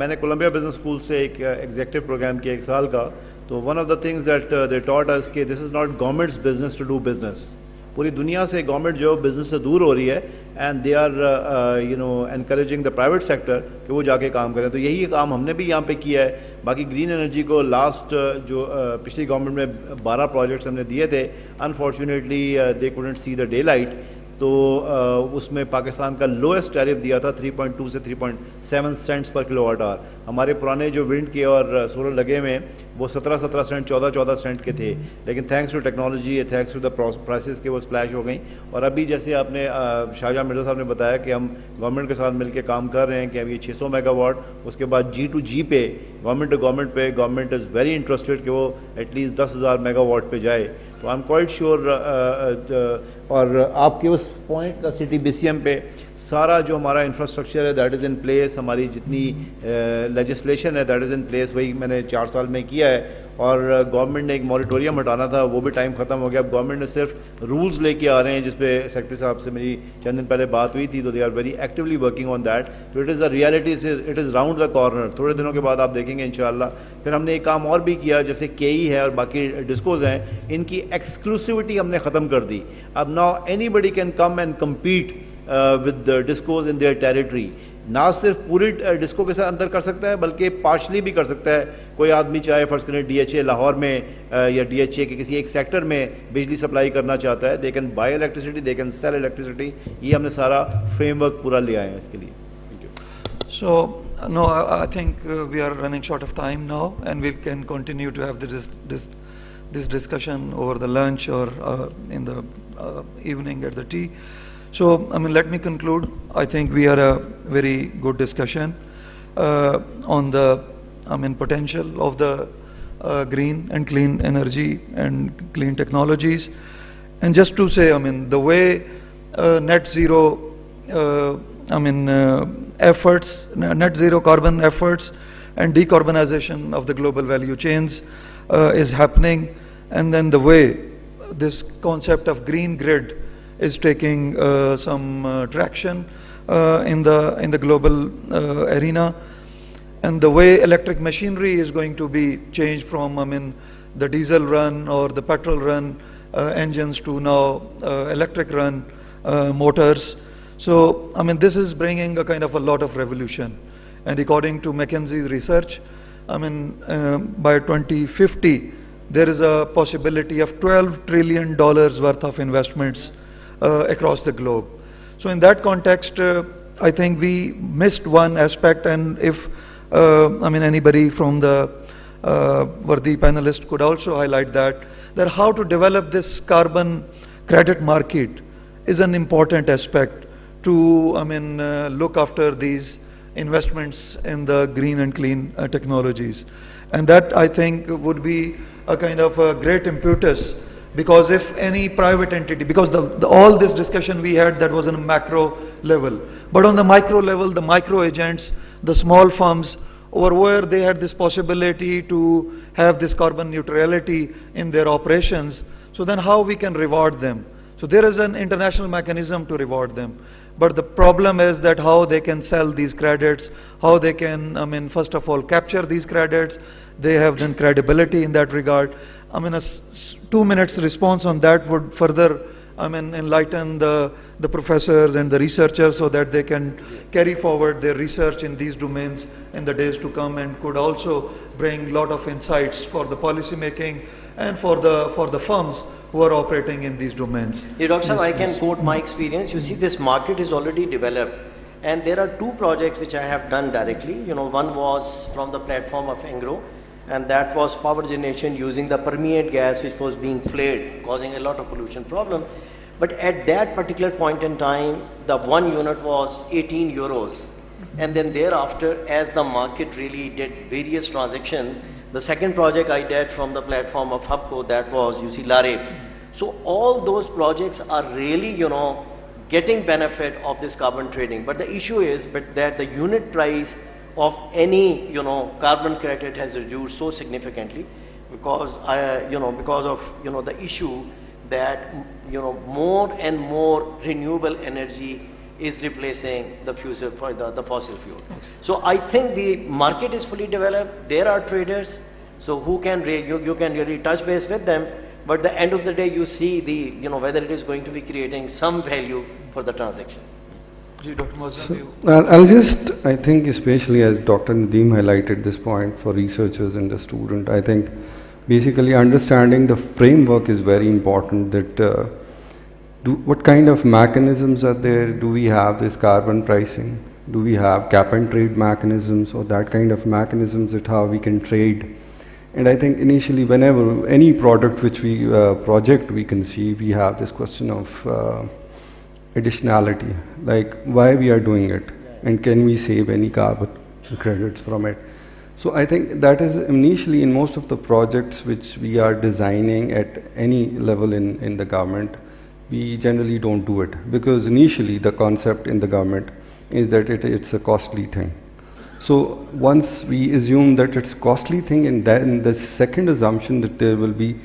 मैंने कोलंबिया बिजनेस स्कूल से एक एग्जेक्टिव प्रोग्राम किया 1 साल का, तो one of the things that they taught us कि this is not government's business to do business. पूरी दुनिया से गवर्नमेंट जो बिजनेस से दूर हो रही है and they are encouraging the private sector कि वो जाके काम करें। तो यही काम हमने भी यहाँ पे किया है। बाकी ग्रीन एनर्जी को लास्ट जो पिछली गवर्नमेंट में 12 प्रोजेक्ट्स हमने दिए थे, unfortunately they couldn't see the day light, तो उसमें पाकिस्तान का लोएस्ट टैरिफ दिया था 3.2 से 3.7 सेंट्स पर किलोवाट आवर। हमारे पुराने जो विंड के और सोलर लगे हुए हैं वो 17 सेंट 14 सेंट के थे, लेकिन thanks to technology, thanks to the prices के वो स्लैश हो गई। और अभी जैसे आपने शाहजहां मिर्ज़ा साहब ने बताया कि हम गवर्नमेंट के साथ मिलकर काम कर रहे हैं कि अभी 600 मेगावाट, उसके बाद G2G पे गवर्नमेंट टू गवर्नमेंट पे गवर्नमेंट इज़ वेरी इंटरेस्टेड कि वो एटलीस्ट 10,000 मेगावाट पे जाए। तो आई एम क्वाइट श्योर, और आपके उस पॉइंट का सिटी BCM पे सारा जो हमारा इंफ्रास्ट्रक्चर है दैट इज़ इन प्लेस, हमारी जितनी लेजिस्लेशन है दैट इज़ इन प्लेस, वही मैंने 4 साल में किया है। और गवर्नमेंट ने एक मॉरिटोरियम हटाना था, वो भी टाइम ख़त्म हो गया। अब गवर्नमेंट ने सिर्फ रूल्स लेके आ रहे हैं, जिस पे सेक्रेटरी साहब से मेरी चंद दिन पहले बात हुई थी, तो they are very actively working on that. तो it is the reality, it is round the corner. थोड़े दिनों के बाद आप देखेंगे इंशाल्लाह। फिर हमने एक काम और भी किया, जैसे KE है और बाकी डिस्कोज हैं, इनकी एक्सक्लूसिविटी हमने ख़त्म कर दी। अब now anybody can come and compete with discoms in their territory. ना सिर्फ पूरी डिस्को के साथ अंतर कर सकता है, बल्कि पार्शली भी कर सकता है। कोई आदमी चाहे फर्ज करें DHA लाहौर में या DHA के किसी एक सेक्टर में बिजली सप्लाई करना चाहता है, they can buy electricity, they can sell electricity. ये हमने सारा फ्रेमवर्क पूरा ले आए हैं इसके लिए। So, no, I think we are running short of time now, and we can continue to have this discussion over the lunch or in the evening at the tea. So, I mean, let me conclude. I think we had a very good discussion on the, I mean, potential of the green and clean energy and clean technologies. And just to say, I mean, the way net zero, efforts, net zero carbon efforts and decarbonization of the global value chains is happening, and then the way this concept of green grid is taking some traction in the global arena, and the way electric machinery is going to be changed from, I mean, the diesel run or the petrol run engines to now electric run motors. So, I mean, this is bringing a kind of a lot of revolution. And according to McKinsey's research, I mean, by 2050, there is a possibility of $12 trillion worth of investments across the globe. So in that context, I think we missed one aspect, and if, I mean, anybody from the worthy panelists could also highlight that how to develop this carbon credit market is an important aspect to, I mean, look after these investments in the green and clean technologies. And that, I think, would be a kind of a great impetus, because if any private entity, because all this discussion we had, that was on a macro level, but on the micro level, the micro agents, the small firms, or where they had this possibility to have this carbon neutrality in their operations, so then how we can reward them? So there is an international mechanism to reward them. But the problem is that how they can sell these credits, how they can, I mean, first of all, capture these credits. They have then credibility in that regard. I mean, a 2 minutes response on that would further, I mean, enlighten the professors and the researchers so that they can carry forward their research in these domains in the days to come, and could also bring a lot of insights for the policy making and for the firms who are operating in these domains. Yeah, Dr. Sahab, I can quote my experience. You see, this market is already developed, and there are 2 projects which I have done directly. You know, one was from the platform of Engro, and that was power generation using the permeate gas which was being flared, causing a lot of pollution problem. But at that particular point in time, the 1 unit was 18 euros. And then thereafter, as the market really did various transactions, the second project I did from the platform of Hubco, that was, you see, Lareb. So all those projects are really, you know, getting benefit of this carbon trading. But the issue is that the unit price of any, you know, carbon credit has reduced so significantly because, because of, you know, the issue that, you know, more and more renewable energy is replacing the fossil fuel. So I think the market is fully developed. There are traders, so who can you can really touch base with them. But at the end of the day, you see whether it is going to be creating some value for the transaction. I'll just, I think especially as Dr. Nadeem highlighted this point for researchers and the student, I think basically understanding the framework is very important, that what kind of mechanisms are there, do we have this carbon pricing, Do we have cap and trade mechanisms or that kind of mechanisms that how we can trade? And I think initially whenever any project we conceive, we have this question of additionality, like why we are doing it and can we save any carbon credits from it. So I think that is initially in most of the projects which we are designing at any level in the government, we generally don't do it because initially the concept in the government is that it's a costly thing. So once we assume that it's a costly thing, and then the second assumption that there will be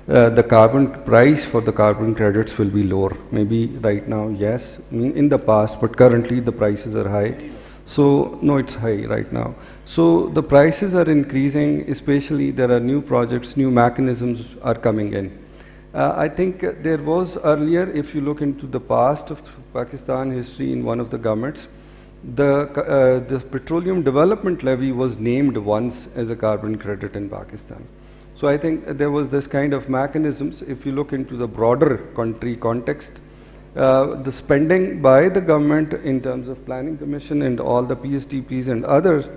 the carbon price for the carbon credits will be lower. Maybe right now, yes, in the past, but currently the prices are high. So no, it's high right now. So the prices are increasing, especially there are new projects, new mechanisms are coming in. I think there was earlier, if you look into the past of Pakistan history in one of the governments, the petroleum development levy was named once as a carbon credit in Pakistan. So I think there was this kind of mechanisms. If you look into the broader country context, the spending by the government in terms of planning commission and all the PSTPs and others,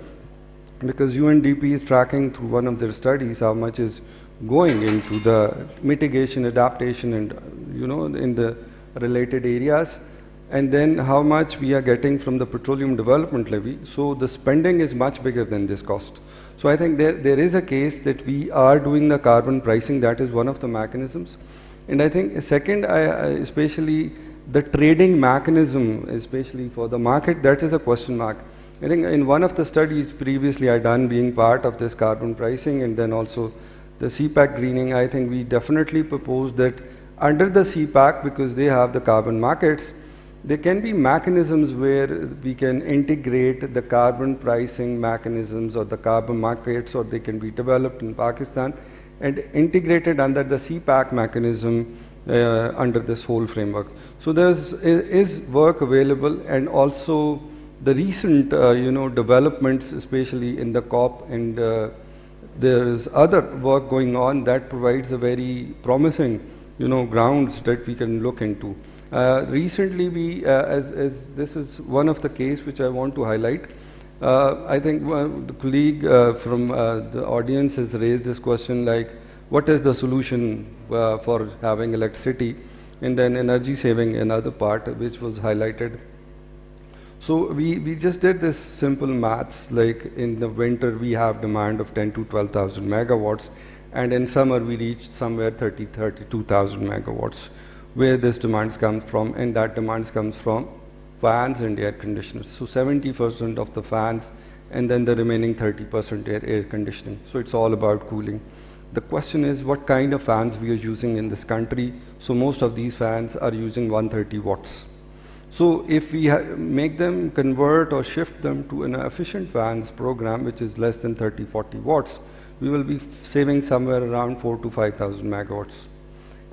because UNDP is tracking through one of their studies how much is going into the mitigation, adaptation, and in the related areas, and then how much we are getting from the petroleum development levy. So the spending is much bigger than this cost. So I think there is a case that we are doing the carbon pricing. That is one of the mechanisms. And I think second, especially the trading mechanism, especially for the market, that is a question mark. I think in one of the studies previously I done being part of this carbon pricing and then also the CPEC greening, I think we definitely proposed that under the CPEC, because they have the carbon markets, there can be mechanisms where we can integrate the carbon pricing mechanisms or the carbon markets, or they can be developed in Pakistan and integrated under the CPEC mechanism under this whole framework. So there is work available, and also the recent developments, especially in the COP, and there is other work going on that provides a very promising grounds that we can look into. Recently we, as this is one of the case which I want to highlight, I think the colleague from the audience has raised this question like, what is the solution for having electricity, and then energy saving, another part which was highlighted. So we just did this simple maths, like in the winter we have demand of 10 to 12,000 megawatts, and in summer we reached somewhere 32,000 megawatts. Where this demand comes from, and that demand comes from fans and air conditioners. So 70% of the fans, and then the remaining 30% air conditioning. So it's all about cooling. The question is what kind of fans we are using in this country. So most of these fans are using 130 watts. So if we make them convert or shift them to an efficient fans program, which is less than 30-40 watts, we will be saving somewhere around 4,000 to 5,000 megawatts.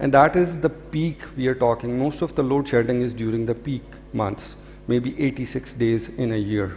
And that is the peak we are talking. Most of the load shedding is during the peak months, maybe 86 days in a year.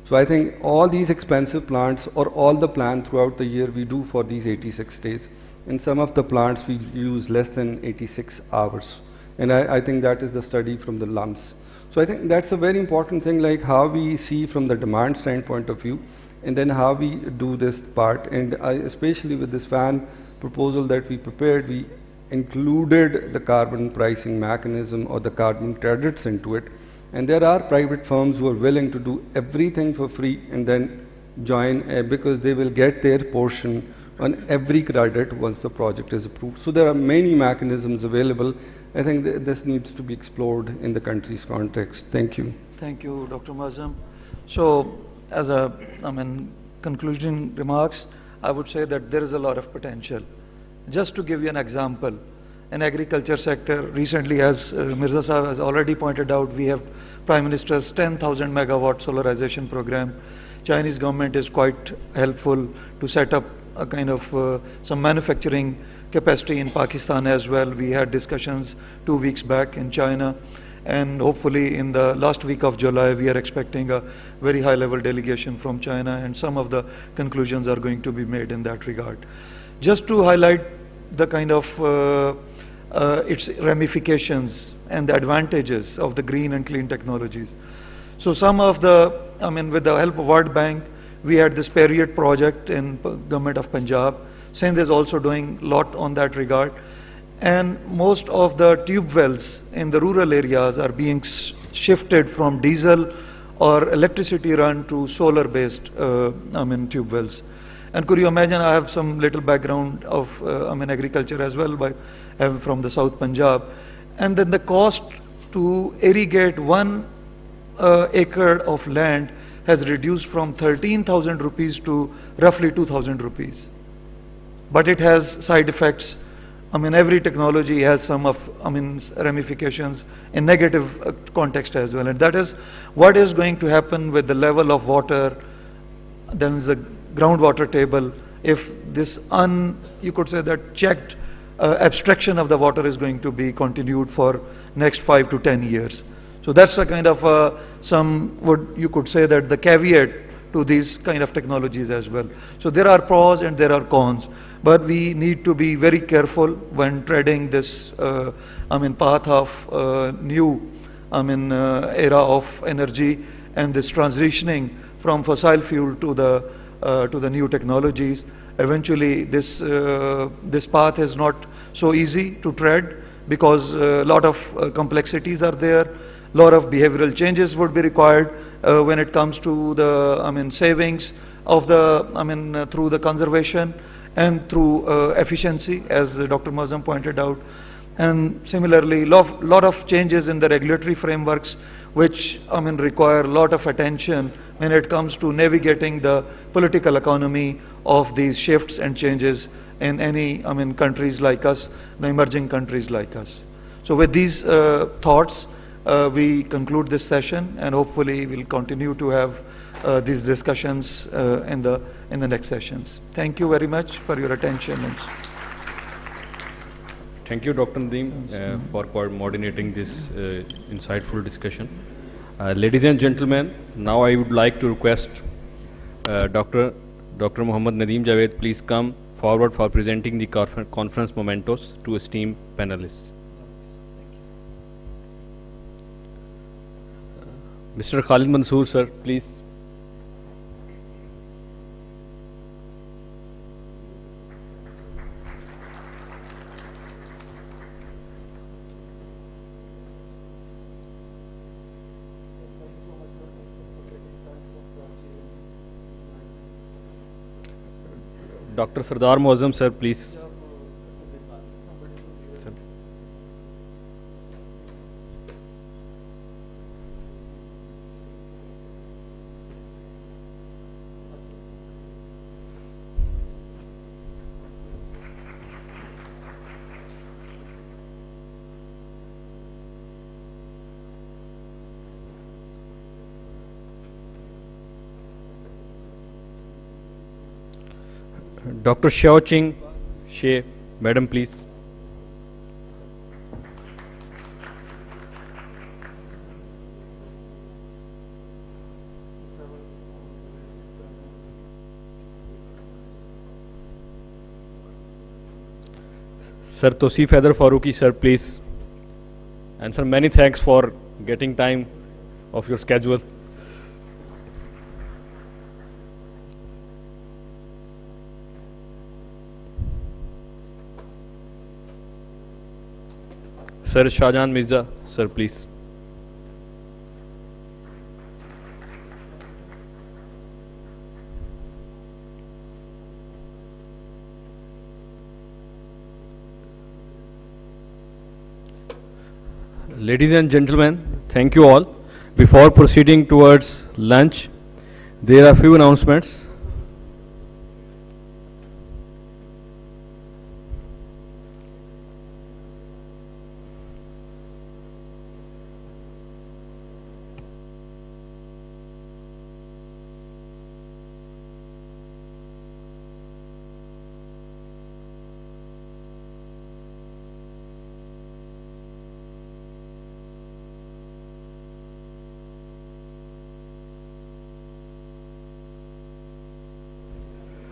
So I think all these expensive plants, or all the plan throughout the year we do for these 86 days. In some of the plants we use less than 86 hours. And I think that is the study from the lumps. So I think that's a very important thing, like how we see from the demand standpoint of view, and then how we do this part. And especially with this fan proposal that we prepared, we included the carbon pricing mechanism or the carbon credits into it. And there are private firms who are willing to do everything for free and then join because they will get their portion on every credit once the project is approved. So there are many mechanisms available. I think this needs to be explored in the country's context. Thank you. Thank you, Dr. Mazam. So as concluding remarks, I would say that there is a lot of potential. Just to give you an example, in agriculture sector, recently, as Mirza Sahab has already pointed out, we have Prime Minister's 10,000 megawatt solarization program. Chinese government is quite helpful to set up a kind of some manufacturing capacity in Pakistan as well. We had discussions 2 weeks back in China, and hopefully in the last week of July, we are expecting a very high level delegation from China, and some of the conclusions are going to be made in that regard. Just to highlight the kind of its ramifications and the advantages of the green and clean technologies. So some of the, with the help of World Bank, we had this period project in government of Punjab. Sindh is also doing a lot on that regard. And most of the tube wells in the rural areas are being shifted from diesel or electricity run to solar-based, tube wells. And could you imagine, I have some little background of, agriculture as well, I'm from the South Punjab. And then the cost to irrigate 1 acre of land has reduced from 13,000 rupees to roughly 2,000 rupees. But it has side effects. Every technology has some ramifications in negative context as well. And that is what is going to happen with the level of water, then is the groundwater table, if this you could say that checked abstraction of the water is going to be continued for next 5 to 10 years. So that's a kind of you could say that the caveat to these kind of technologies as well. So there are pros and there are cons, but we need to be very careful when treading this path of new era of energy and this transitioning from fossil fuel to the new technologies. Eventually this path is not so easy to tread because a lot of complexities are there. A lot of behavioral changes would be required when it comes to the savings of the through the conservation and through efficiency, as Dr. Mazam pointed out. And similarly, lot of changes in the regulatory frameworks, which require a lot of attention when it comes to navigating the political economy of these shifts and changes in any countries like us, the emerging countries like us. So with these thoughts, we conclude this session, and hopefully we'll continue to have these discussions in the next sessions. Thank you very much for your attention. Thank you, Dr. Nadeem, for coordinating this insightful discussion. Ladies and gentlemen, now I would like to request Dr. Muhammad Nadeem Javed, please come forward for presenting the conference mementos to esteemed panelists. Mr. Khalid Mansoor, sir, please. Dr. Sardar Muazzam, sir, please. Dr. Xiaoqing Xie, madam, please. Sir Tosif Haider Faruqi, sir, please. And sir, many thanks for getting time of your schedule. Sir Shahjahan Mirza, sir, please. Ladies and gentlemen, thank you all. Before proceeding towards lunch, there are few announcements.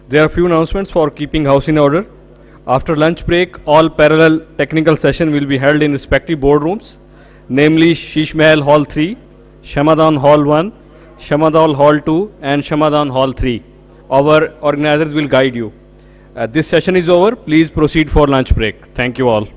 There are few announcements for keeping house in order. After lunch break, all parallel technical session will be held in respective boardrooms, namely Sheesh Mahal Hall 3, Shamadan Hall 1, Shamadan Hall 2, and Shamadan Hall 3. Our organizers will guide you. This session is over. Please proceed for lunch break. Thank you all.